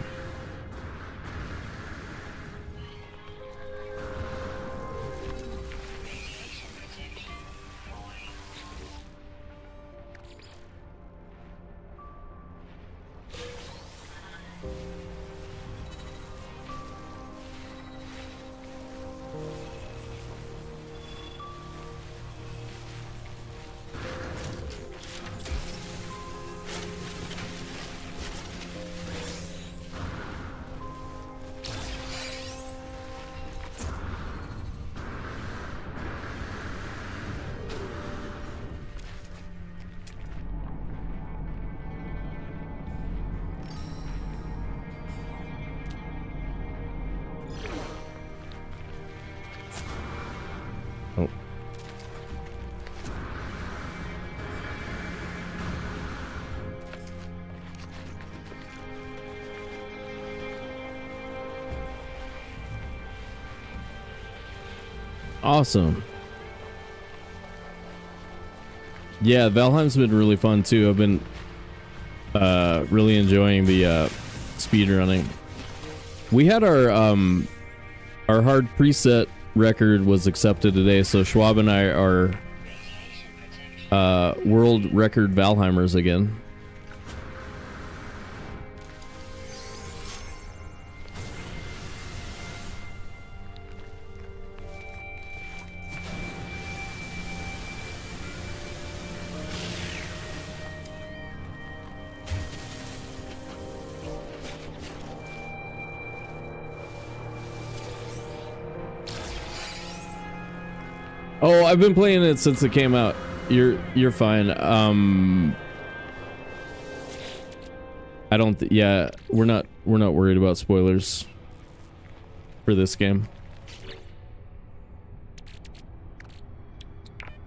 Awesome. Yeah, Valheim's been really fun too. I've been really enjoying the speed running. We had our hard preset record was accepted today, so Schwab and I are world record Valheimers again. Oh, I've been playing it since it came out. You're fine. I don't. Yeah, we're not worried about spoilers for this game.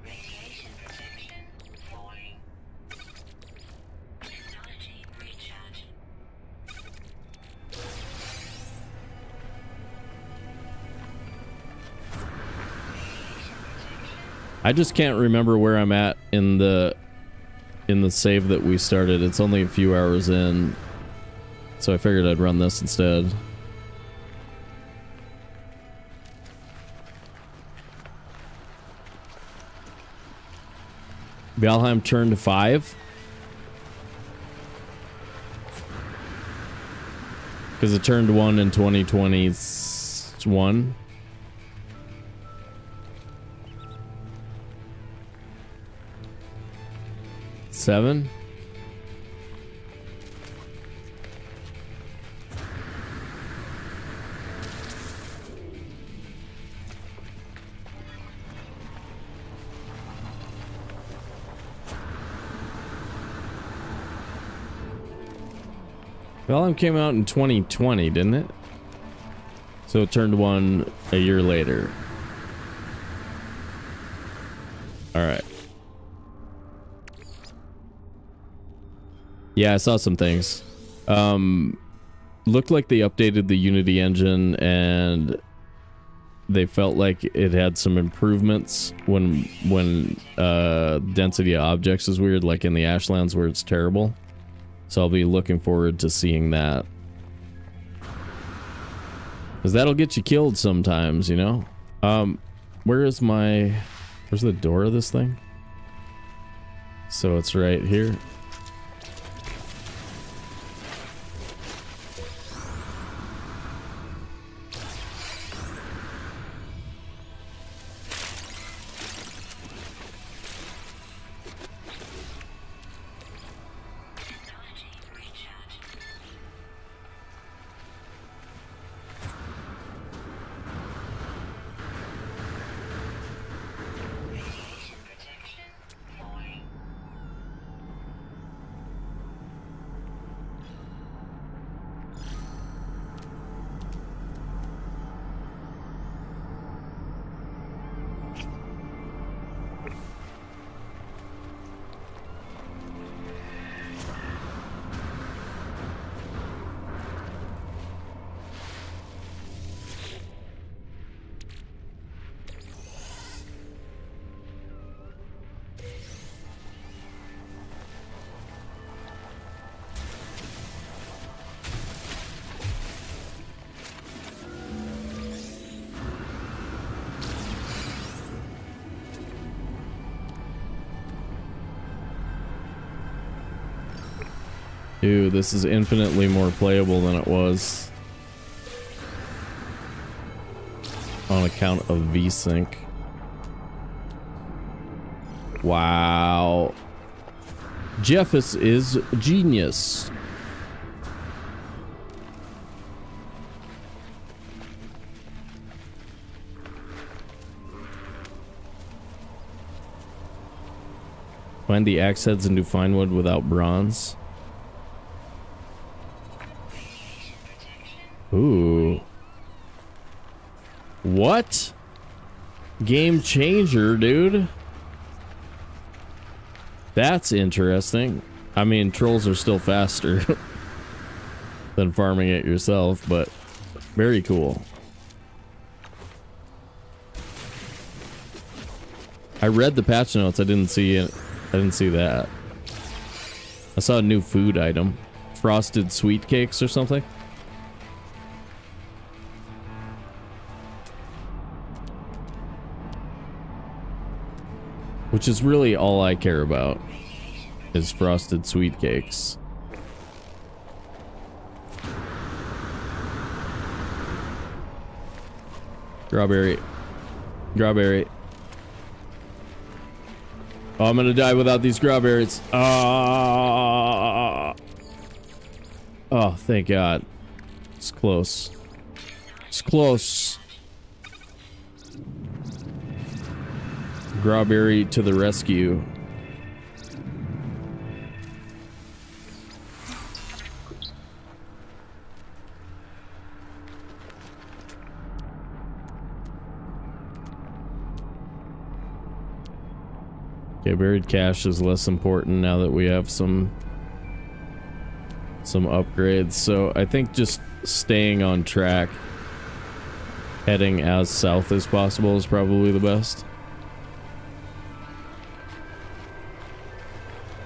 Radiation protection falling. Technology recharge. I just can't remember where I'm at in the save that we started. It's only a few hours in, so I figured I'd run this instead. Valheim turned 5. Because it turned 1 in 2021. Seven? Valheim came out in 2020, didn't it? So it turned 1 a year later. Alright. Yeah, I saw some things. Looked like they updated the Unity engine and they felt like it had some improvements when density of objects is weird, like in the Ashlands where it's terrible. So I'll be looking forward to seeing that. Because that'll get you killed sometimes, you know? Where's the door of this thing? So it's right here. Dude, this is infinitely more playable than it was on account of VSync. Wow. Jeffus is genius. Find the axe heads and do fine wood without bronze. Ooh. What? Game changer, dude. That's interesting. I mean, trolls are still faster than farming it yourself, but very cool. I read the patch notes. I didn't see it. I didn't see that. I saw a new food item. Frosted sweet cakes or something. Which is really all I care about, is frosted sweet cakes. Strawberry. Strawberry. Oh, I'm gonna die without these strawberries. Oh, thank God. It's close. It's close. Strawberry to the rescue. Okay, buried cache is less important now that we have some upgrades. So I think just staying on track, heading as south as possible is probably the best.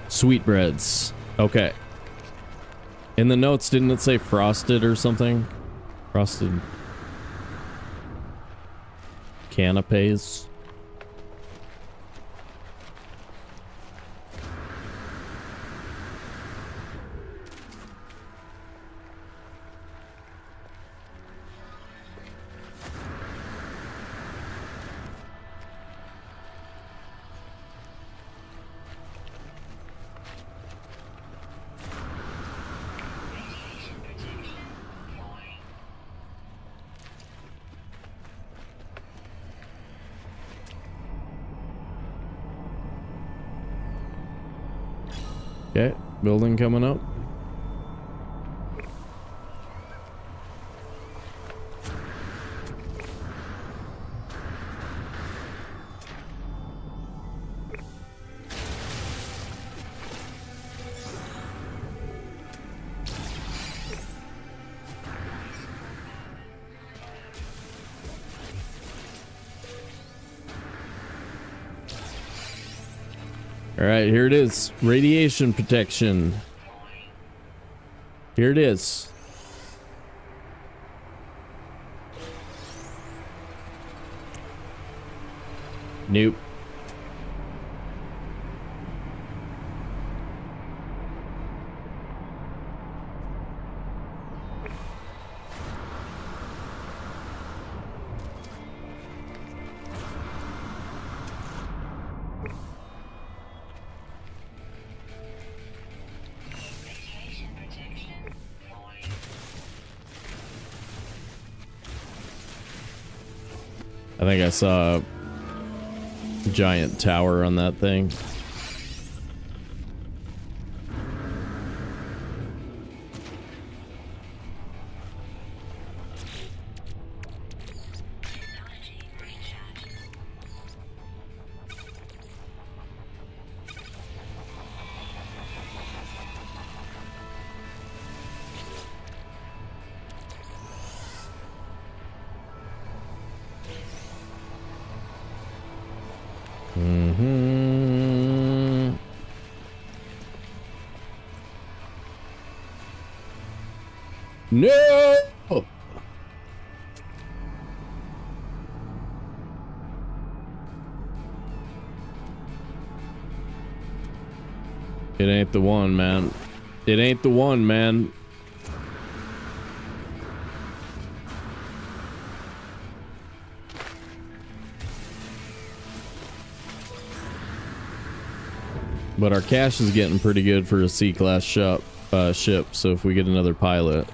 Sweetbreads. Okay. In the notes, didn't it say frosted or something? Frosted canapes. Okay, building coming up. All right, here it is. Radiation protection. Here it is. Nope. Radiation protection falling. I think I saw a giant tower on that thing. Technology recharge. Mm-hmm. No! It ain't the one, man. It ain't the one, man. But our cash is getting pretty good for a C-class ship, so if we get another pilot,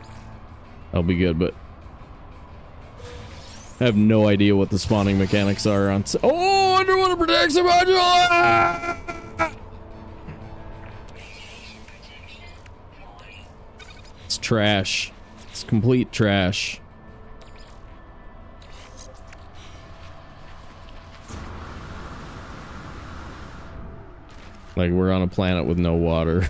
that'll be good, but I have no idea what the spawning mechanics are on... Oh, underwater protection module! Ah! Radiation protection falling. It's trash. It's complete trash. Like, we're on a planet with no water.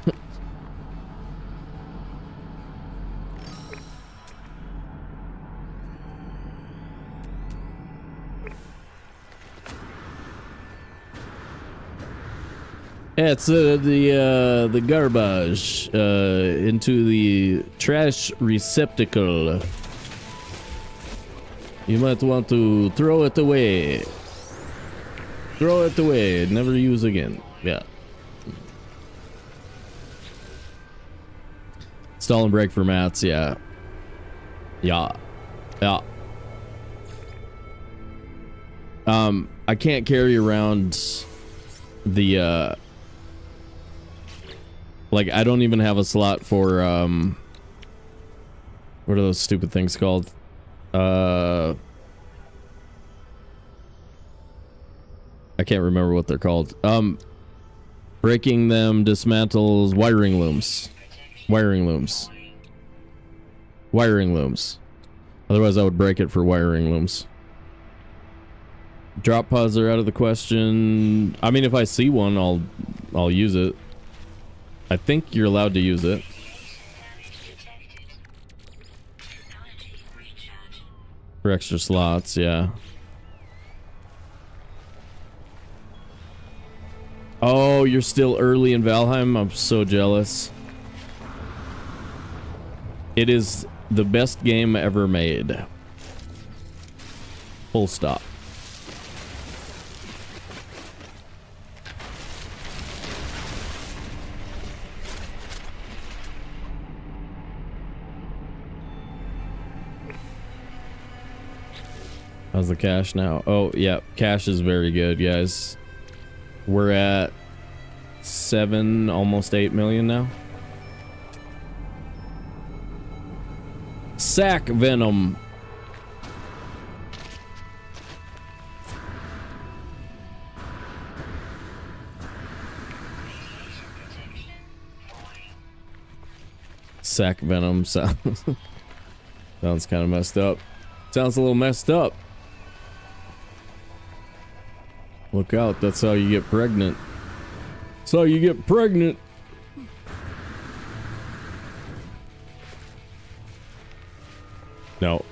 It's the garbage into the trash receptacle. You might want to throw it away. Throw it away. Never use again. Yeah. Stall and break for mats, yeah. Yeah. Yeah. I can't carry around the like, I don't even have a slot for what are those stupid things called? I can't remember what they're called. Breaking them dismantles wiring looms. Wiring looms. Wiring looms. Otherwise I would break it for wiring looms. Drop pods are out of the question. I mean, if I see one, I'll use it. I think you're allowed to use it. Damage detected. Technology recharge. For extra slots, yeah. Oh, you're still early in Valheim? I'm so jealous. It is the best game ever made. Full stop. How's the cash now? Oh, yeah. Cash is very good, guys. We're at 7, almost 8 million now. Sack venom. Radiation protection sac venom sounds sounds kind of messed up. Sounds a little messed up. Look out, that's how you get pregnant. That's how you get pregnant. No.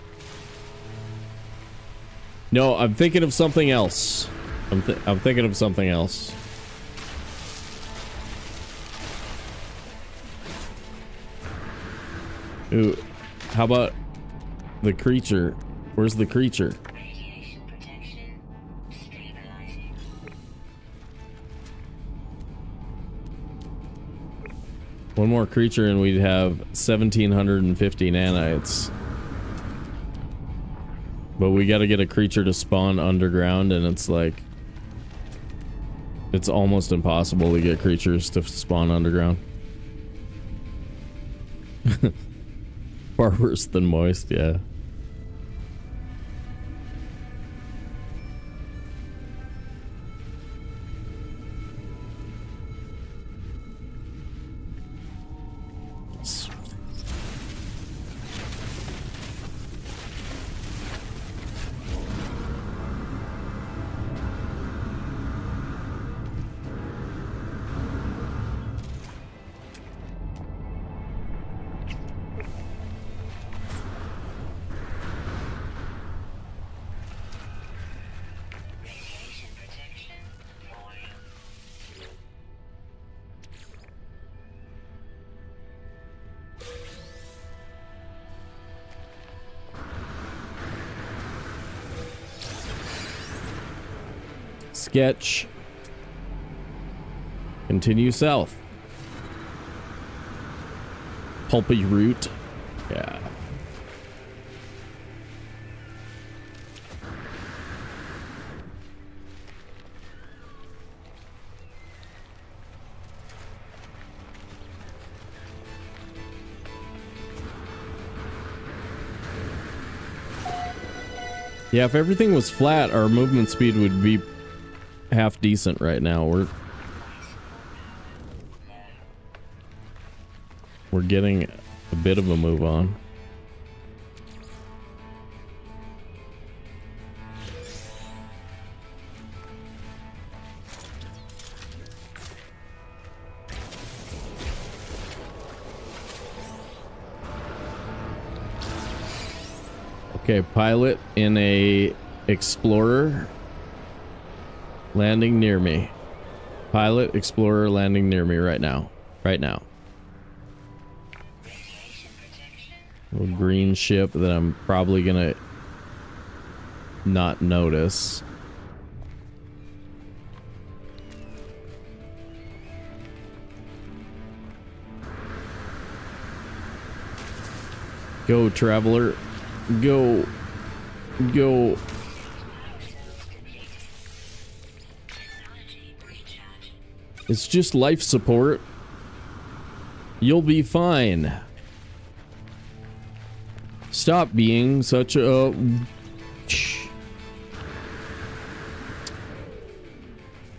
No, I'm thinking of something else. I'm thinking of something else. Ooh, how about the creature? Where's the creature? Radiation protection stabilizing. One more creature and we'd have 1,750 nanites. But we gotta get a creature to spawn underground, and it's like... it's almost impossible to get creatures to spawn underground. Far worse than moist, yeah. Radiation protection volume. Sketch. Continue south. Pulpy root. Yeah. Yeah, if everything was flat, our movement speed would be half decent right now. We're getting a bit of a move on. Okay, pilot in a explorer landing near me. Pilot explorer landing near me right now. Right now. Radiation protection. Little green ship that I'm probably gonna not notice. Go, traveler. Go. Go. Technology recharge. It's just life support. You'll be fine. Stop being such a...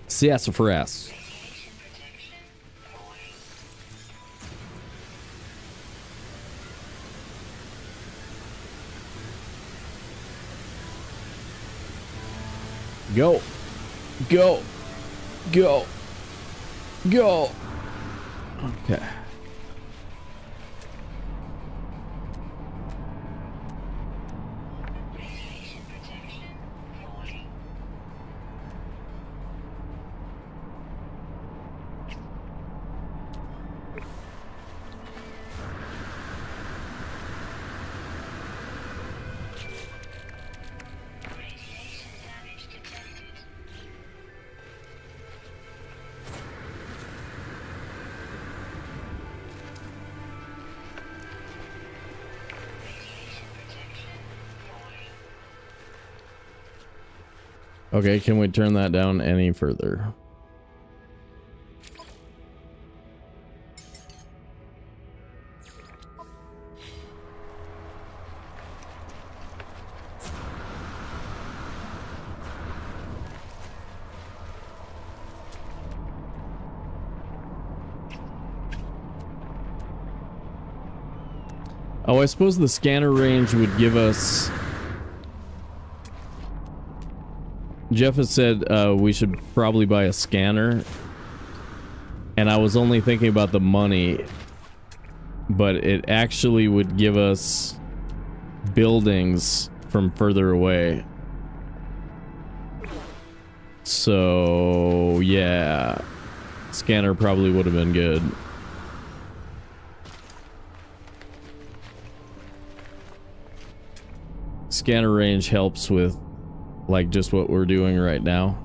sassafras. Radiation protection volume. Go. Go. Go. Go. Okay. Radiation protection volume. Radiation damage detected. Radiation protection volume. Okay, can we turn that down any further? Oh, I suppose the scanner range would give us... Jeff has said we should probably buy a scanner. And I was only thinking about the money. But it actually would give us buildings from further away. So, yeah. Scanner probably would have been good. Scanner range helps with, like, just what we're doing right now.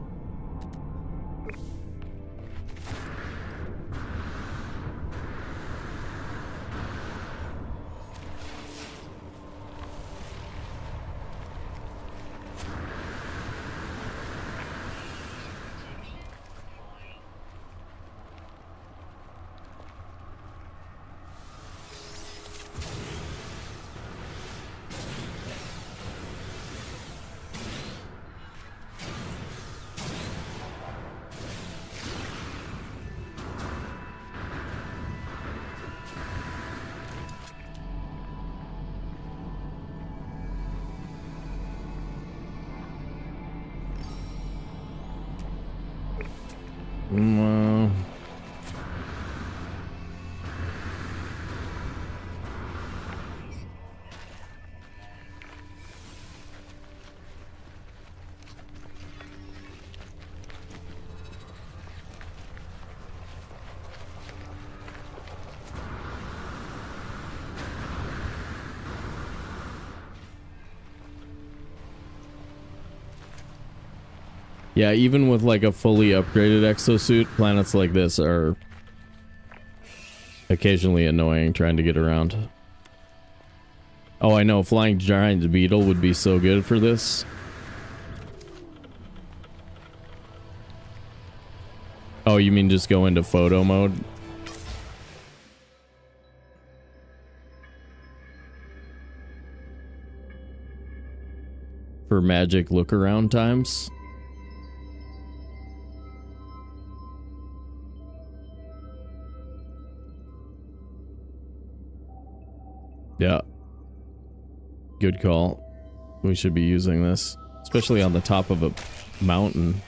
Yeah, even with like a fully upgraded exosuit, planets like this are occasionally annoying trying to get around. Oh, I know, flying giant beetle would be so good for this. Oh, you mean just go into photo mode? For magic look around times? Yeah. Good call. We should be using this, especially on the top of a mountain.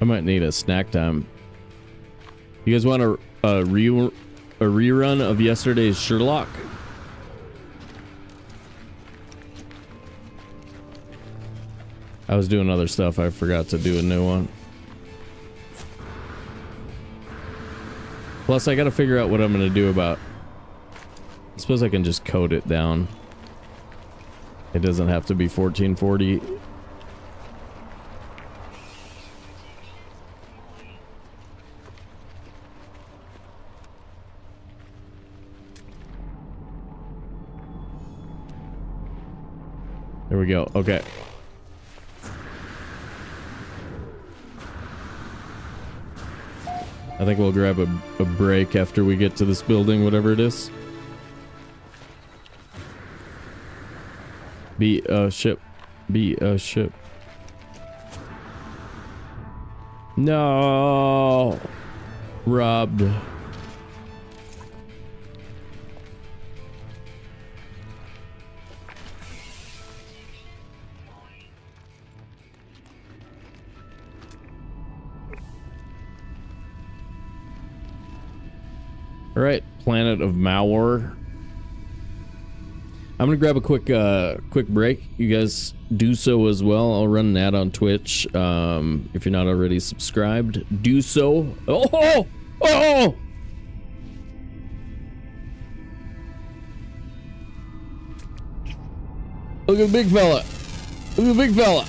I might need a snack time. You guys want a rerun of yesterday's Sherlock? I was doing other stuff. I forgot to do a new one. Plus, I gotta figure out what I'm gonna do about... I suppose I can just code it down. It doesn't have to be 1440. There we go. Okay. I think we'll grab a break after we get to this building, whatever it is. Be a ship. Be a ship. No. Robbed. All right, planet of Malwar. I'm gonna grab a quick break. You guys do so as well. I'll run an ad on Twitch. If you're not already subscribed, do so. Oh! Oh! Look at the big fella. Look at the big fella.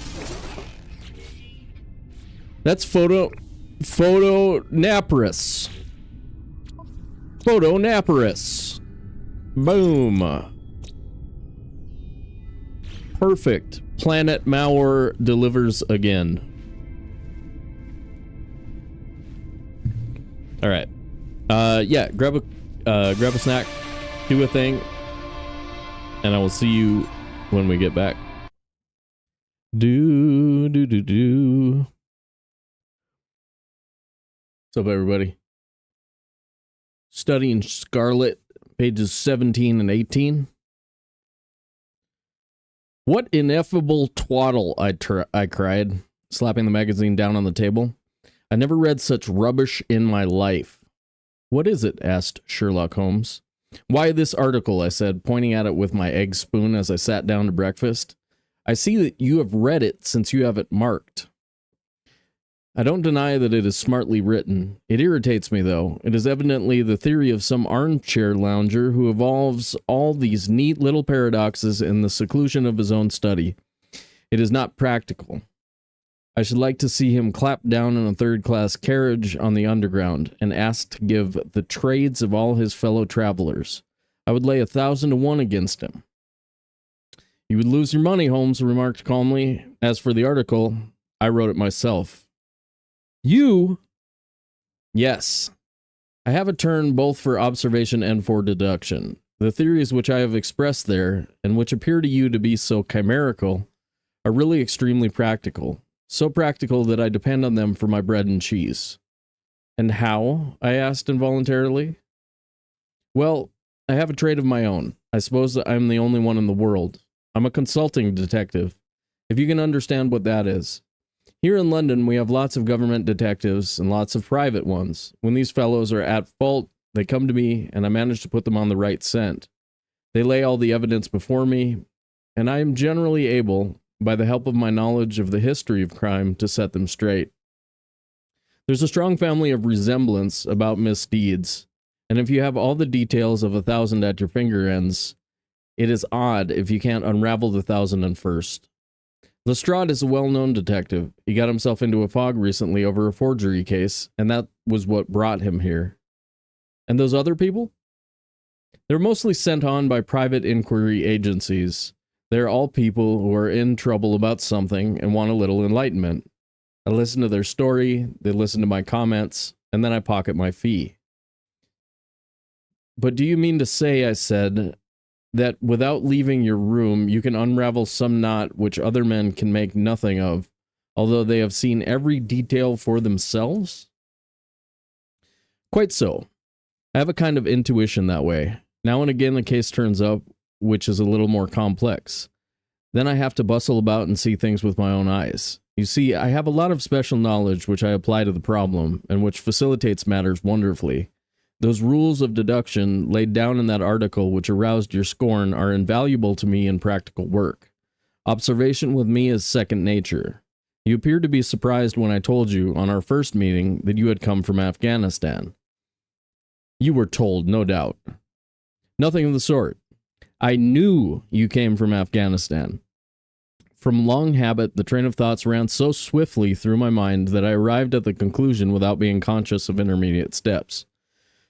That's Photo Napris. Photo Napris. Boom. Perfect. Planet Malwar delivers again. All right. Yeah, grab a snack, do a thing, and I will see you when we get back. Do. What's up, everybody? Studying Scarlet, pages 17 and 18. What ineffable twaddle, I cried, slapping the magazine down on the table. I never read such rubbish in my life. What is it? Asked Sherlock Holmes. Why this article, I said, pointing at it with my egg spoon as I sat down to breakfast. I see that you have read it since you have it marked. I don't deny that it is smartly written. It irritates me, though. It is evidently the theory of some armchair lounger who evolves all these neat little paradoxes in the seclusion of his own study. It is not practical. I should like to see him clap down in a third-class carriage on the underground and asked to give the trades of all his fellow travelers. I would lay 1,000 to 1 against him. You would lose your money, Holmes remarked calmly. As for the article, I wrote it myself. You? Yes. I have a turn both for observation and for deduction. The theories which I have expressed there, and which appear to you to be so chimerical, are really extremely practical. So practical that I depend on them for my bread and cheese. And how? I asked involuntarily. Well, I have a trade of my own. I suppose that I'm the only one in the world. I'm a consulting detective, if you can understand what that is. Here in London, we have lots of government detectives and lots of private ones. When these fellows are at fault, they come to me, and I manage to put them on the right scent. They lay all the evidence before me, and I am generally able, by the help of my knowledge of the history of crime, to set them straight. There's a strong family of resemblance about misdeeds, and if you have all the details of 1,000 at your finger ends, it is odd if you can't unravel the 1,001st. Lestrade is a well-known detective. He got himself into a fog recently over a forgery case, and that was what brought him here. And those other people? They're mostly sent on by private inquiry agencies. They're all people who are in trouble about something and want a little enlightenment. I listen to their story, they listen to my comments, and then I pocket my fee. But do you mean to say, I said, that without leaving your room, you can unravel some knot which other men can make nothing of, although they have seen every detail for themselves? Quite so. I have a kind of intuition that way. Now and again a case turns up which is a little more complex. Then I have to bustle about and see things with my own eyes. You see, I have a lot of special knowledge which I apply to the problem, and which facilitates matters wonderfully. Those rules of deduction laid down in that article which aroused your scorn are invaluable to me in practical work. Observation with me is second nature. You appeared to be surprised when I told you, on our first meeting, that you had come from Afghanistan. You were told, no doubt. Nothing of the sort. I knew you came from Afghanistan. From long habit, the train of thoughts ran so swiftly through my mind that I arrived at the conclusion without being conscious of intermediate steps.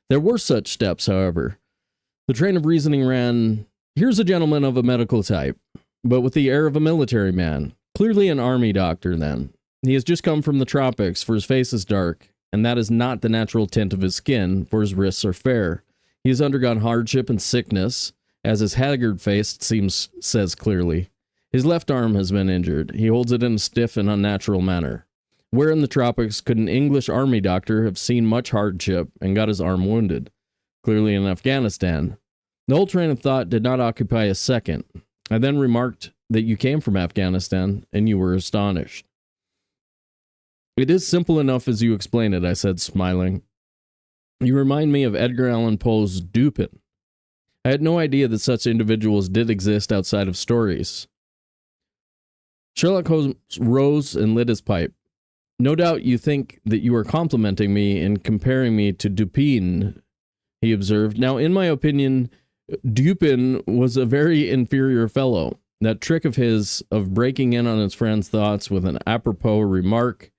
There were such steps, however. The train of reasoning ran, here's a gentleman of a medical type, but with the air of a military man, clearly an army doctor then. He has just come from the tropics, for his face is dark, and that is not the natural tint of his skin, for his wrists are fair. He has undergone hardship and sickness, as his haggard face says clearly. His left arm has been injured. He holds it in a stiff and unnatural manner. Where in the tropics could an English army doctor have seen much hardship and got his arm wounded? Clearly in Afghanistan. The whole train of thought did not occupy a second. I then remarked that you came from Afghanistan, and you were astonished. It is simple enough as you explain it, I said, smiling. You remind me of Edgar Allan Poe's Dupin. I had no idea that such individuals did exist outside of stories. Sherlock Holmes rose and lit his pipe. No doubt you think that you are complimenting me and comparing me to Dupin, he observed. Now, in my opinion, Dupin was a very inferior fellow. That trick of his of breaking in on his friend's thoughts with an apropos remark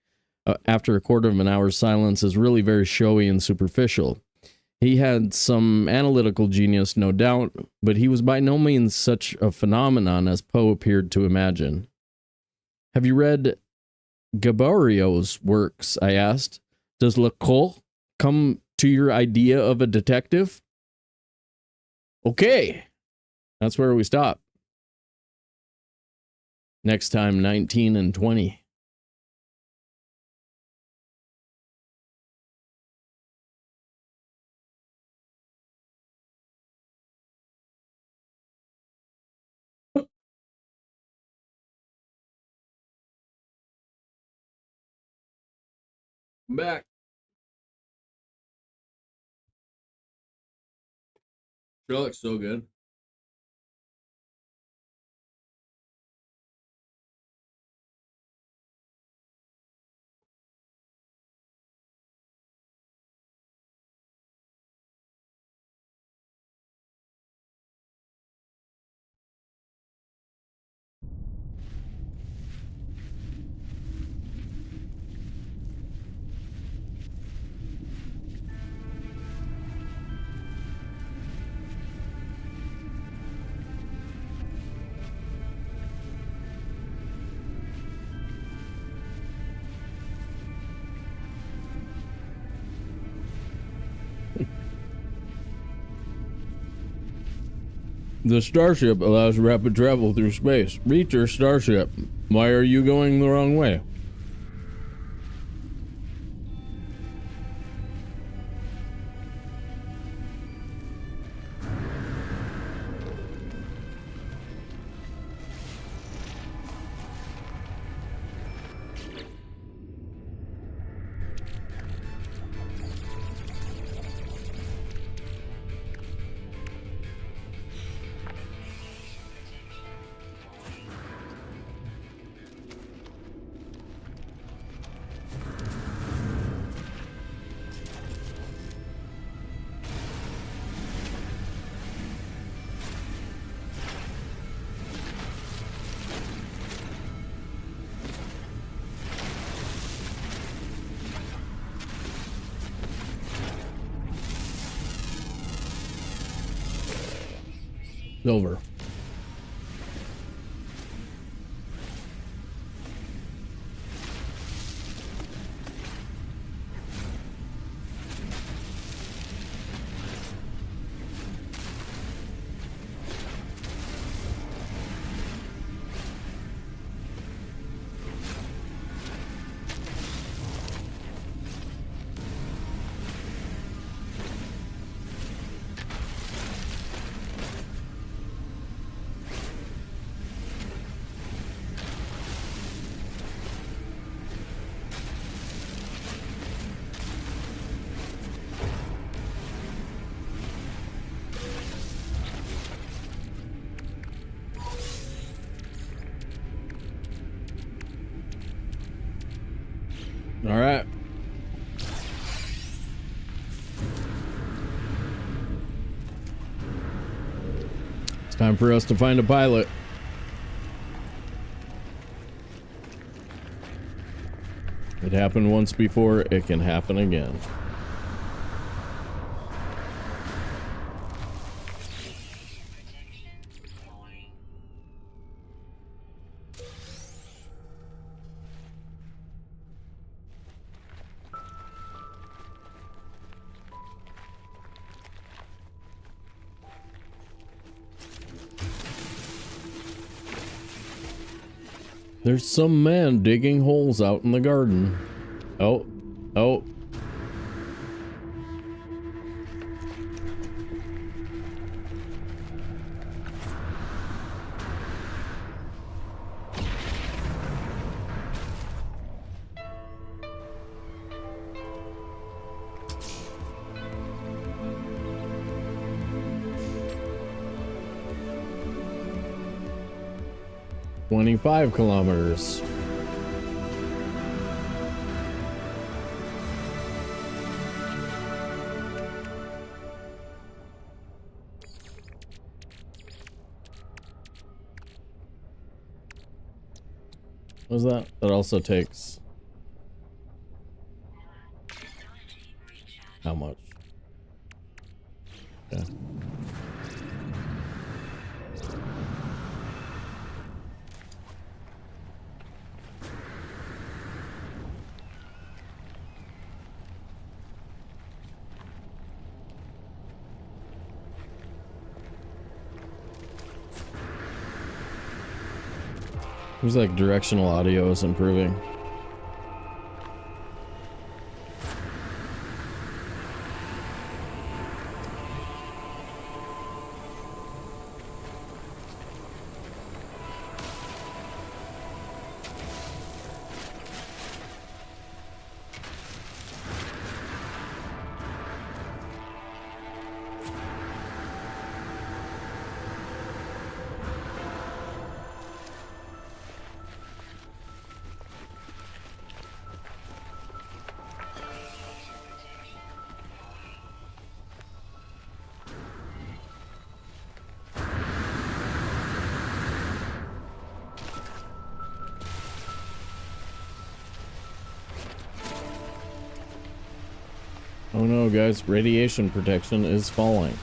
after a quarter of an hour's silence is really very showy and superficial. He had some analytical genius, no doubt, but he was by no means such a phenomenon as Poe appeared to imagine. Have you read Gaborio's works? I asked. Does Lecoq come to your idea of a detective? Okay. That's where we stop. Next time, 19 and 20. Back. Sherlock's so good. The starship allows rapid travel through space. Reach your starship. Why are you going the wrong way? Over. All right. It's time for us to find a pilot. It happened once before, it can happen again. There's some man digging holes out in the garden. Oh, oh. 25 kilometers. What was that? That also takes how much? Yeah. Seems like directional audio is improving. Oh no, guys, radiation protection is falling.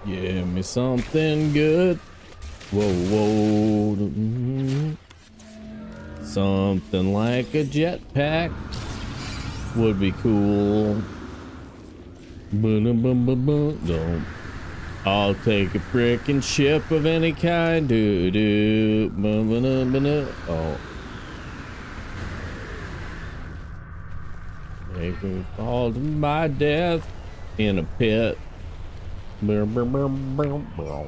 Give me something good. Whoa, whoa. Something like a jetpack would be cool. Don't. I'll take a frickin' ship of any kind. Oh. Make me fall to my death in a pit. Brr, brr, brr, brr, brr.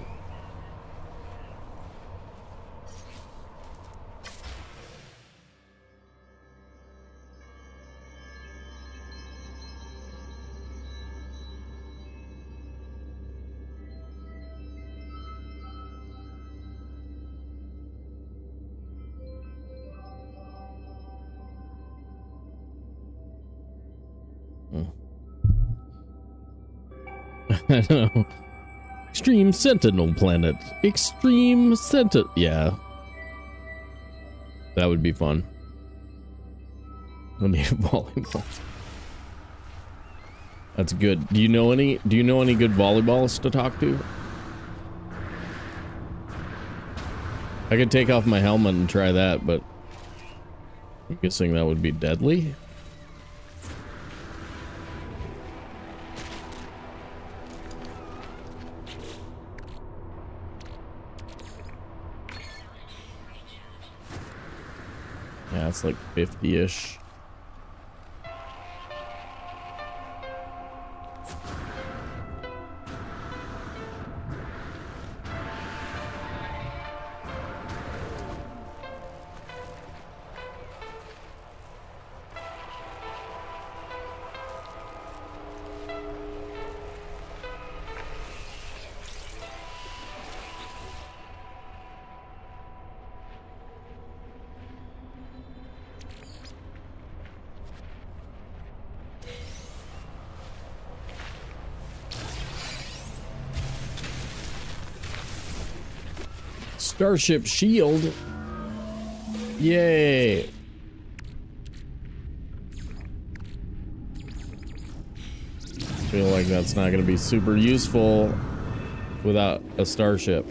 I don't know. Extreme Sentinel Planet. Extreme Sentinel. Yeah. That would be fun. I need a volleyball. That's good. Do you know any good volleyballists to talk to? I could take off my helmet and try that, but I'm guessing that would be deadly. Yeah, it's like 50-ish. Starship shield. Yay. Feel like that's not going to be super useful without a starship.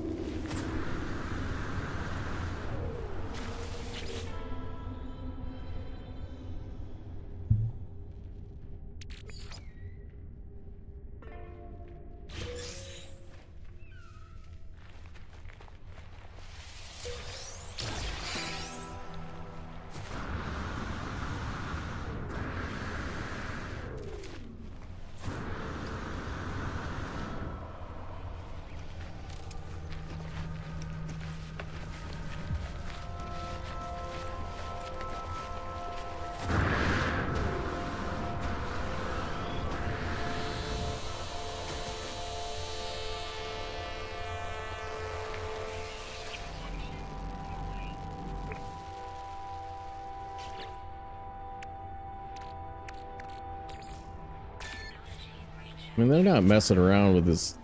I mean, they're not messing around with this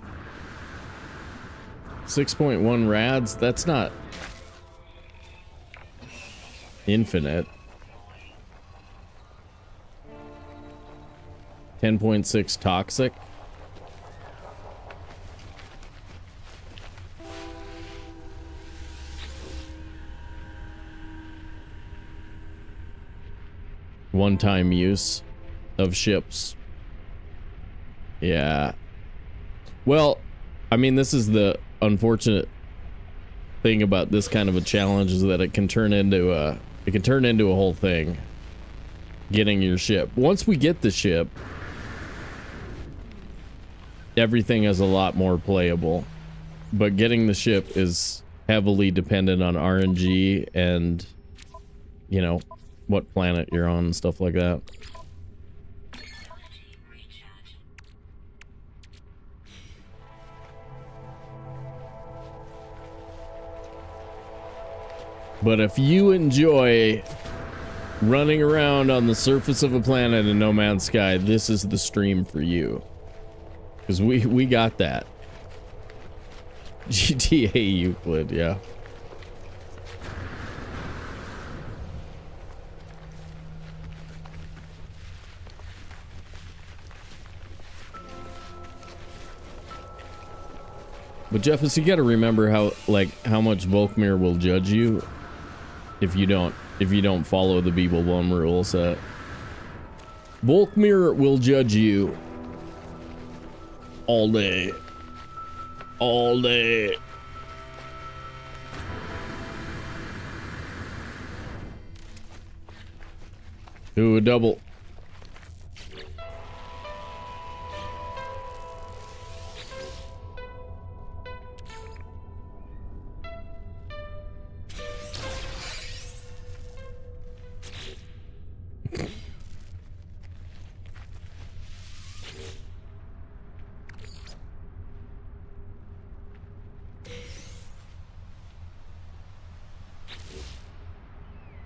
6.1 rads. That's not infinite. 10.6 toxic. One-time use of ships. Yeah. Well, I mean, this is the unfortunate thing about this kind of a challenge, is that it can turn into a whole thing. Getting your ship. Once we get the ship, everything is a lot more playable. But getting the ship is heavily dependent on RNG and, you know, what planet you're on and stuff like that. But if you enjoy running around on the surface of a planet in No Man's Sky, this is the stream for you. Because we got that. GTA Euclid, yeah. But Jeffus, you gotta remember how much Volkmir will judge you if you don't follow the Beeblebum rule set. Volkmir will judge you all day. All day. Ooh, a double.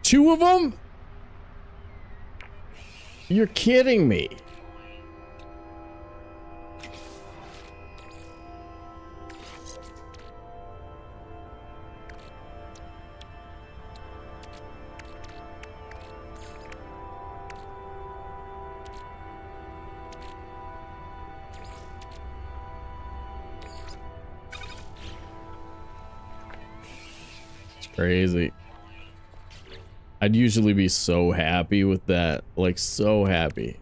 Two of them? You're kidding me. It's crazy. I'd usually be so happy with that, like so happy.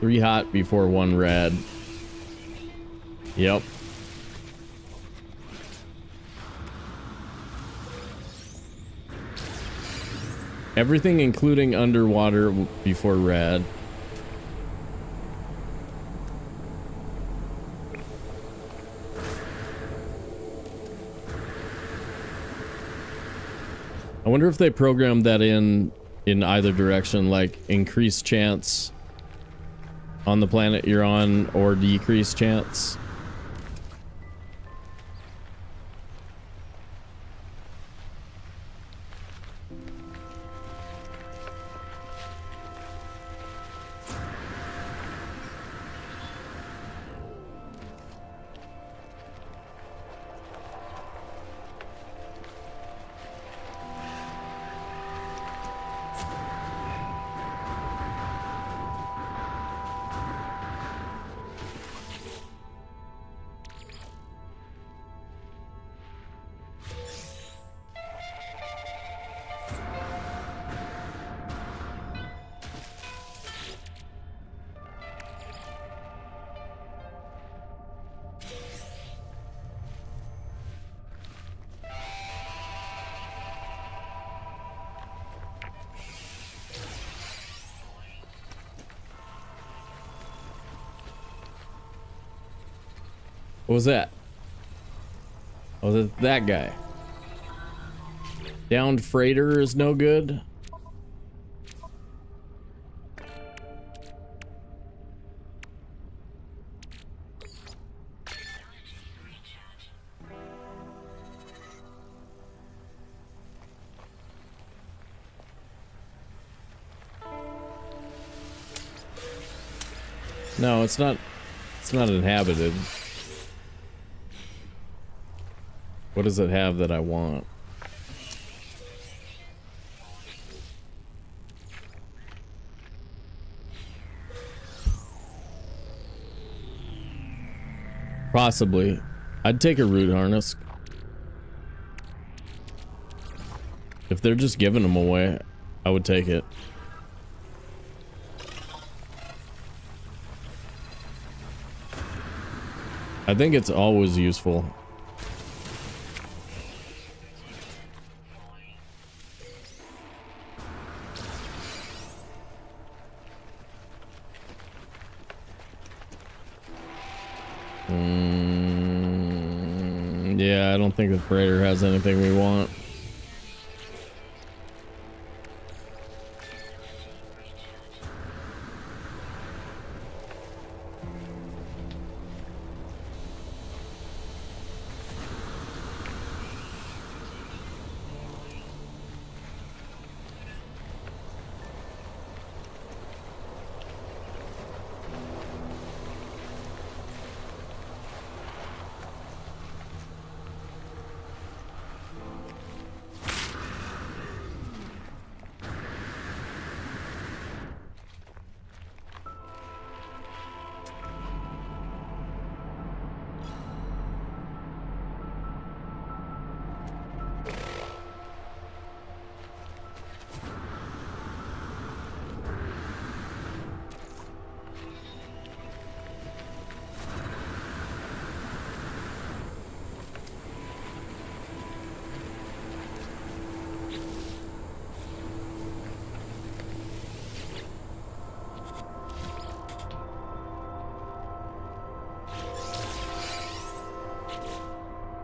3 hot before 1 red. Yep. Everything including underwater before red. I wonder if they programmed that in either direction, like increased chance on the planet you're on or decreased chance. What was that? Oh, that guy. Downed freighter is no good. No, it's not. It's not inhabited. What does it have that I want? Possibly. I'd take a root harness. If they're just giving them away, I would take it. I think it's always useful. Yeah, I don't think the freighter has anything we want.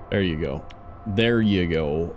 There you go. There you go.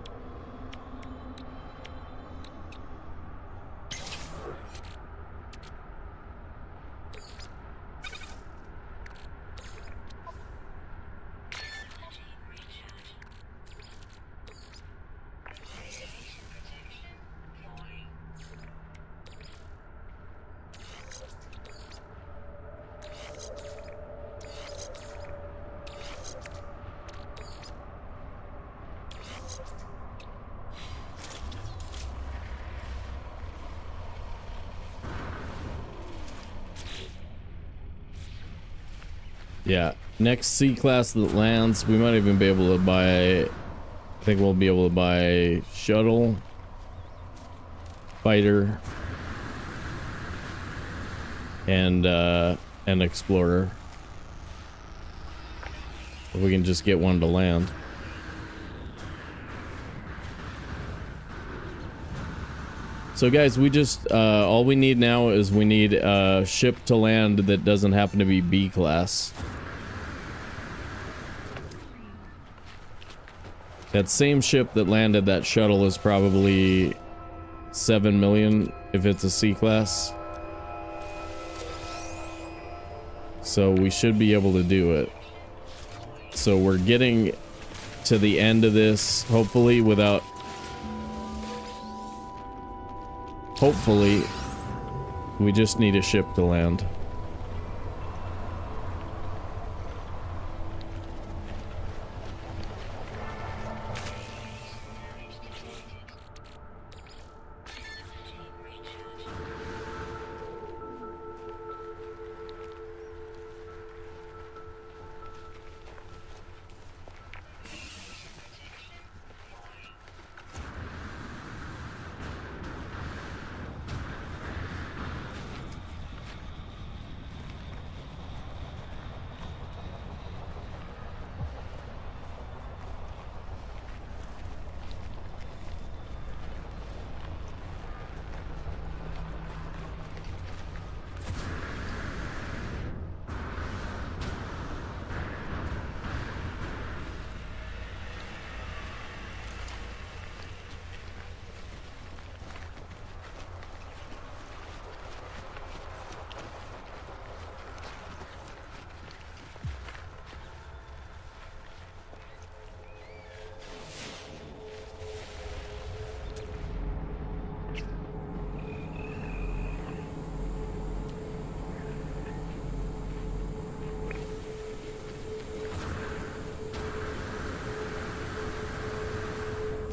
Yeah, next C-class that lands, we might even be able to buy, I think we'll be able to buy shuttle, fighter, and an explorer. If we can just get one to land. So guys, we just, all we need now is we need a ship to land that doesn't happen to be B class. That same ship that landed that shuttle is probably 7 million if it's a C class. So we should be able to do it. So we're getting to the end of this, hopefully without... Hopefully, we just need a ship to land.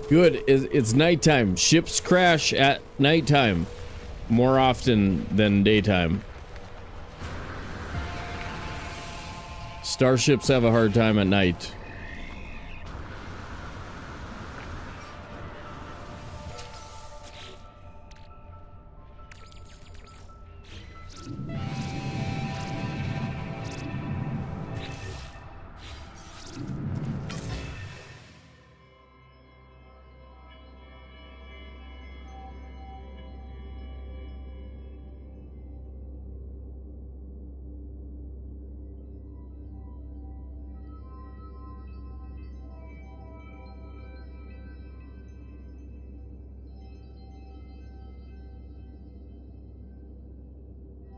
Good. It's nighttime. Ships crash at nighttime more often than daytime. Starships have a hard time at night.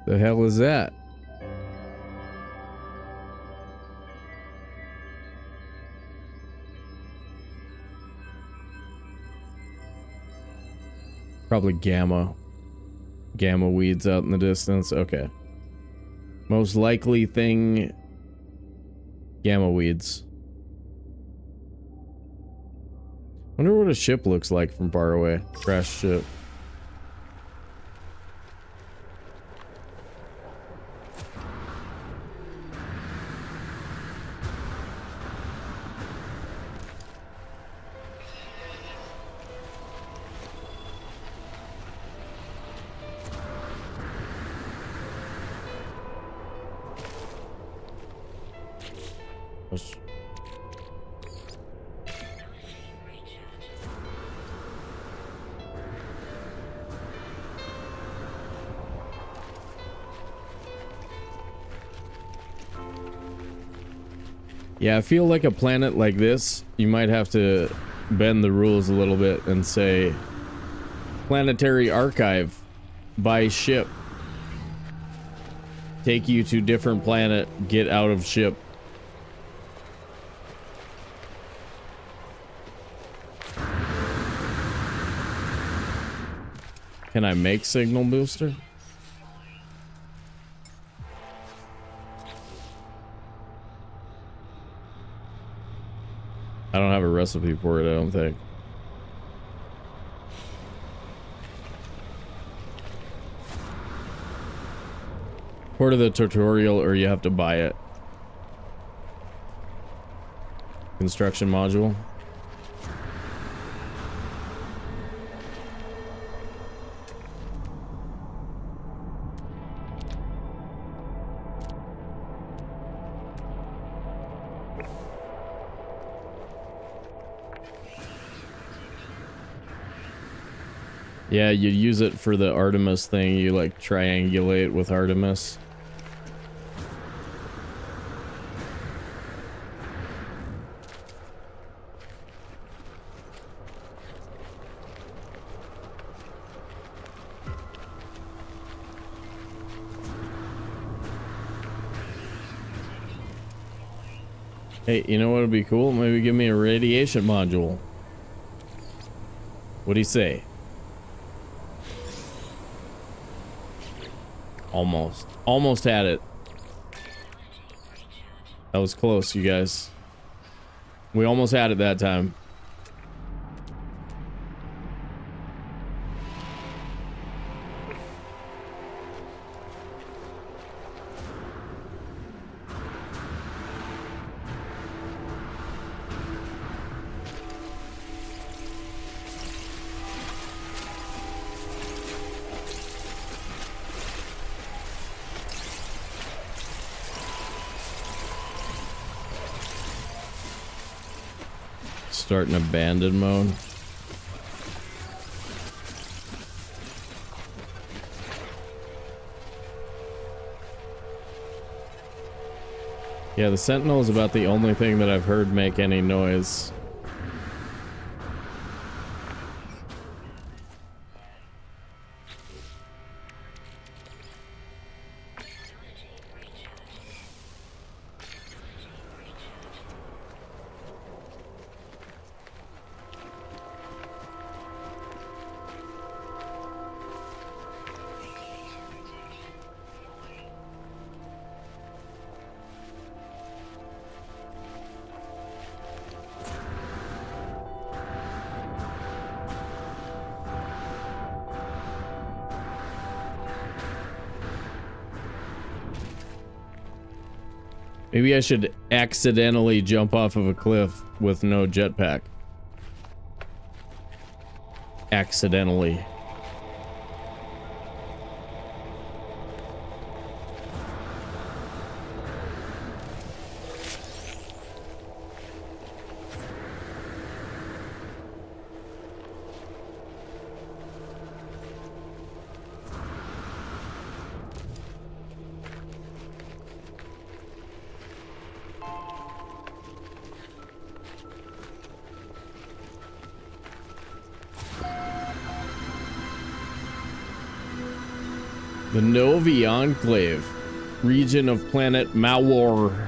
The hell is that? Probably gamma weeds out in the distance. Okay. Most likely thing, gamma weeds. Wonder what a ship looks like from far away. Crashed ship. Yeah, I feel like a planet like this, you might have to bend the rules a little bit and say, planetary archive by ship. Take you to different planet, get out of ship. Can I make signal booster? I don't have a recipe for it, I don't think. Part of the tutorial, or you have to buy it. Construction module. Yeah, you use it for the Artemis thing. You like triangulate with Artemis. Hey, you know what would be cool? Maybe give me a radiation module. What do you say? Almost. Almost had it. That was close, you guys. We almost had it that time. Starting abandoned mode. Yeah, the Sentinel is about the only thing that I've heard make any noise. Maybe I should accidentally jump off of a cliff with no jetpack. Accidentally. The Novi Enclave, region of planet Mawar.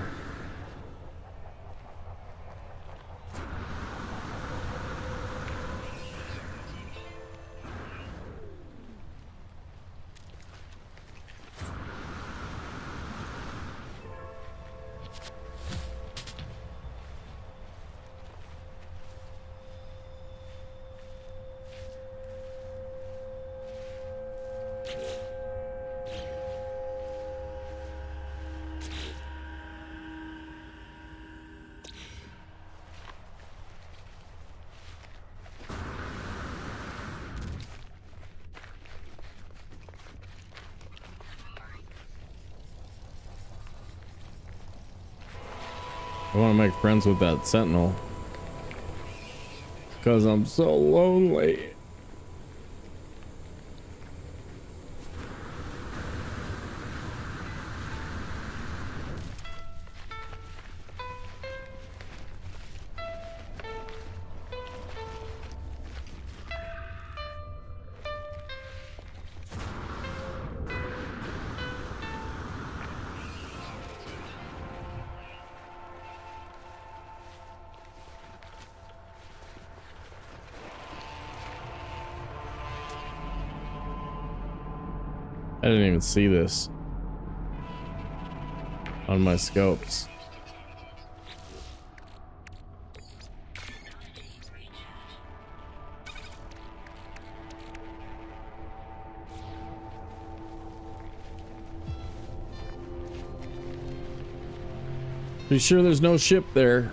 I want to make friends with that Sentinel. Because I'm so lonely. I didn't even see this on my scopes. Are you sure there's no ship there?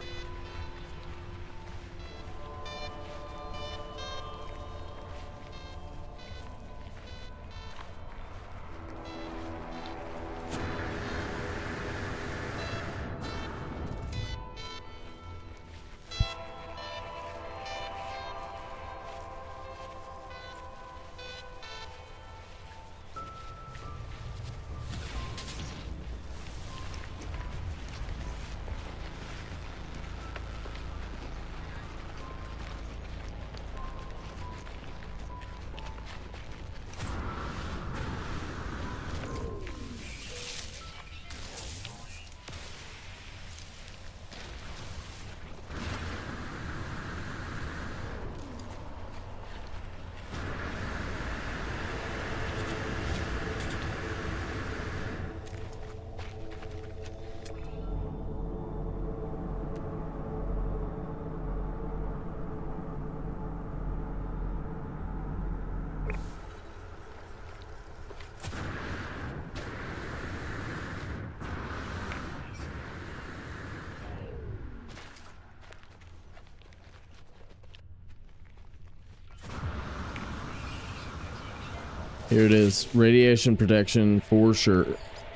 Here it is. Radiation protection for sure.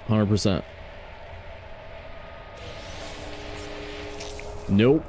100%. Nope.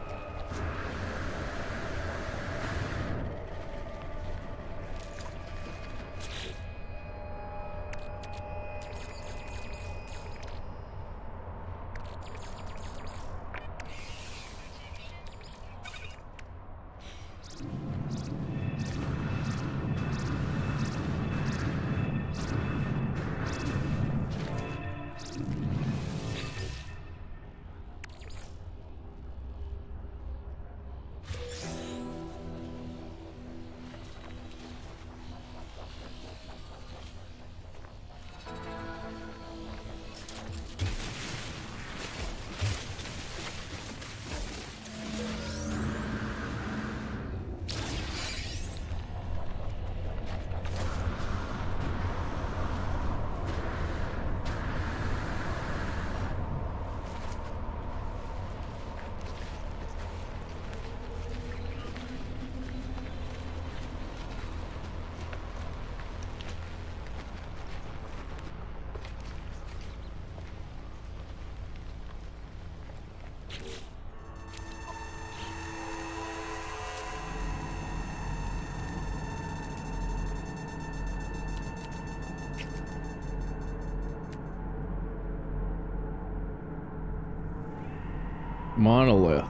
Monolith.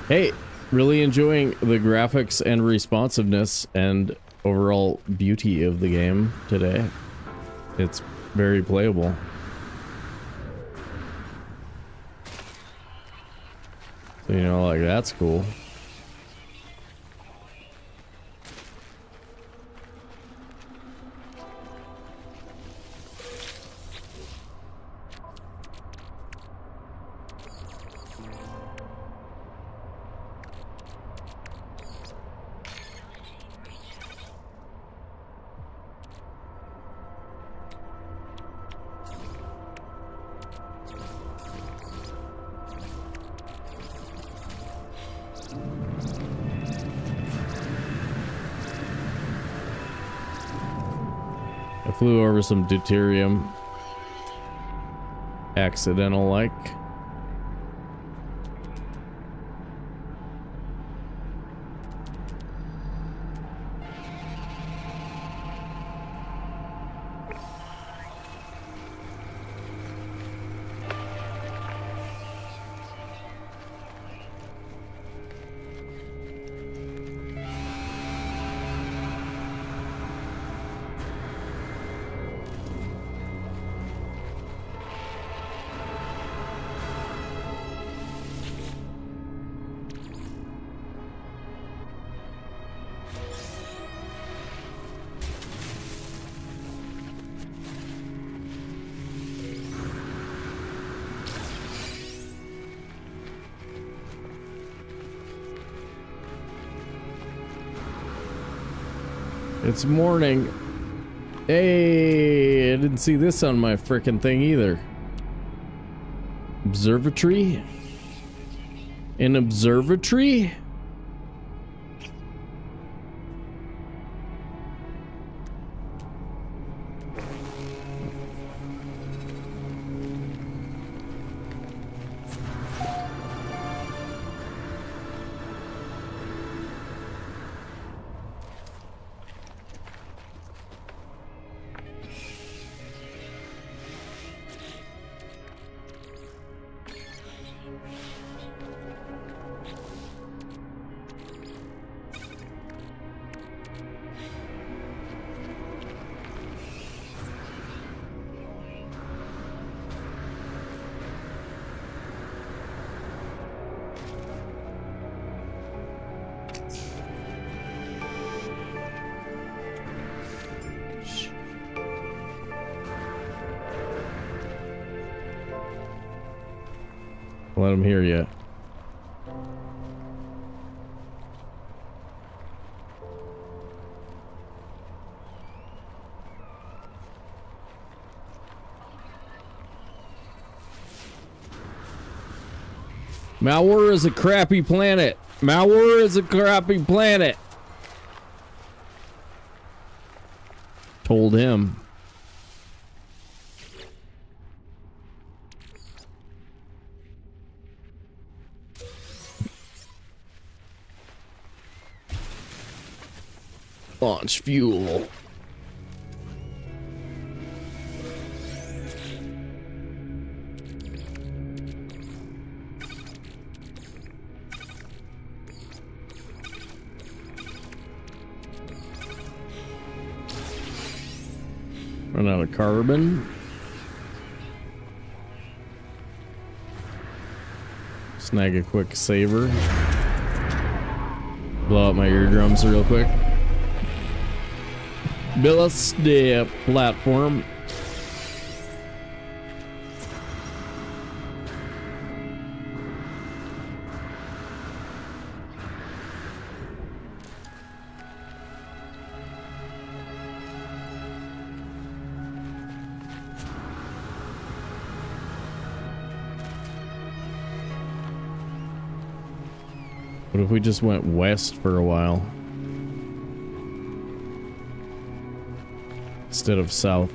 Hey, really enjoying the graphics and responsiveness and overall beauty of the game today. It's very playable. So, you know, like, that's cool. Flew over some deuterium. Accidental like. It's morning. Hey, I didn't see this on my frickin' thing either. Observatory? An observatory? Let him hear you. Malware is a crappy planet. Malware is a crappy planet. Told him. Launch fuel. Run out of carbon. Snag a quick saver. Blow out my eardrums real quick. Build us the platform. What if we just went west for a while? Instead of south.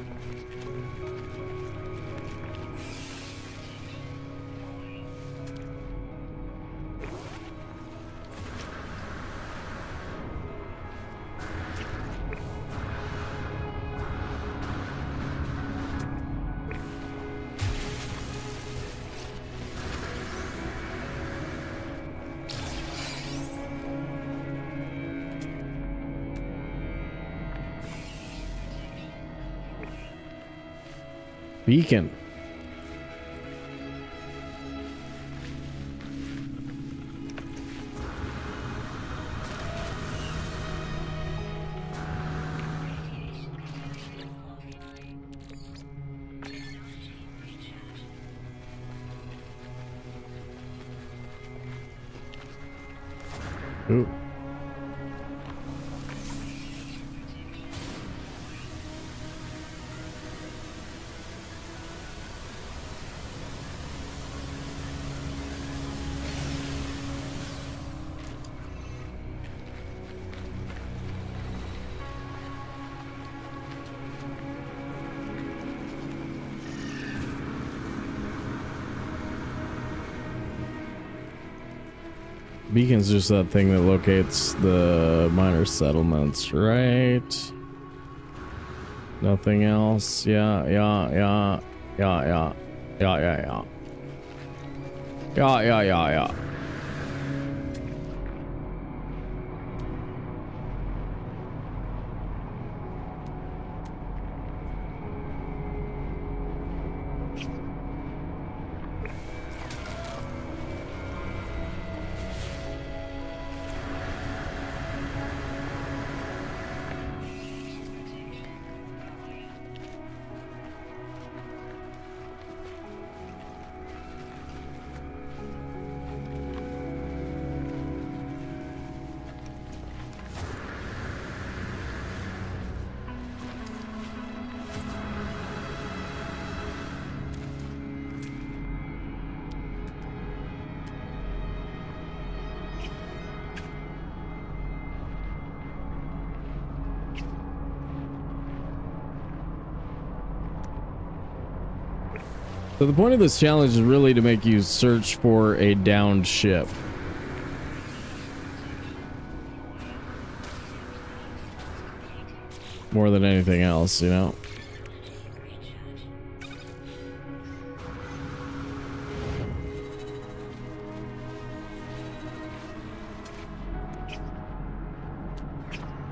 Beacon. Ooh. Beacon's just that thing that locates the minor settlements, right? Nothing else. Yeah. So the point of this challenge is really to make you search for a downed ship. More than anything else, you know?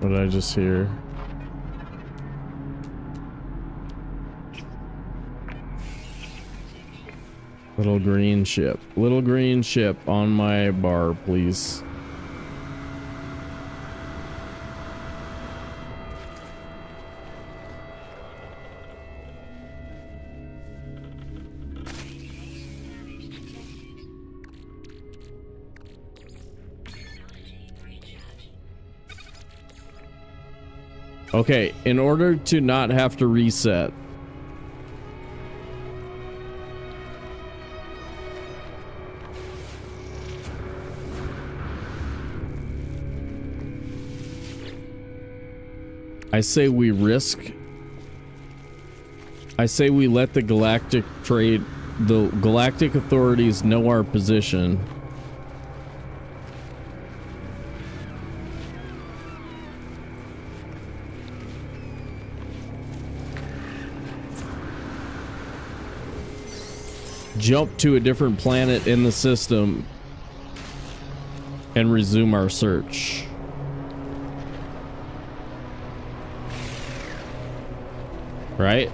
What did I just hear? Little green ship. Little green ship on my bar, please. Okay, in order to not have to reset. I say we let the Galactic Authorities know our position. Jump to a different planet in the system and resume our search. Right?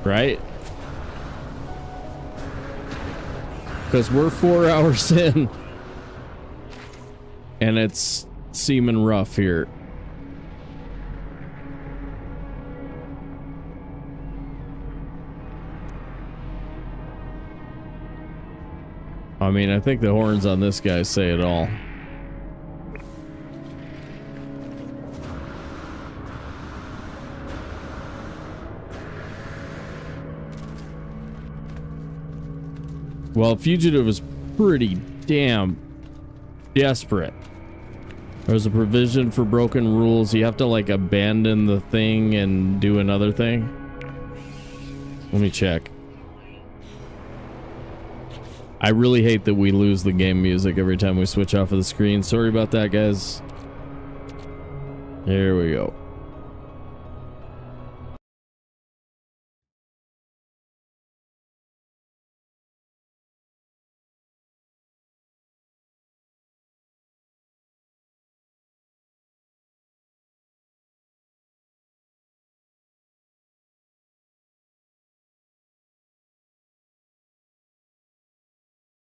Right? Because we're 4 hours in and it's seeming rough here. I mean, I think the horns on this guy say it all. Well, Fugitive is pretty damn desperate. There's a provision for broken rules. You have to, like, abandon the thing and do another thing. Let me check. I really hate that we lose the game music every time we switch off of the screen. Sorry about that, guys. Here we go.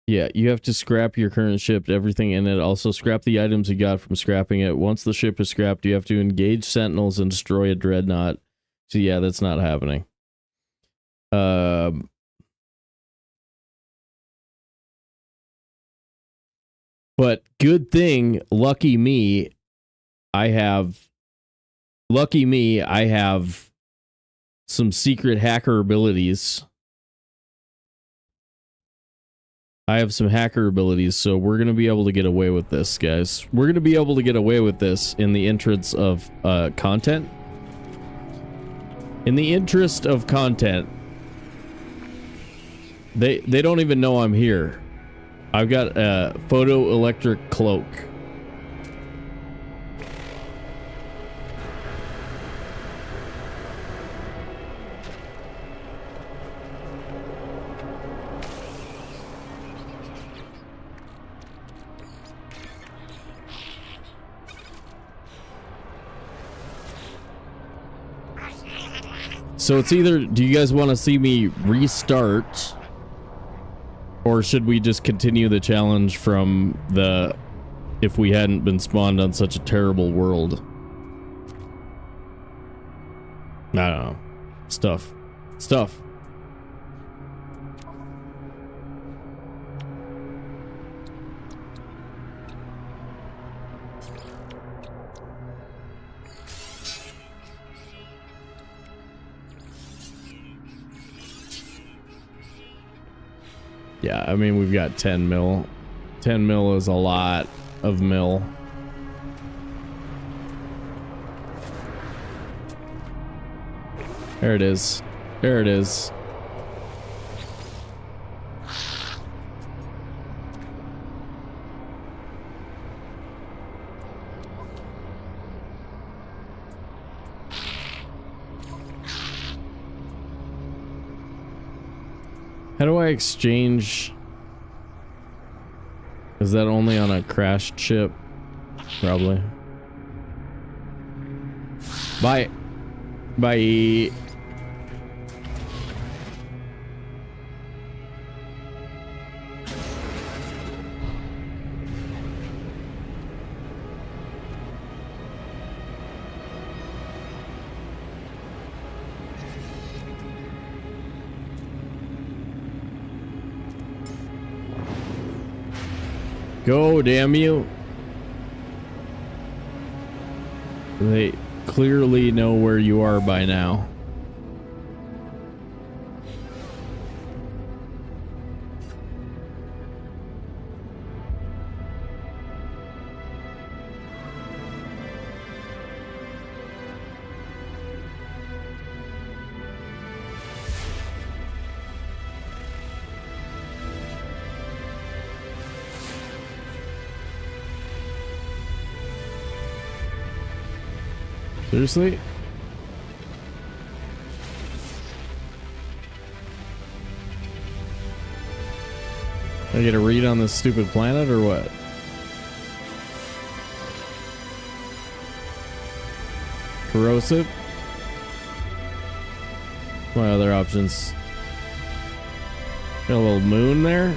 Yeah, you have to scrap your current ship, everything in it. Also scrap the items you got from scrapping it. Once the ship is scrapped, you have to engage sentinels and destroy a dreadnought. So yeah, that's not happening. But good thing, lucky me, I have some secret hacker abilities. I have some hacker abilities, so we're going to be able to get away with this, guys. We're going to be able to get away with this in the interest of content. In the interest of content. They don't even know I'm here. I've got a photoelectric cloak. So it's either, do you guys want to see me restart, or should we just continue the challenge from the if we hadn't been spawned on such a terrible world? I don't know. Stuff. Yeah, I mean, we've got 10 mil. 10 mil is a lot of mil. There it is. There it is. How do I exchange? Is that only on a crashed ship? Probably. Bye. Bye. Go, damn you. They clearly know where you are by now. Seriously? I get a read on this stupid planet or what? Corrosive? What other options? Got a little moon there.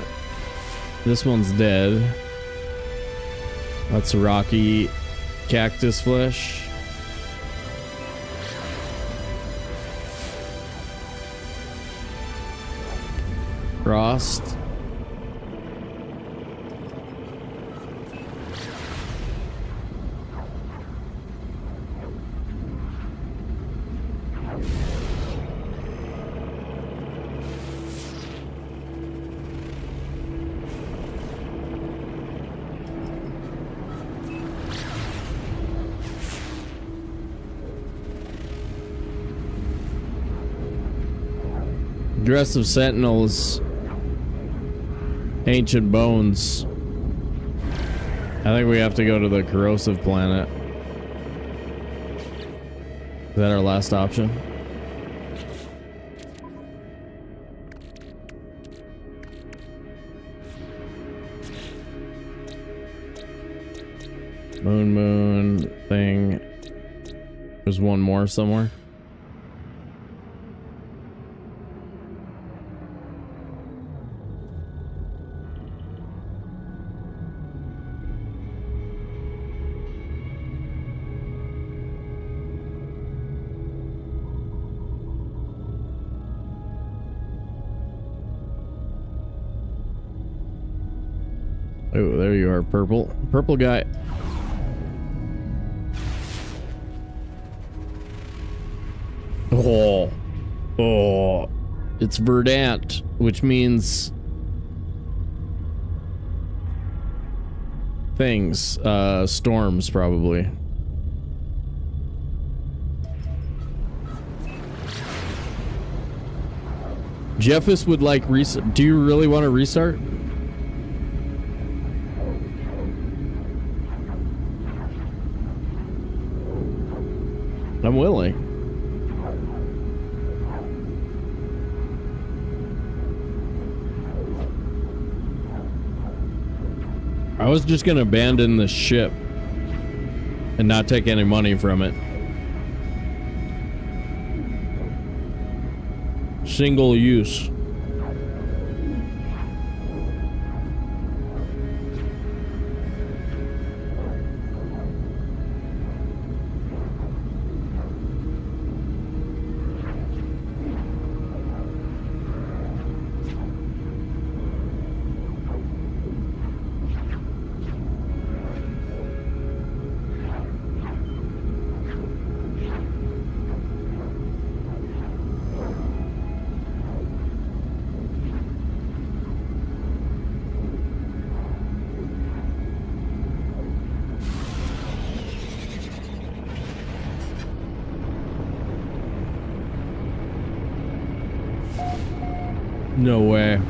This one's dead. That's rocky cactus flesh. Frost. Aggressive Sentinels. Ancient Bones. I think we have to go to the corrosive planet. Is that our last option? Moon thing. There's one more somewhere. Oh, there you are, purple. Purple guy. Oh. Oh. It's verdant, which means things. Storms, probably. Jeffus would like restart. Do you really want to restart? I'm willing. I was just gonna abandon the ship and not take any money from it. Single use. No way.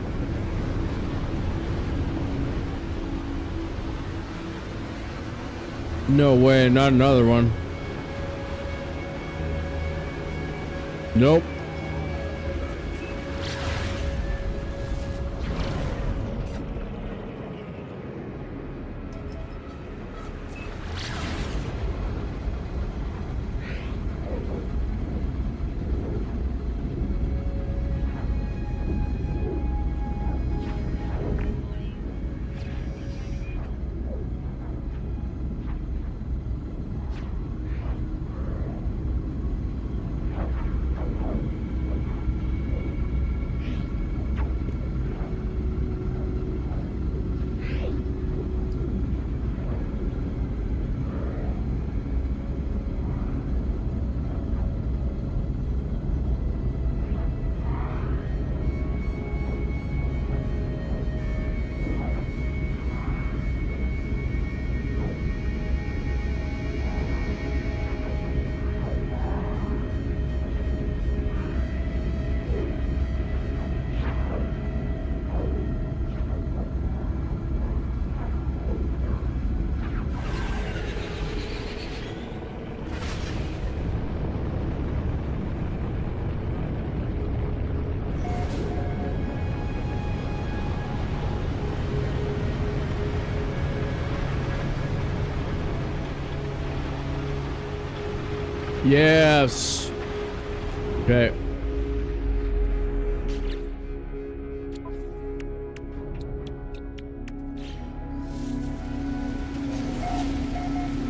No way, not another one. Nope. Yes. Okay.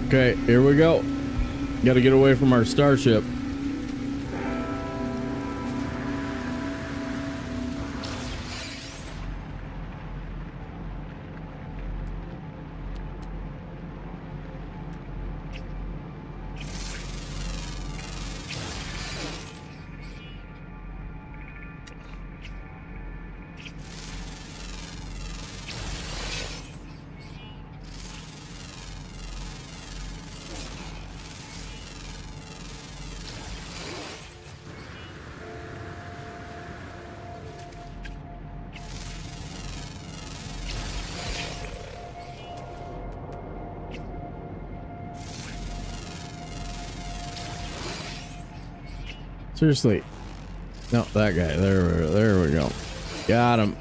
Okay, here we go. Gotta get away from our starship. Seriously. No, that guy. There we go. Got him.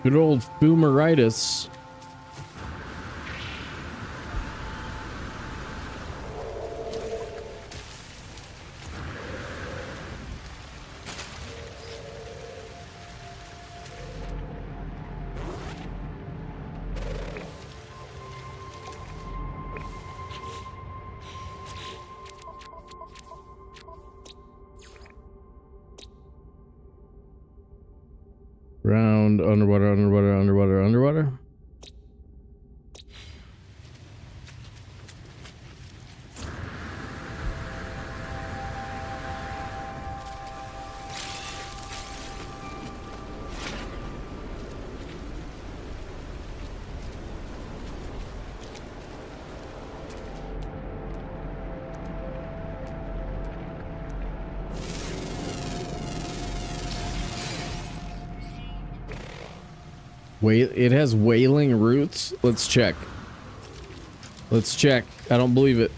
Good old boomeritis. Round, underwater, underwater, underwater, underwater. Wait, it has wailing roots? Let's check. Let's check. I don't believe it.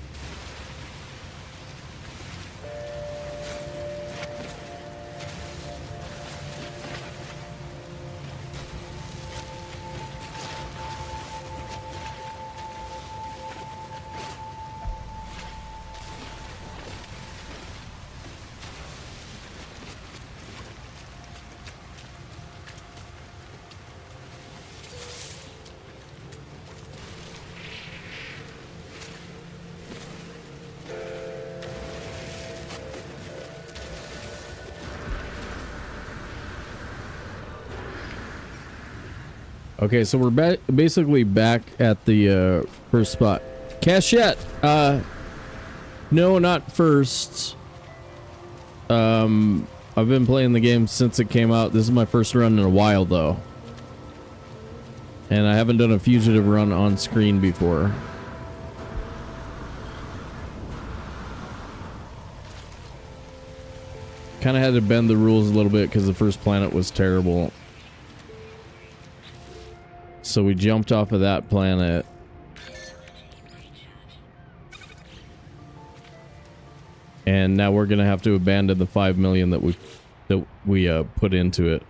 Okay, so we're basically back at the first spot. Cachette! No, not first. I've been playing the game since it came out. This is my first run in a while, though. And I haven't done a fugitive run on screen before. Kind of had to bend the rules a little bit because the first planet was terrible. So we jumped off of that planet. And now we're gonna have to abandon the 5 million that we put into it.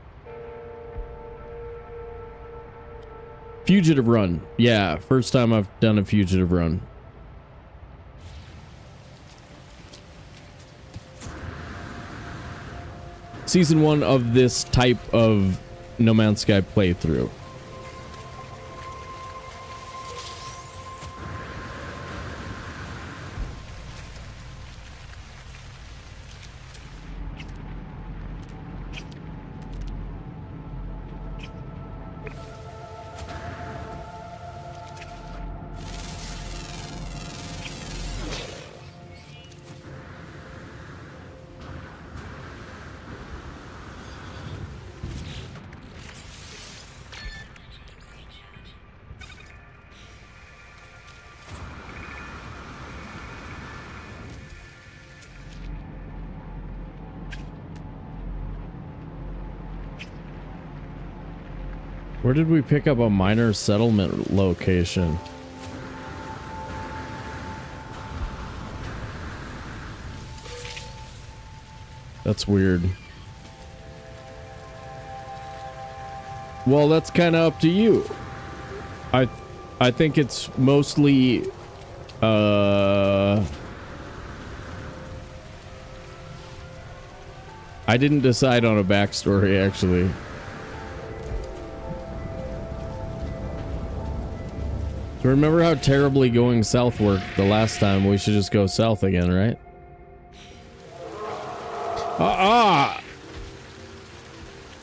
Fugitive run. Yeah, first time I've done a fugitive run. Season 1 of this type of No Man's Sky playthrough. Where did we pick up a minor settlement location? That's weird. Well, that's kind of up to you. I think it's mostly I didn't decide on a backstory actually. So remember how terribly going south worked the last time? We should just go south again, right?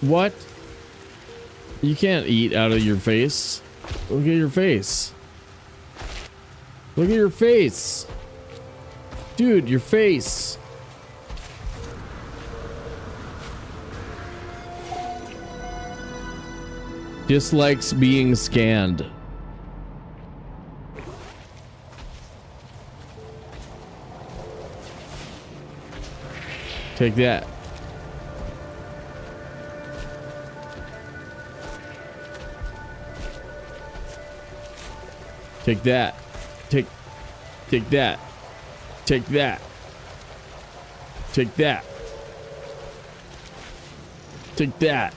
What? You can't eat out of your face. Look at your face. Look at your face. Dude, your face. Dislikes being scanned. Take that. Take that. Take that. Take that. Take that. Take that.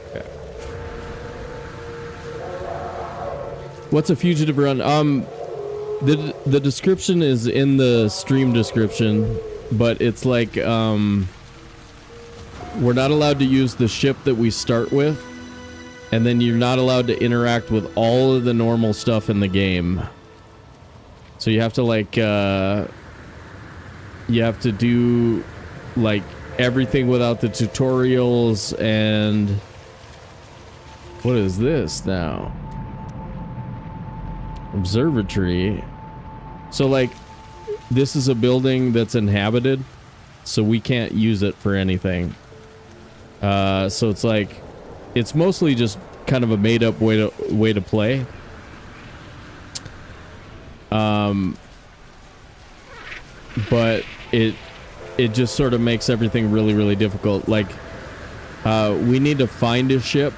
Okay. What's a fugitive run? The description is in the stream description, but it's like we're not allowed to use the ship that we start with. And then you're not allowed to interact with all of the normal stuff in the game. So you have to like, you have to do like everything without the tutorials and... What is this now? Observatory. So like, this is a building that's inhabited, so we can't use it for anything. So it's like... It's mostly just kind of a made-up way to play. But it just sort of makes everything really, really difficult. Like, we need to find a ship,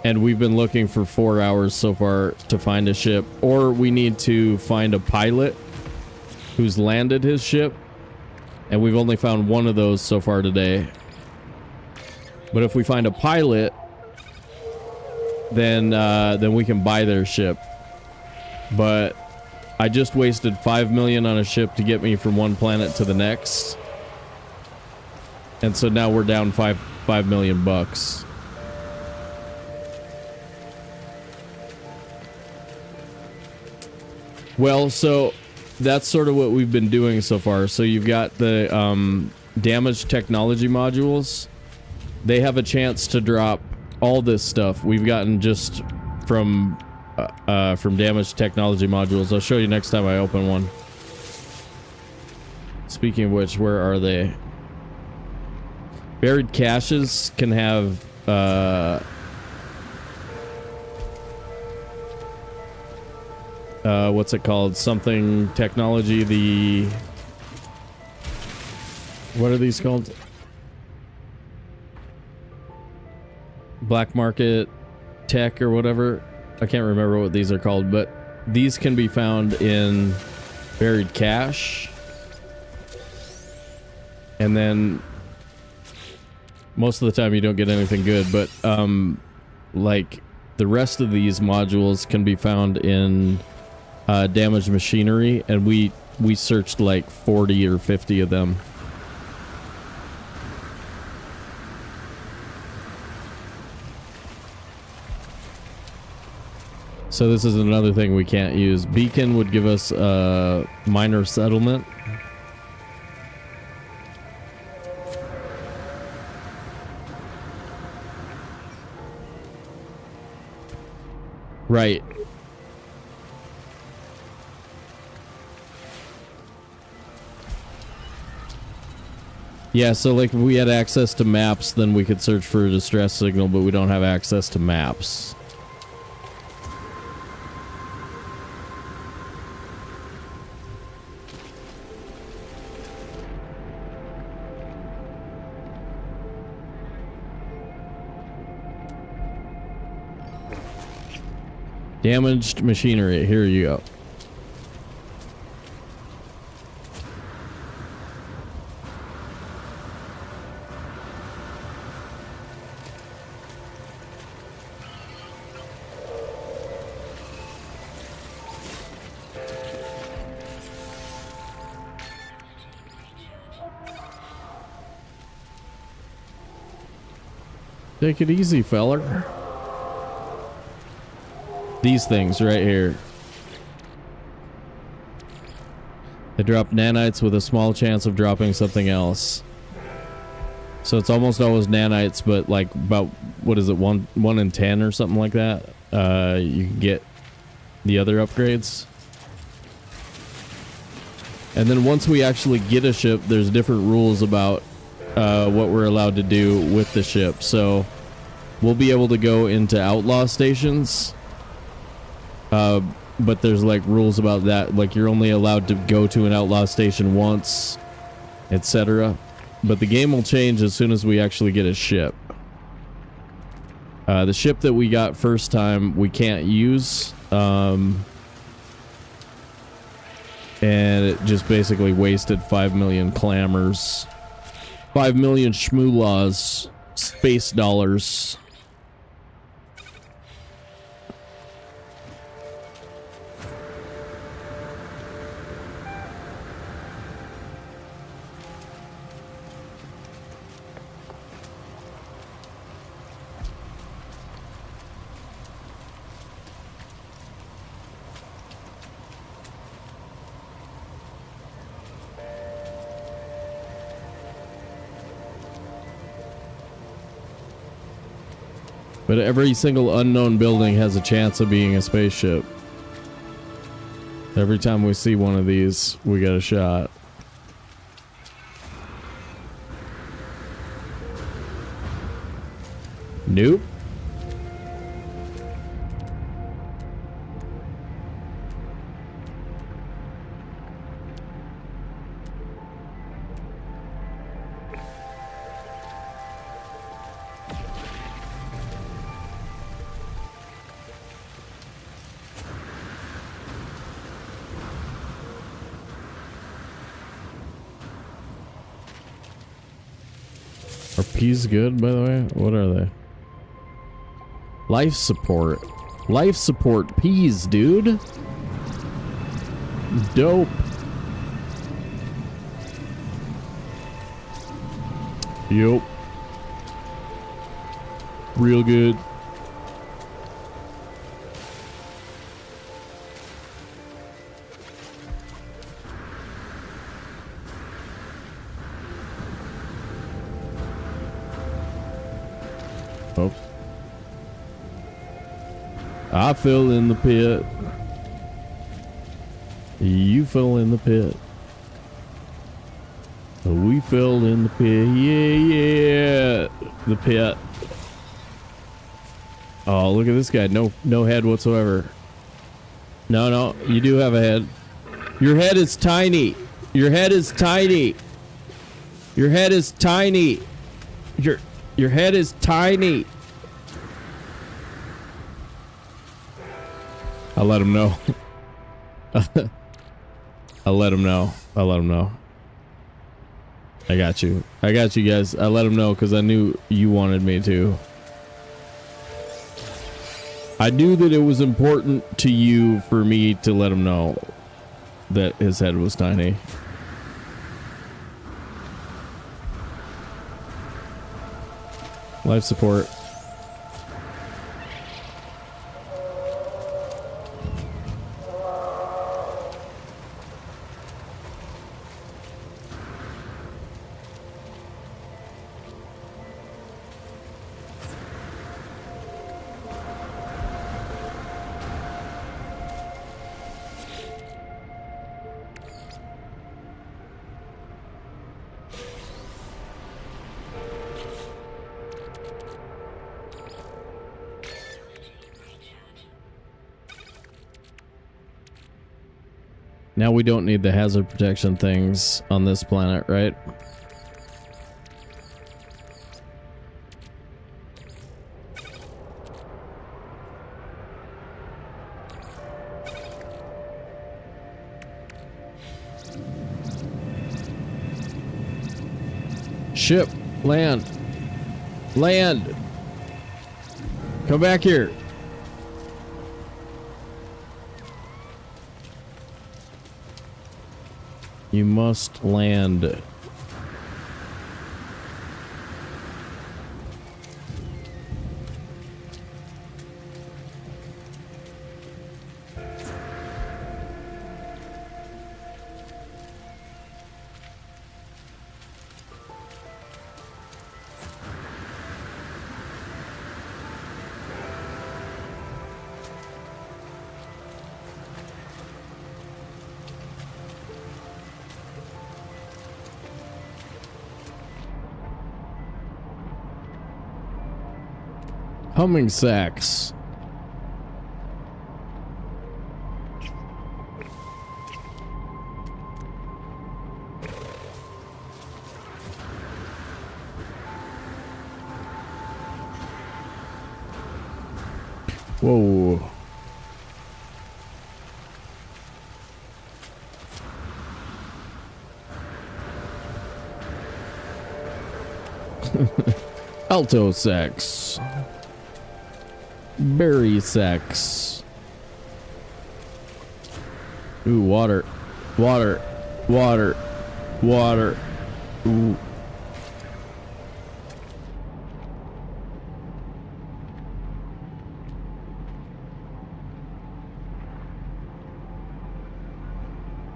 and we've been looking for 4 hours so far to find a ship. Or we need to find a pilot who's landed his ship, and we've only found one of those so far today. But if we find a pilot, then we can buy their ship. But I just wasted 5 million on a ship to get me from one planet to the next. And so now we're down 5 million bucks. Well, so that's sort of what we've been doing so far. So you've got the damaged technology modules. They have a chance to drop all this stuff we've gotten just from damaged technology modules. I'll show you next time I open one. Speaking of which, where are they? Buried caches can have what's it called? Something technology. The what are these called? Black market tech or whatever. I can't remember what these are called, but these can be found in buried cache. And then most of the time you don't get anything good, but like the rest of these modules can be found in damaged machinery, and we searched like 40 or 50 of them. So this is another thing we can't use. Beacon would give us a minor settlement. Right. Yeah, so like if we had access to maps, then we could search for a distress signal, but we don't have access to maps. Damaged machinery. Here you go. Take it easy, feller. These things right here. They drop nanites with a small chance of dropping something else. So it's almost always nanites, but like about, what is it, 1 in 10 or something like that? You can get the other upgrades. And then once we actually get a ship, there's different rules about what we're allowed to do with the ship. So we'll be able to go into outlaw stations, but there's like rules about that, like you're only allowed to go to an outlaw station once, etc. But the game will change as soon as we actually get a ship. The ship that we got first time we can't use, and it just basically wasted 5 million clammers. 5 million shmoolaws, space dollars. But every single unknown building has a chance of being a spaceship. Every time we see one of these, we get a shot. Nope. Are peas good, by the way? What are they? Life support. Life support peas, dude. Dope. Yup. Real good. Oops. I fell in the pit. You fell in the pit. We fell in the pit. Yeah. The pit. Oh, look at this guy. No head whatsoever. No, you do have a head. Your head is tiny. Your head is tiny. Your head is tiny. Your head is tiny. I'll let him know. I'll let him know. I'll let him know. I got you. I got you guys. I let him know because I knew you wanted me to. I knew that it was important to you for me to let him know that his head was tiny. Life support. Now we don't need the hazard protection things on this planet, right? ship. Land. Land. Come back here. You must land. Humming sacks. Whoa. Alto sacks. Berry sacks. Ooh, water. Water. Water. Water. Ooh.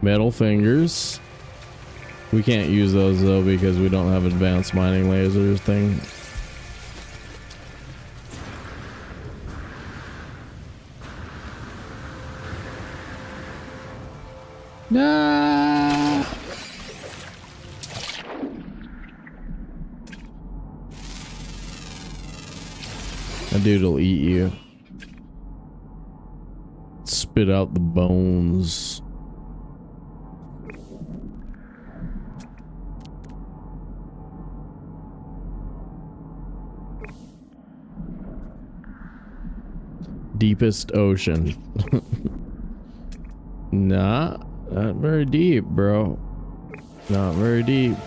Metal fingers. We can't use those though because we don't have advanced mining lasers thing. Nah. That dude'll eat you. Spit out the bones. Deepest ocean. Nah, not very deep, bro. Not very deep.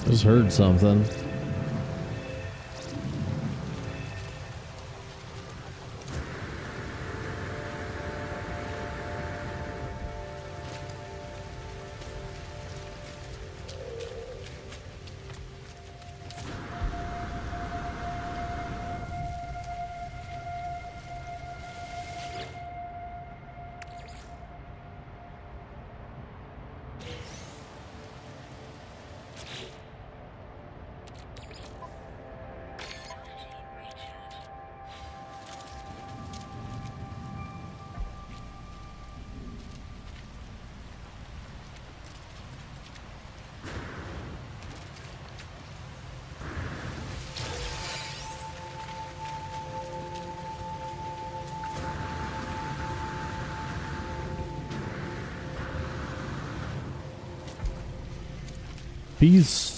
Just heard something. Peace.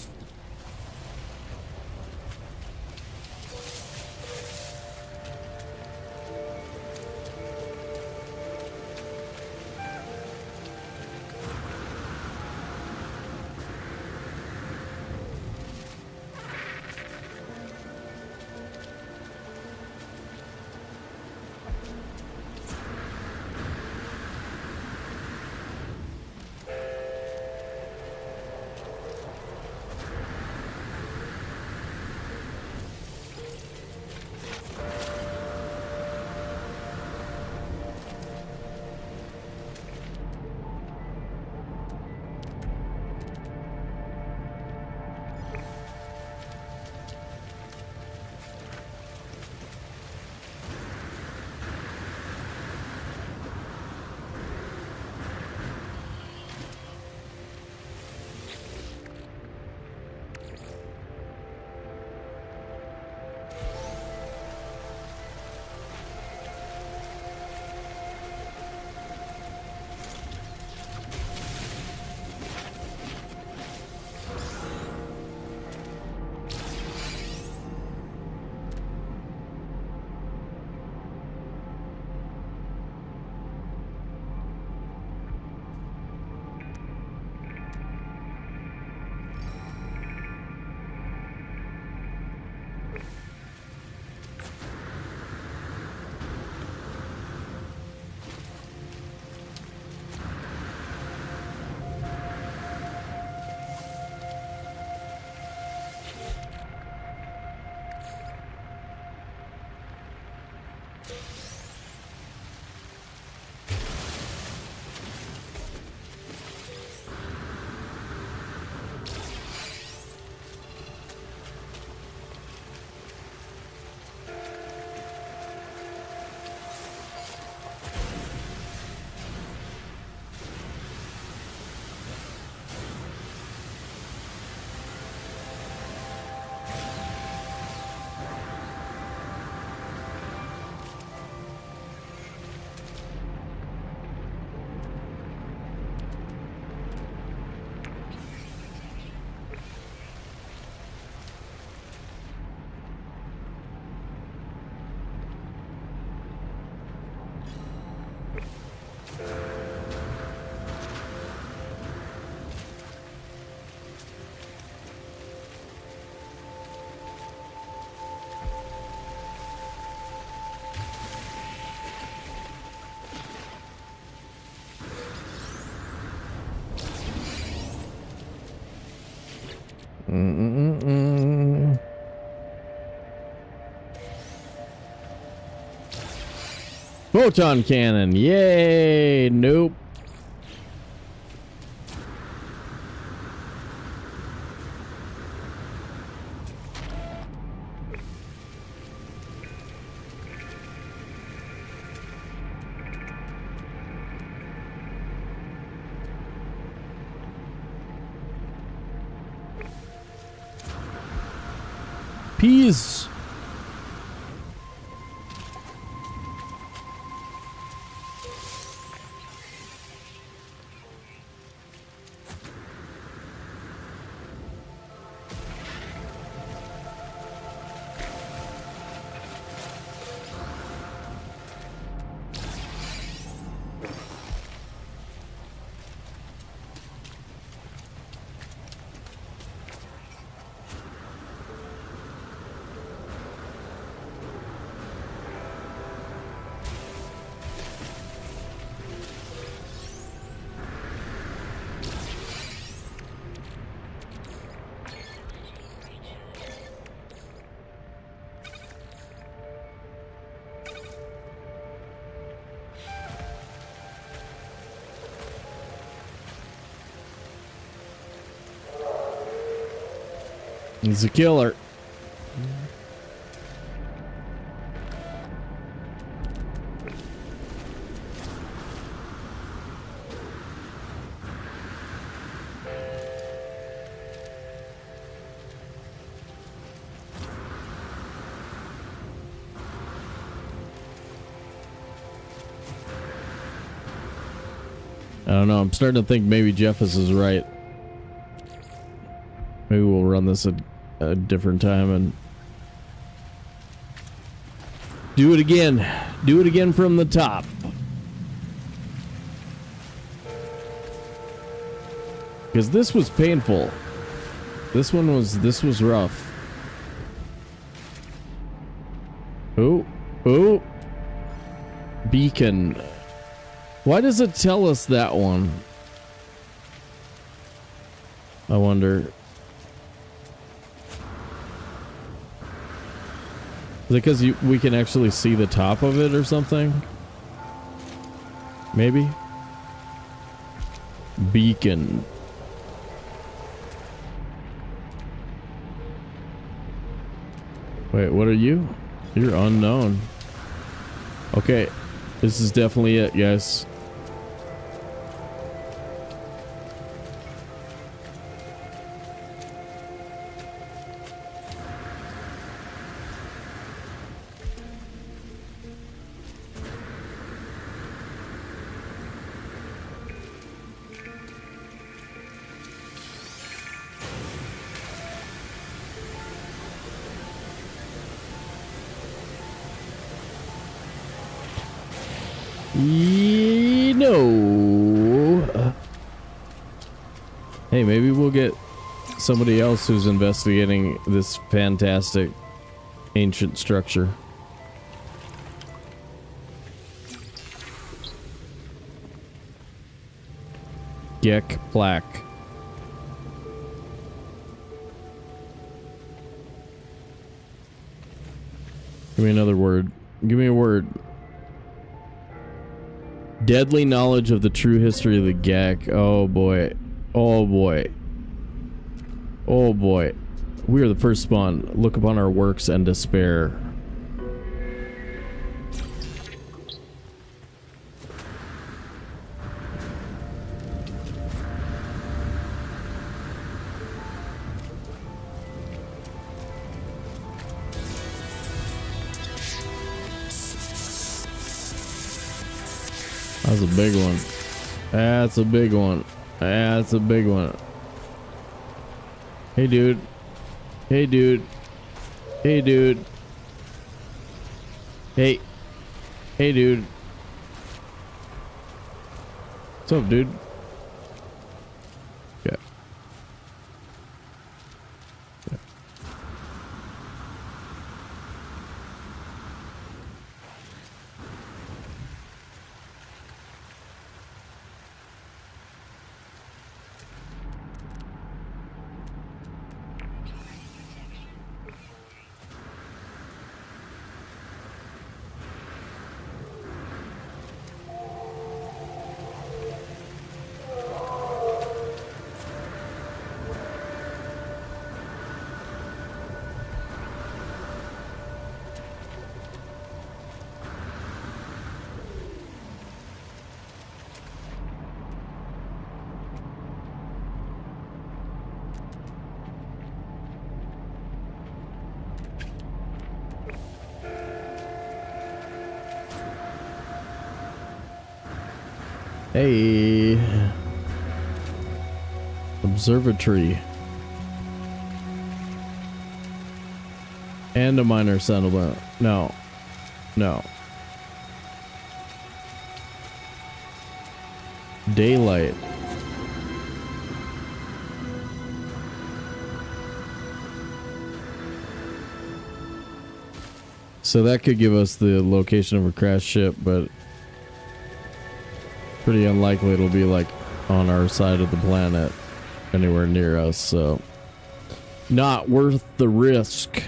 Photon cannon. Yay. Nope. Peas. He's a killer. I don't know. I'm starting to think maybe Jeffus is right. Maybe we'll run this at a different time and do it again. Do it again from the top. Because this was painful. This was rough. Oh, oh. Beacon. Why does it tell us that one? I wonder. Is it because we can actually see the top of it or something? Maybe? Beacon. Wait, what are you? You're unknown. Okay, this is definitely it, guys. No. Hey, maybe we'll get somebody else who's investigating this fantastic ancient structure. Gek plaque. Give me another word. Give me a word. Deadly knowledge of the true history of the Gek. Oh boy. Oh boy. Oh boy. We are the first spawn. Look upon our works and despair. That's a big one. That's a big one. That's a big one. Hey, dude. Hey, dude. Hey, dude. Hey. Hey, dude. What's up, dude? Yeah. Yeah. Hey. Observatory. And a minor settlement. No. No. Daylight. So that could give us the location of a crashed ship, but pretty unlikely it'll be like on our side of the planet, anywhere near us, so not worth the risk.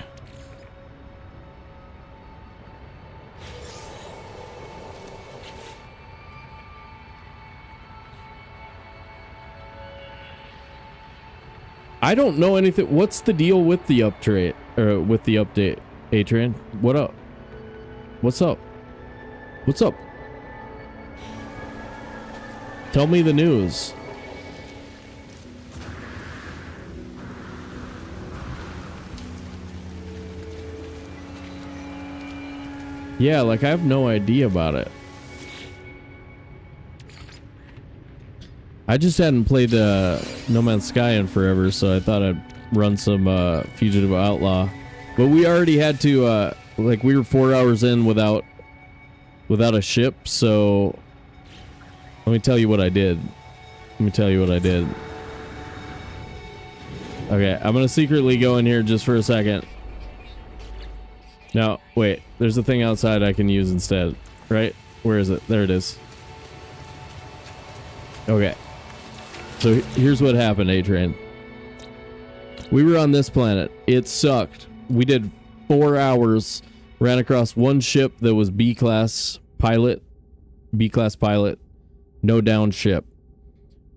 I don't know anything. What's the deal with the update? Or with the update, Adrian? What up? What's up? What's up? Tell me the news. Yeah, like I have no idea about it. I just hadn't played No Man's Sky in forever, so I thought I'd run some Fugitive Outlaw. But we already had to, like, we were 4 hours in without a ship, so let me tell you what I did. Okay, I'm gonna secretly go in here just for a second. No, wait, there's a thing outside I can use instead, right? Where is it? There it is. Okay. So here's what happened, A-Train. We were on this planet. It sucked. We did 4 hours, ran across one ship that was B-class pilot, no down ship.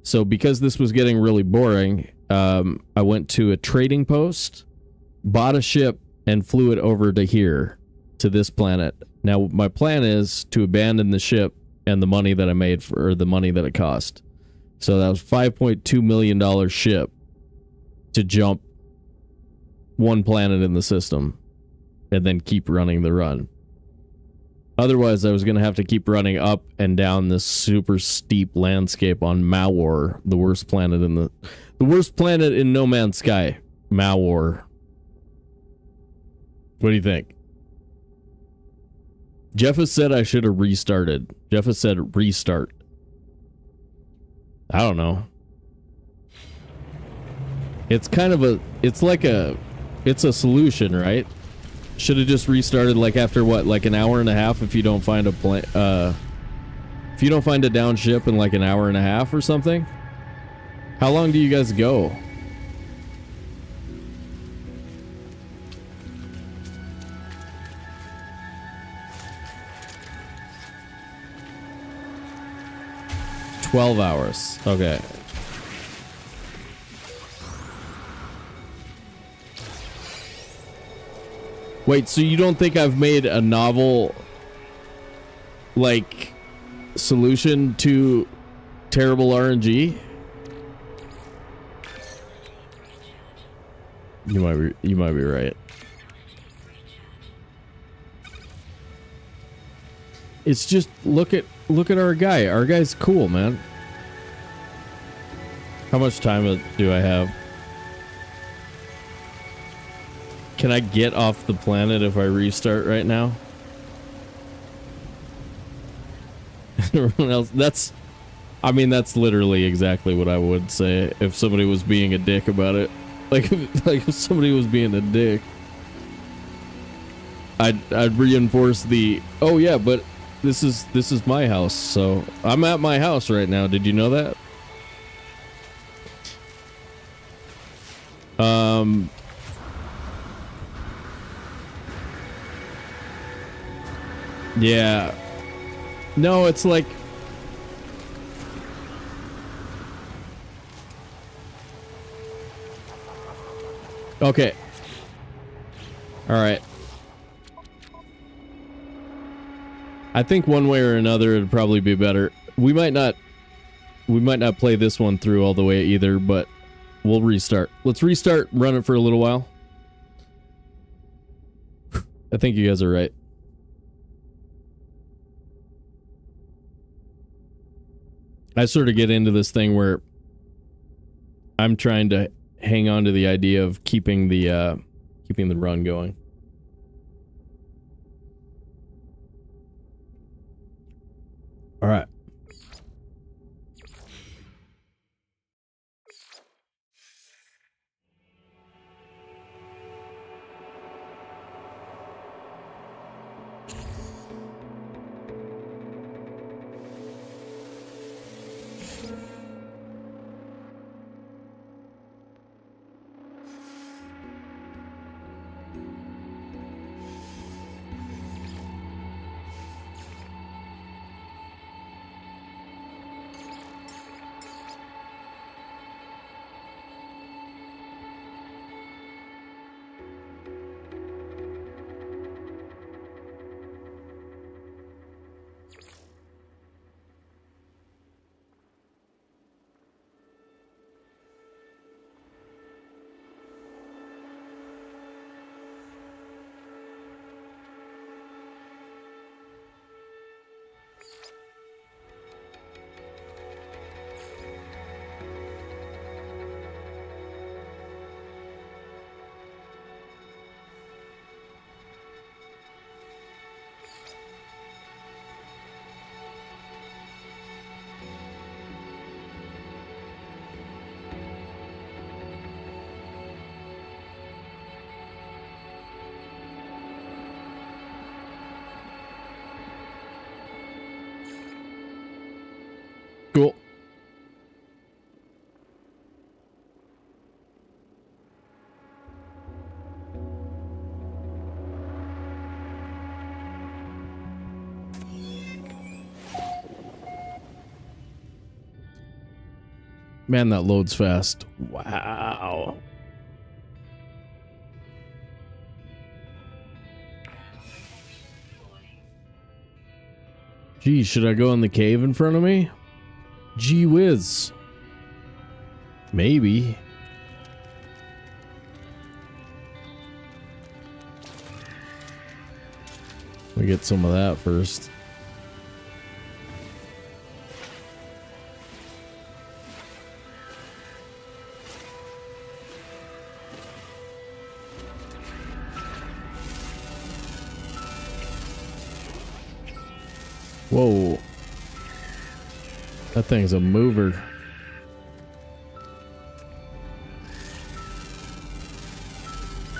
So because this was getting really boring, I went to a trading post, bought a ship, and flew it over to here, to this planet. Now, my plan is to abandon the ship and the money that I made or the money that it cost. So that was $5.2 million ship to jump one planet in the system and then keep running the run. Otherwise, I was going to have to keep running up and down this super steep landscape on Mawar, the worst planet in the worst planet in No Man's Sky, Mawar. What do you think? Jeff has said I should have restarted. Jeff has said restart. I don't know. It's kind of it's a solution, right? Should have just restarted like after what, like an hour and a half if you don't find a if you don't find a down ship in like an hour and a half or something? How long do you guys go? $12 hours. Okay. Wait, so you don't think I've made a novel, like, solution to terrible RNG? You might be right. It's just look at our guy. Our guy's cool, man. How much time do I have? Can I get off the planet if I restart right now? Everyone else, that's literally exactly what I would say if somebody was being a dick about it. Like if somebody was being a dick, I'd reinforce the, oh yeah, but this is my house, so I'm at my house right now. Did you know that? Yeah. No, it's like, okay. All right. I think one way or another it'd probably be better. We might not play this one through all the way either, but we'll restart. Let's restart, run it for a little while. I think you guys are right. I sort of get into this thing where I'm trying to hang on to the idea of keeping the run going. All right. Cool. Man, that loads fast. Wow. Gee, should I go in the cave in front of me? Gee whiz. Maybe. We get some of that first. Whoa. That thing's a mover.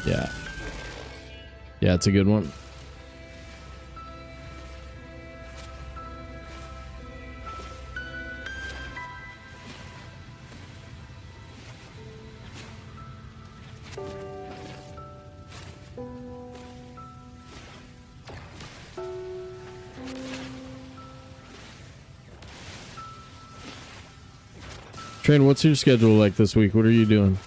Yeah. Yeah, it's a good one. Train, what's your schedule like this week? What are you doing?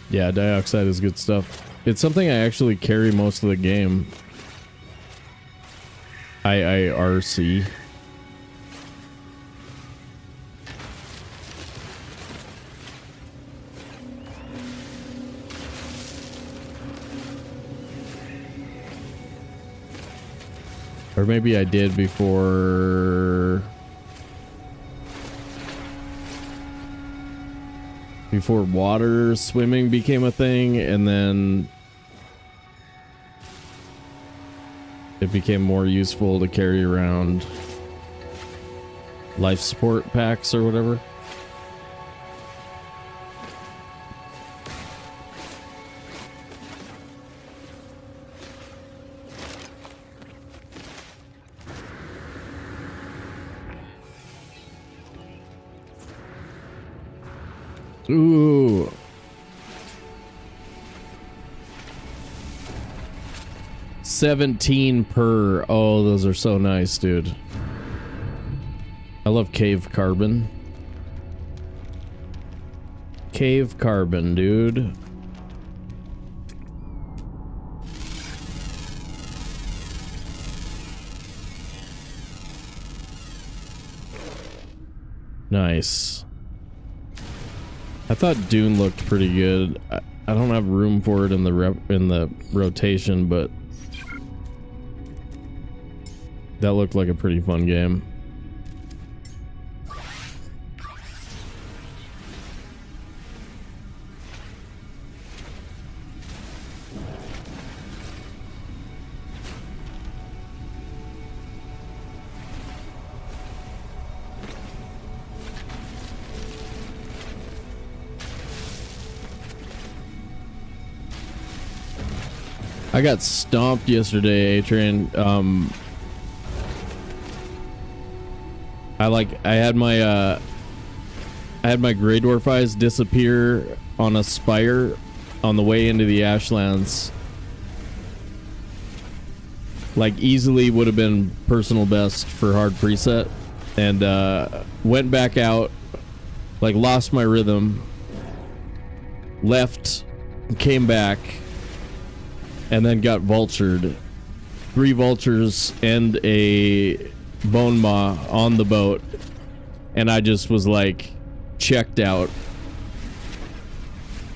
Yeah, dioxide is good stuff. It's something I actually carry most of the game. IIRC. Or maybe I did before water swimming became a thing, and then it became more useful to carry around life support packs or whatever. Ooh. $17 per. Oh, those are so nice, dude. I love cave carbon. Cave carbon, dude. Nice. I thought Dune looked pretty good. I don't have room for it in the rotation, but that looked like a pretty fun game. I got stomped yesterday, A-Train. I had my Grey Dwarf eyes disappear on a spire on the way into the Ashlands. Like, easily would have been personal best for hard preset, and went back out, like, lost my rhythm, left, came back, and then got vultured. 3 vultures and a bone maw on the boat, and I just was like checked out.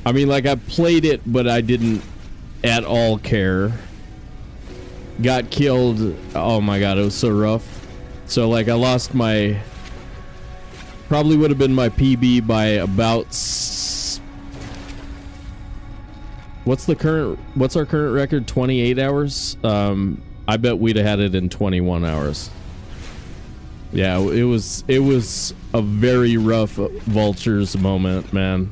I mean, like, I played it, but I didn't at all care. Got killed. Oh my god, it was so rough. So like, I lost my, probably would have been my PB by about what's our current record? 28 hours? I bet we'd have had it in 21 hours. Yeah, it was a very rough vultures moment, man.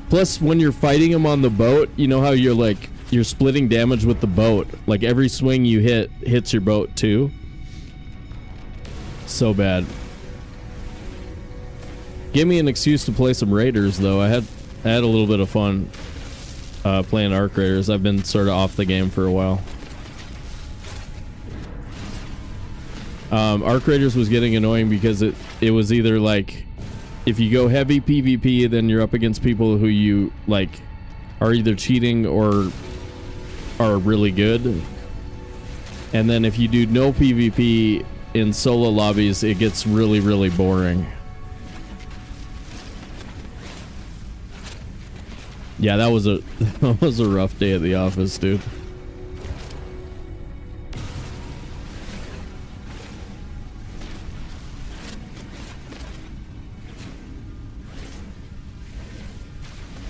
Plus, when you're fighting them on the boat, you know how you're splitting damage with the boat. Like, every swing you hits your boat too. So bad. Gave me an excuse to play some Raiders, though. I had a little bit of fun playing Arc Raiders. I've been sort of off the game for a while. Arc Raiders was getting annoying because it was either like, if you go heavy PvP, then you're up against people who you like are either cheating or are really good, and then if you do no PvP in solo lobbies, it gets really, really boring. Yeah, that was a rough day at the office, dude.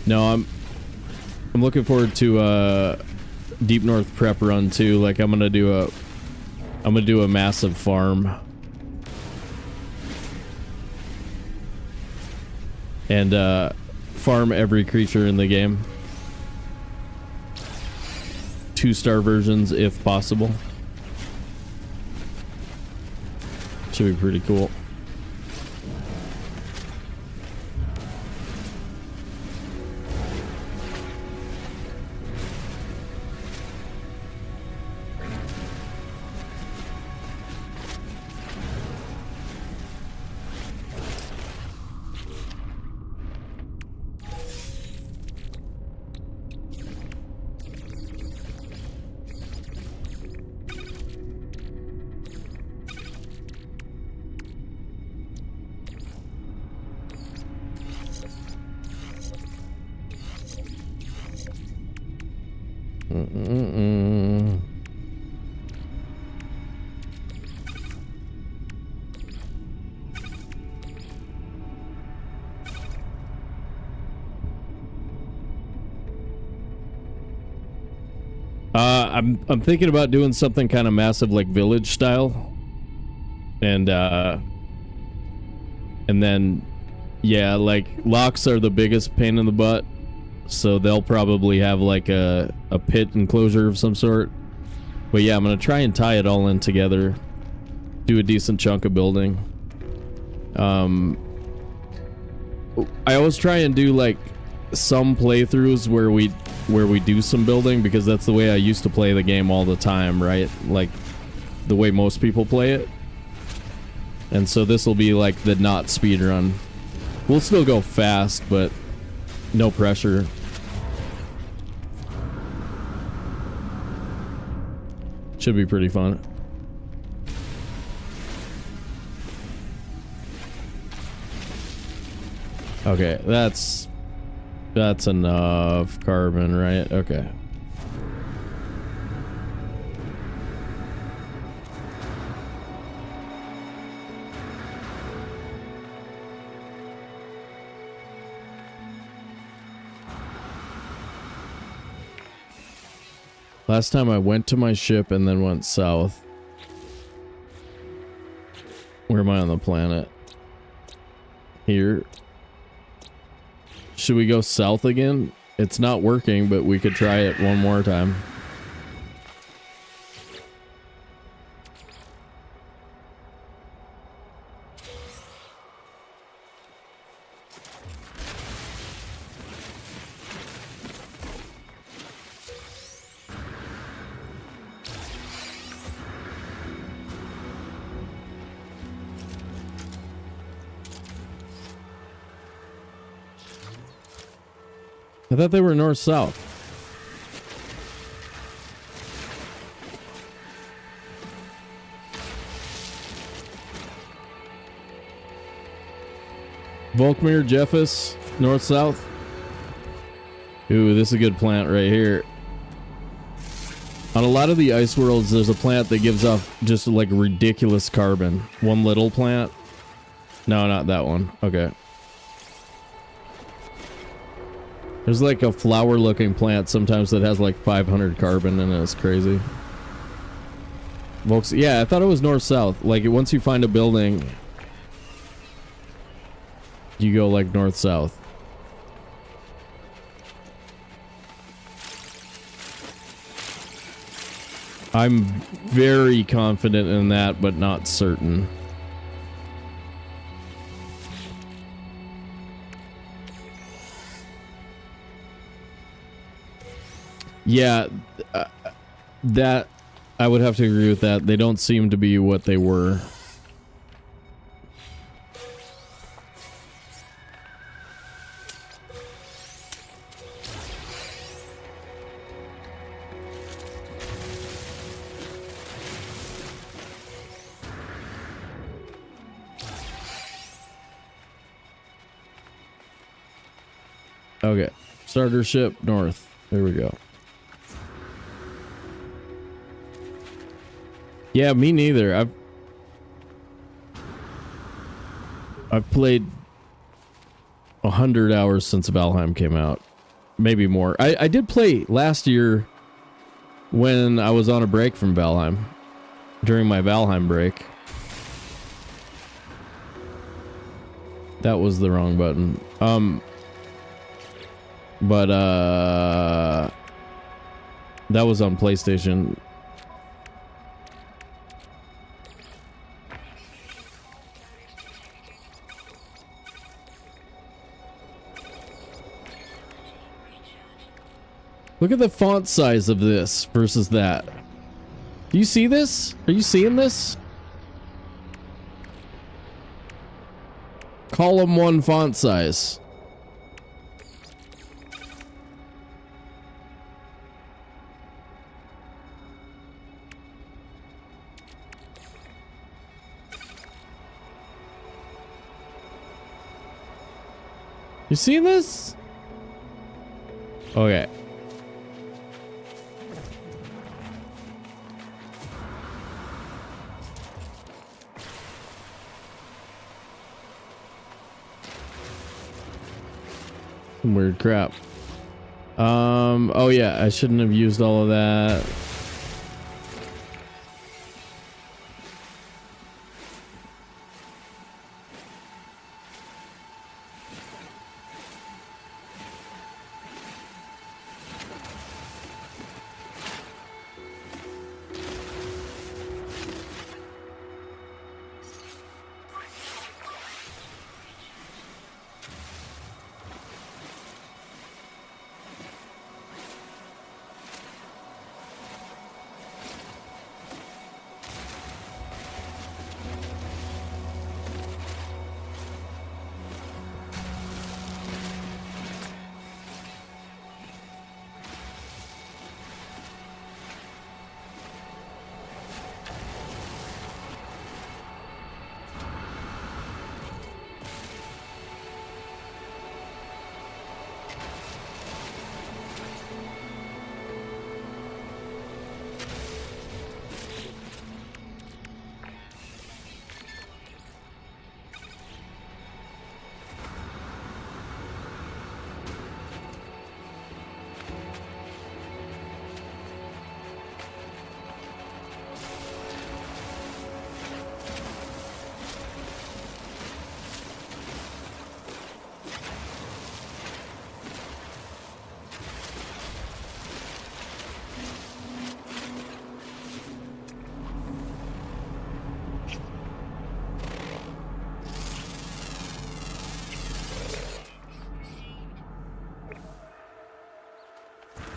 No, I'm looking forward to Deep North prep run too. Like, I'm gonna do a massive farm. And farm every creature in the game. 2-star versions if possible. Should be pretty cool. I'm thinking about doing something kind of massive, like village style, and then yeah, like locks are the biggest pain in the butt, so they'll probably have like a pit enclosure of some sort. But yeah, I'm gonna try and tie it all in together, do a decent chunk of building. I always try and do like some playthroughs where we do some building, because that's the way I used to play the game all the time, right? Like the way most people play it. And so this will be like the not speed run. We'll still go fast, but no pressure. Should be pretty fun. Okay, that's enough carbon, right? Okay. Last time I went to my ship and then went south. Where am I on the planet? Here. Should we go south again? It's not working, but we could try it one more time. I thought they were north-south. Volkmir, Jeffus, north-south. Ooh, this is a good plant right here. On a lot of the ice worlds, there's a plant that gives off just like ridiculous carbon. One little plant. No, not that one. Okay. There's like a flower-looking plant sometimes that has like 500 carbon in it. It's crazy. Volks, yeah, I thought it was north-south. Like, once you find a building, you go like north-south. I'm very confident in that, but not certain. Yeah, that I would have to agree with that. They don't seem to be what they were. Okay, starter ship north. There we go. Yeah, me neither. I've played 100 hours since Valheim came out. Maybe more. I did play last year when I was on a break from Valheim. During my Valheim break. That was the wrong button. But that was on PlayStation. Look at the font size of this versus that. Do you see this? Are you seeing this? Column 1 font size. You seeing this? Okay. Some weird crap. Oh yeah, I shouldn't have used all of that.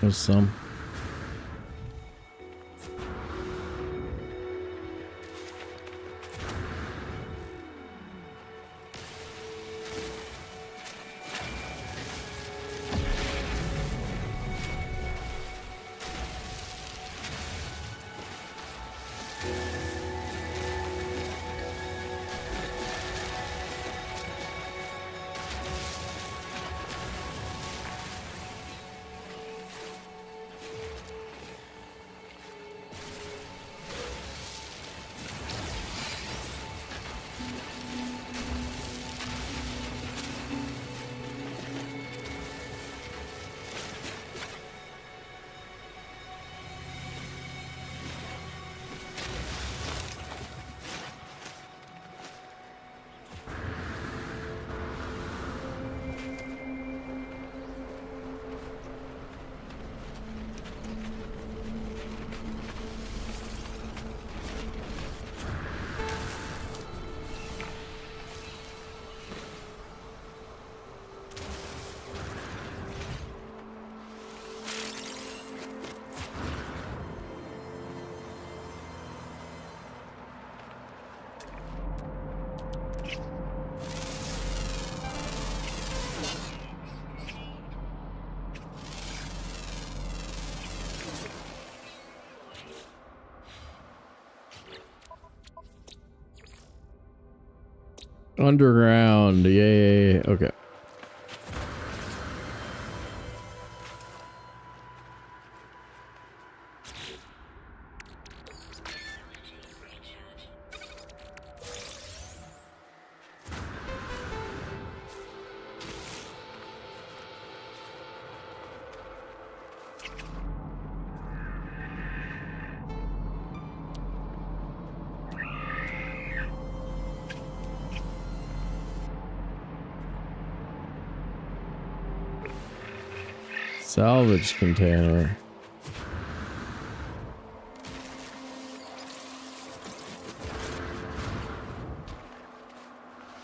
There's some. Underground, yay. Okay. Salvage container.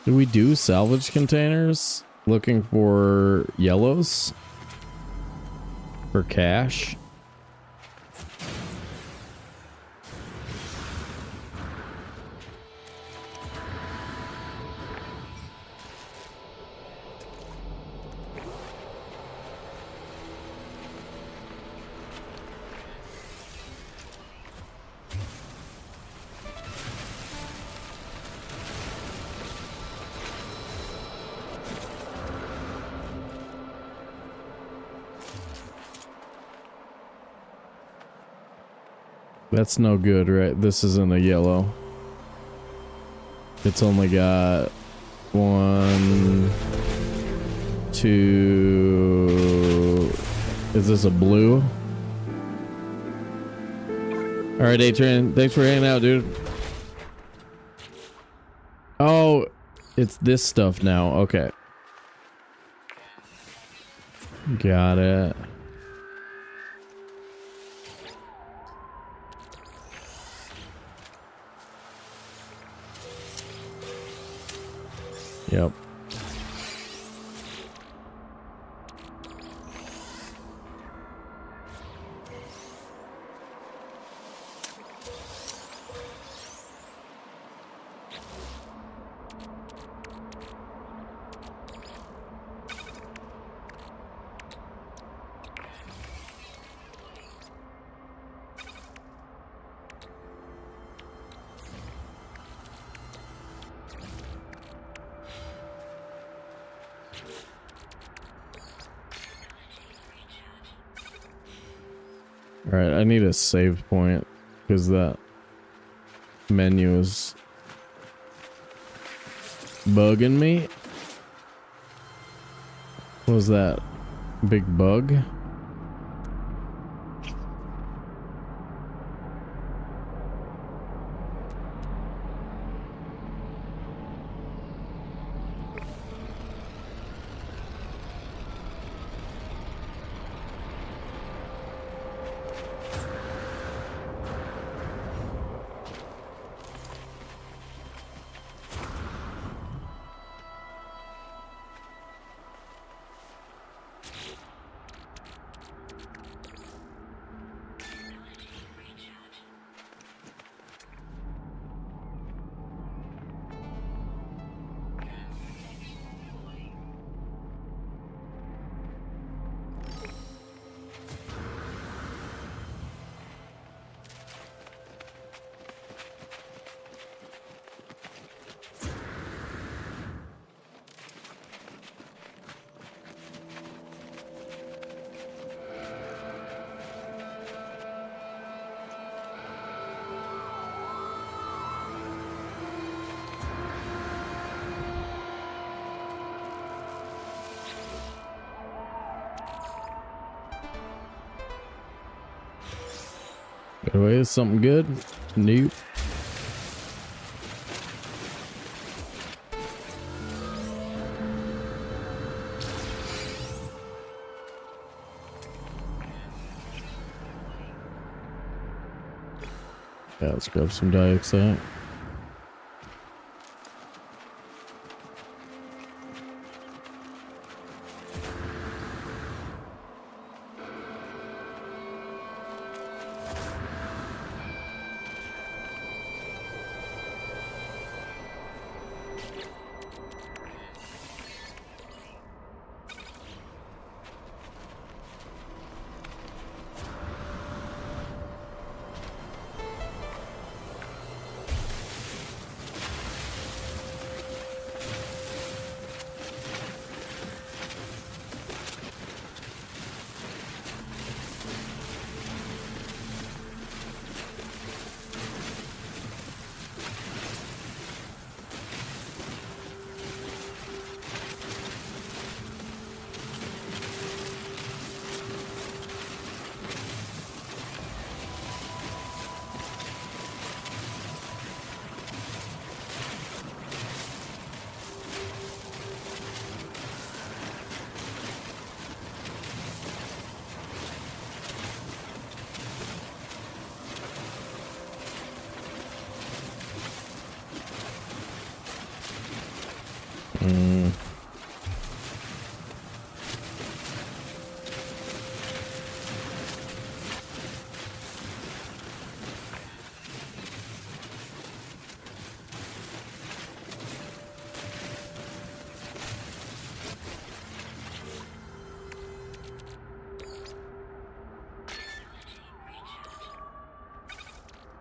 Do we do salvage containers? Looking for yellows? For cash? That's no good, right? This isn't a yellow. It's only got 1, 2. Is this a blue? All right, A-Train. Thanks for hanging out, dude. Oh, it's this stuff now. Okay. Got it. Yep. Alright, I need a save point because that menu is bugging me. What was that? Big bug? Away is something good? Nope. Yeah, let's grab some dioxide.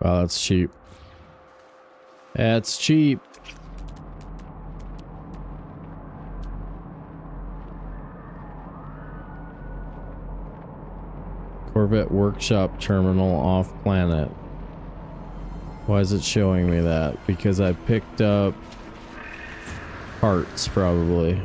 Wow, that's cheap. That's cheap. Corvette Workshop Terminal off planet. Why is it showing me that? Because I picked up parts, probably.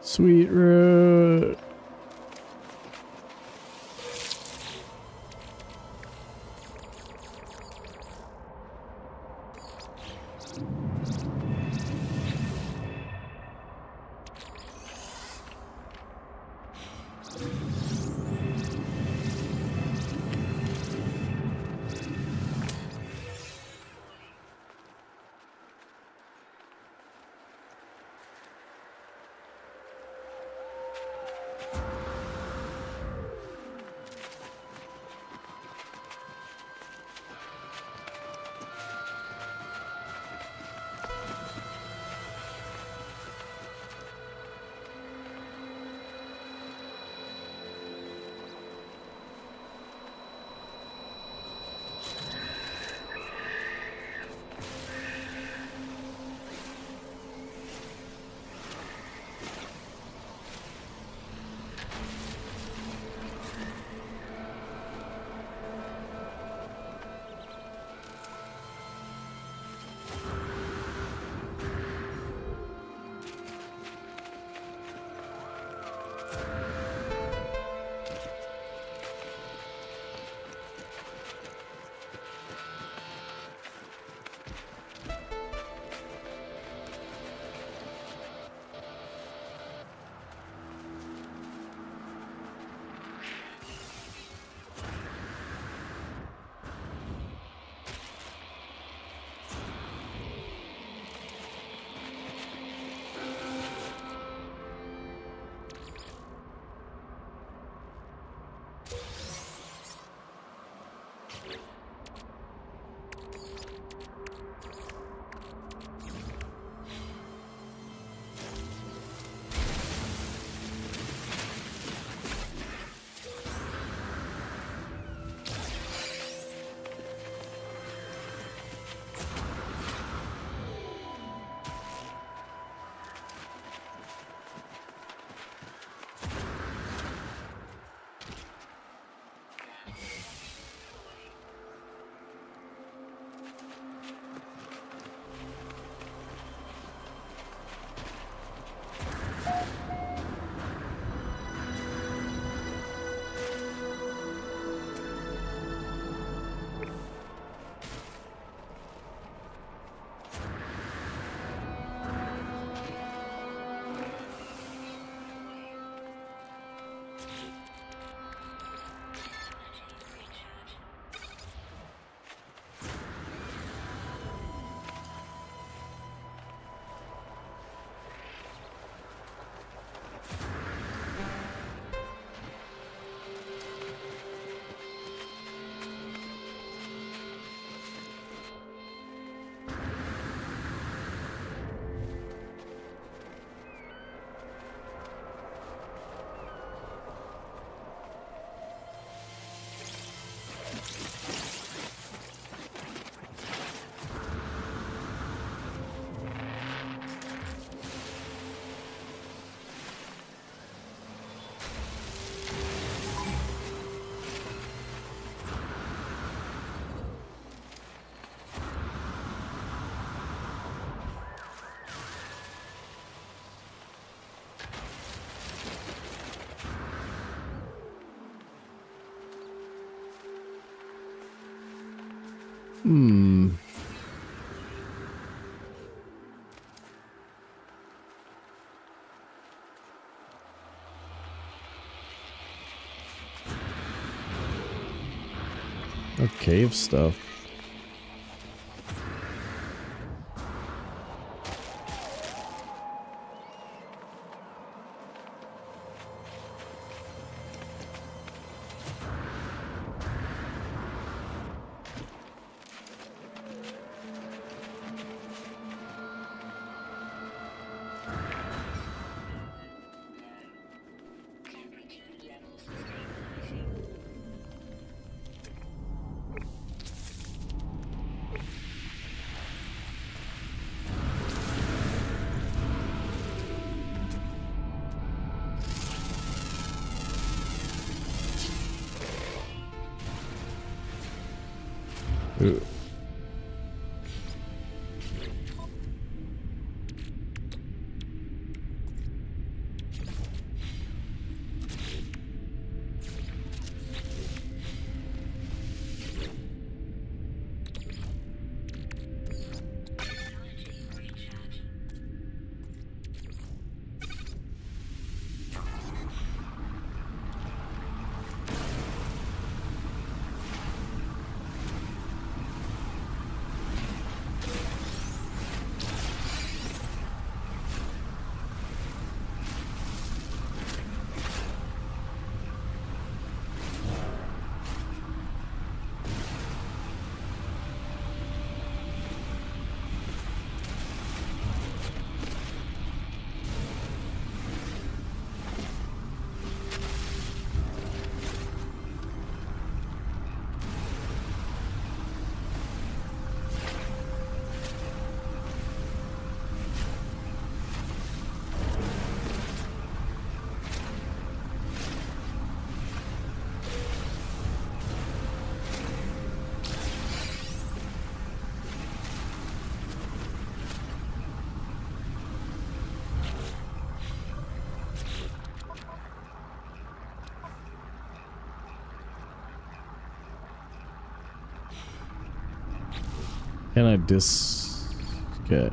Sweet road. Hmm. Or cave stuff. Temperature levels stabilizing. Ooh. Energy recharge. Can I Okay.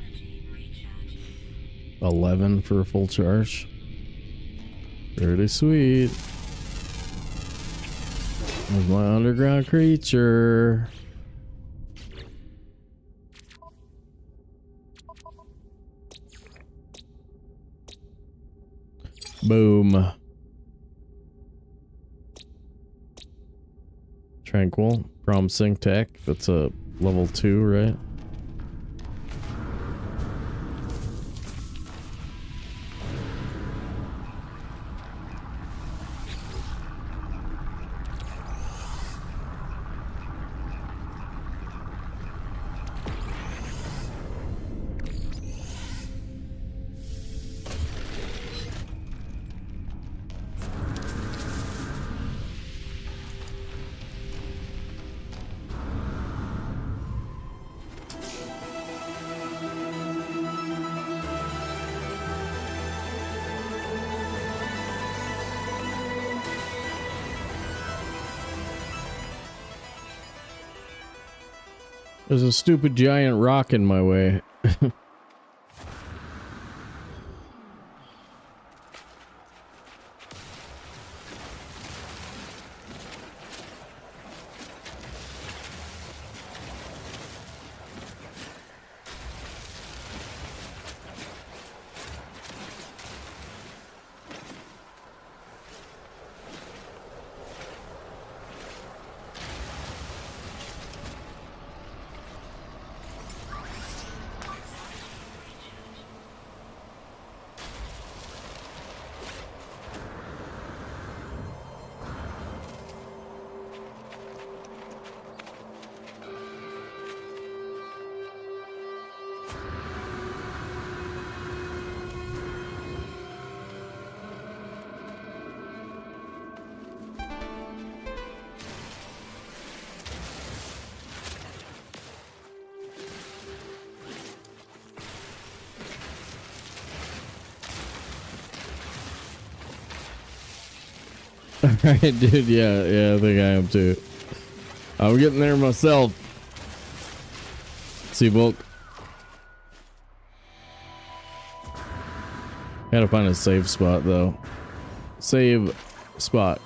Energy recharge. 11 for a full charge. Pretty sweet. There's my underground creature. Boom. Tranquil. Promising tech. That's a level 2, right? There's a stupid giant rock in my way. Alright, dude, yeah, I think I am too. I'm getting there myself. See, Volk. Gotta find a safe spot, though. Save spot.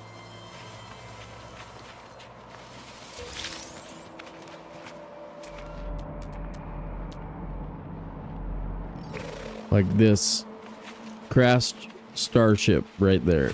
Like this crashed starship right there.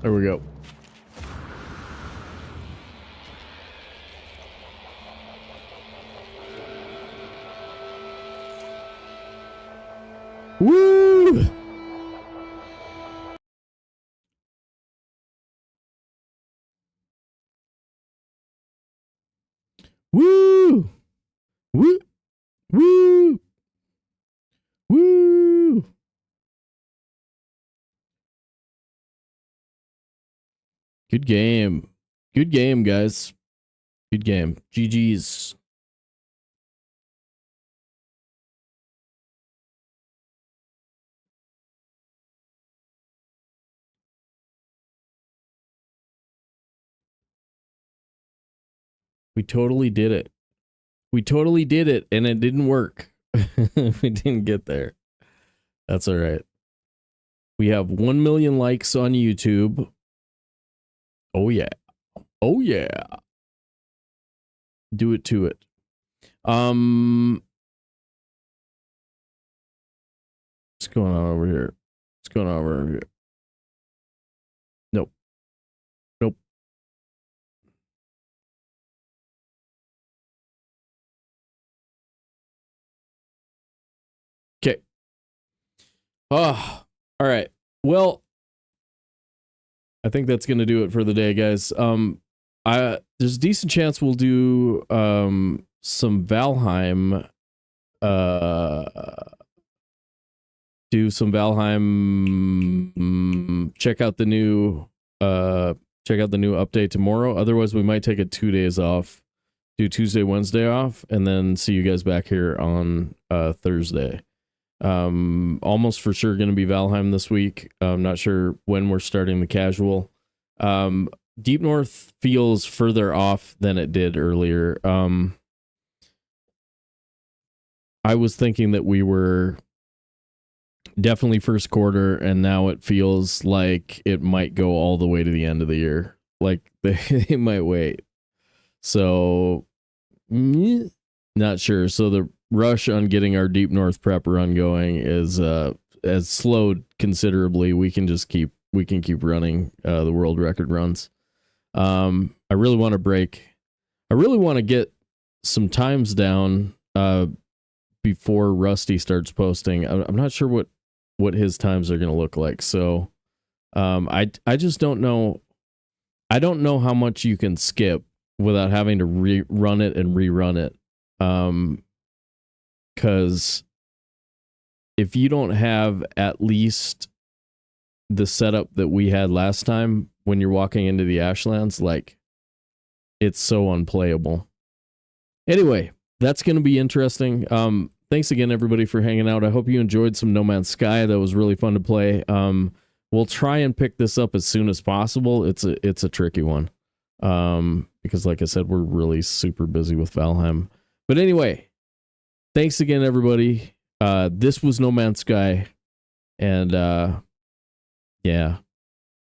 There we go. Woo! Woo! Woo! Woo! Woo! Good game. Good game, guys. Good game. GG's. We totally did it. We totally did it, and it didn't work. We didn't get there. That's all right. We have 1 million likes on YouTube. Oh, yeah. Oh, yeah. Do it to it. What's going on over here? What's going on over here? Nope. Nope. Okay. Oh, all right. Well, I think that's going to do it for the day, guys. There's a decent chance we'll do some Valheim check out the new update tomorrow. Otherwise, we might take it 2 days off, do Tuesday, Wednesday off, and then see you guys back here on Thursday. Almost for sure going to be Valheim this week. I'm not sure when we're starting the casual. Deep North feels further off than it did earlier. I was thinking that we were definitely first quarter, and now it feels like it might go all the way to the end of the year. Like they might wait. So, not sure. So the rush on getting our Deep North prep run going is has slowed considerably. We can keep running the world record runs. I really want to break. I really want to get some times down before Rusty starts posting. I'm not sure what his times are going to look like. So I just don't know. I don't know how much you can skip without having to rerun it and rerun it. Because if you don't have at least the setup that we had last time when you're walking into the Ashlands, like it's so unplayable. Anyway, that's going to be interesting. Thanks again, everybody, for hanging out. I hope you enjoyed some No Man's Sky. That was really fun to play. We'll try and pick this up as soon as possible. It's a tricky one. Because like I said, we're really super busy with Valheim. But anyway, thanks again, everybody. This was No Man's Sky. And yeah.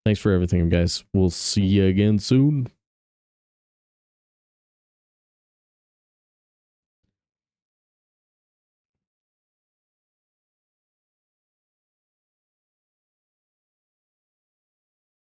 Thanks for everything, guys. We'll see you again soon.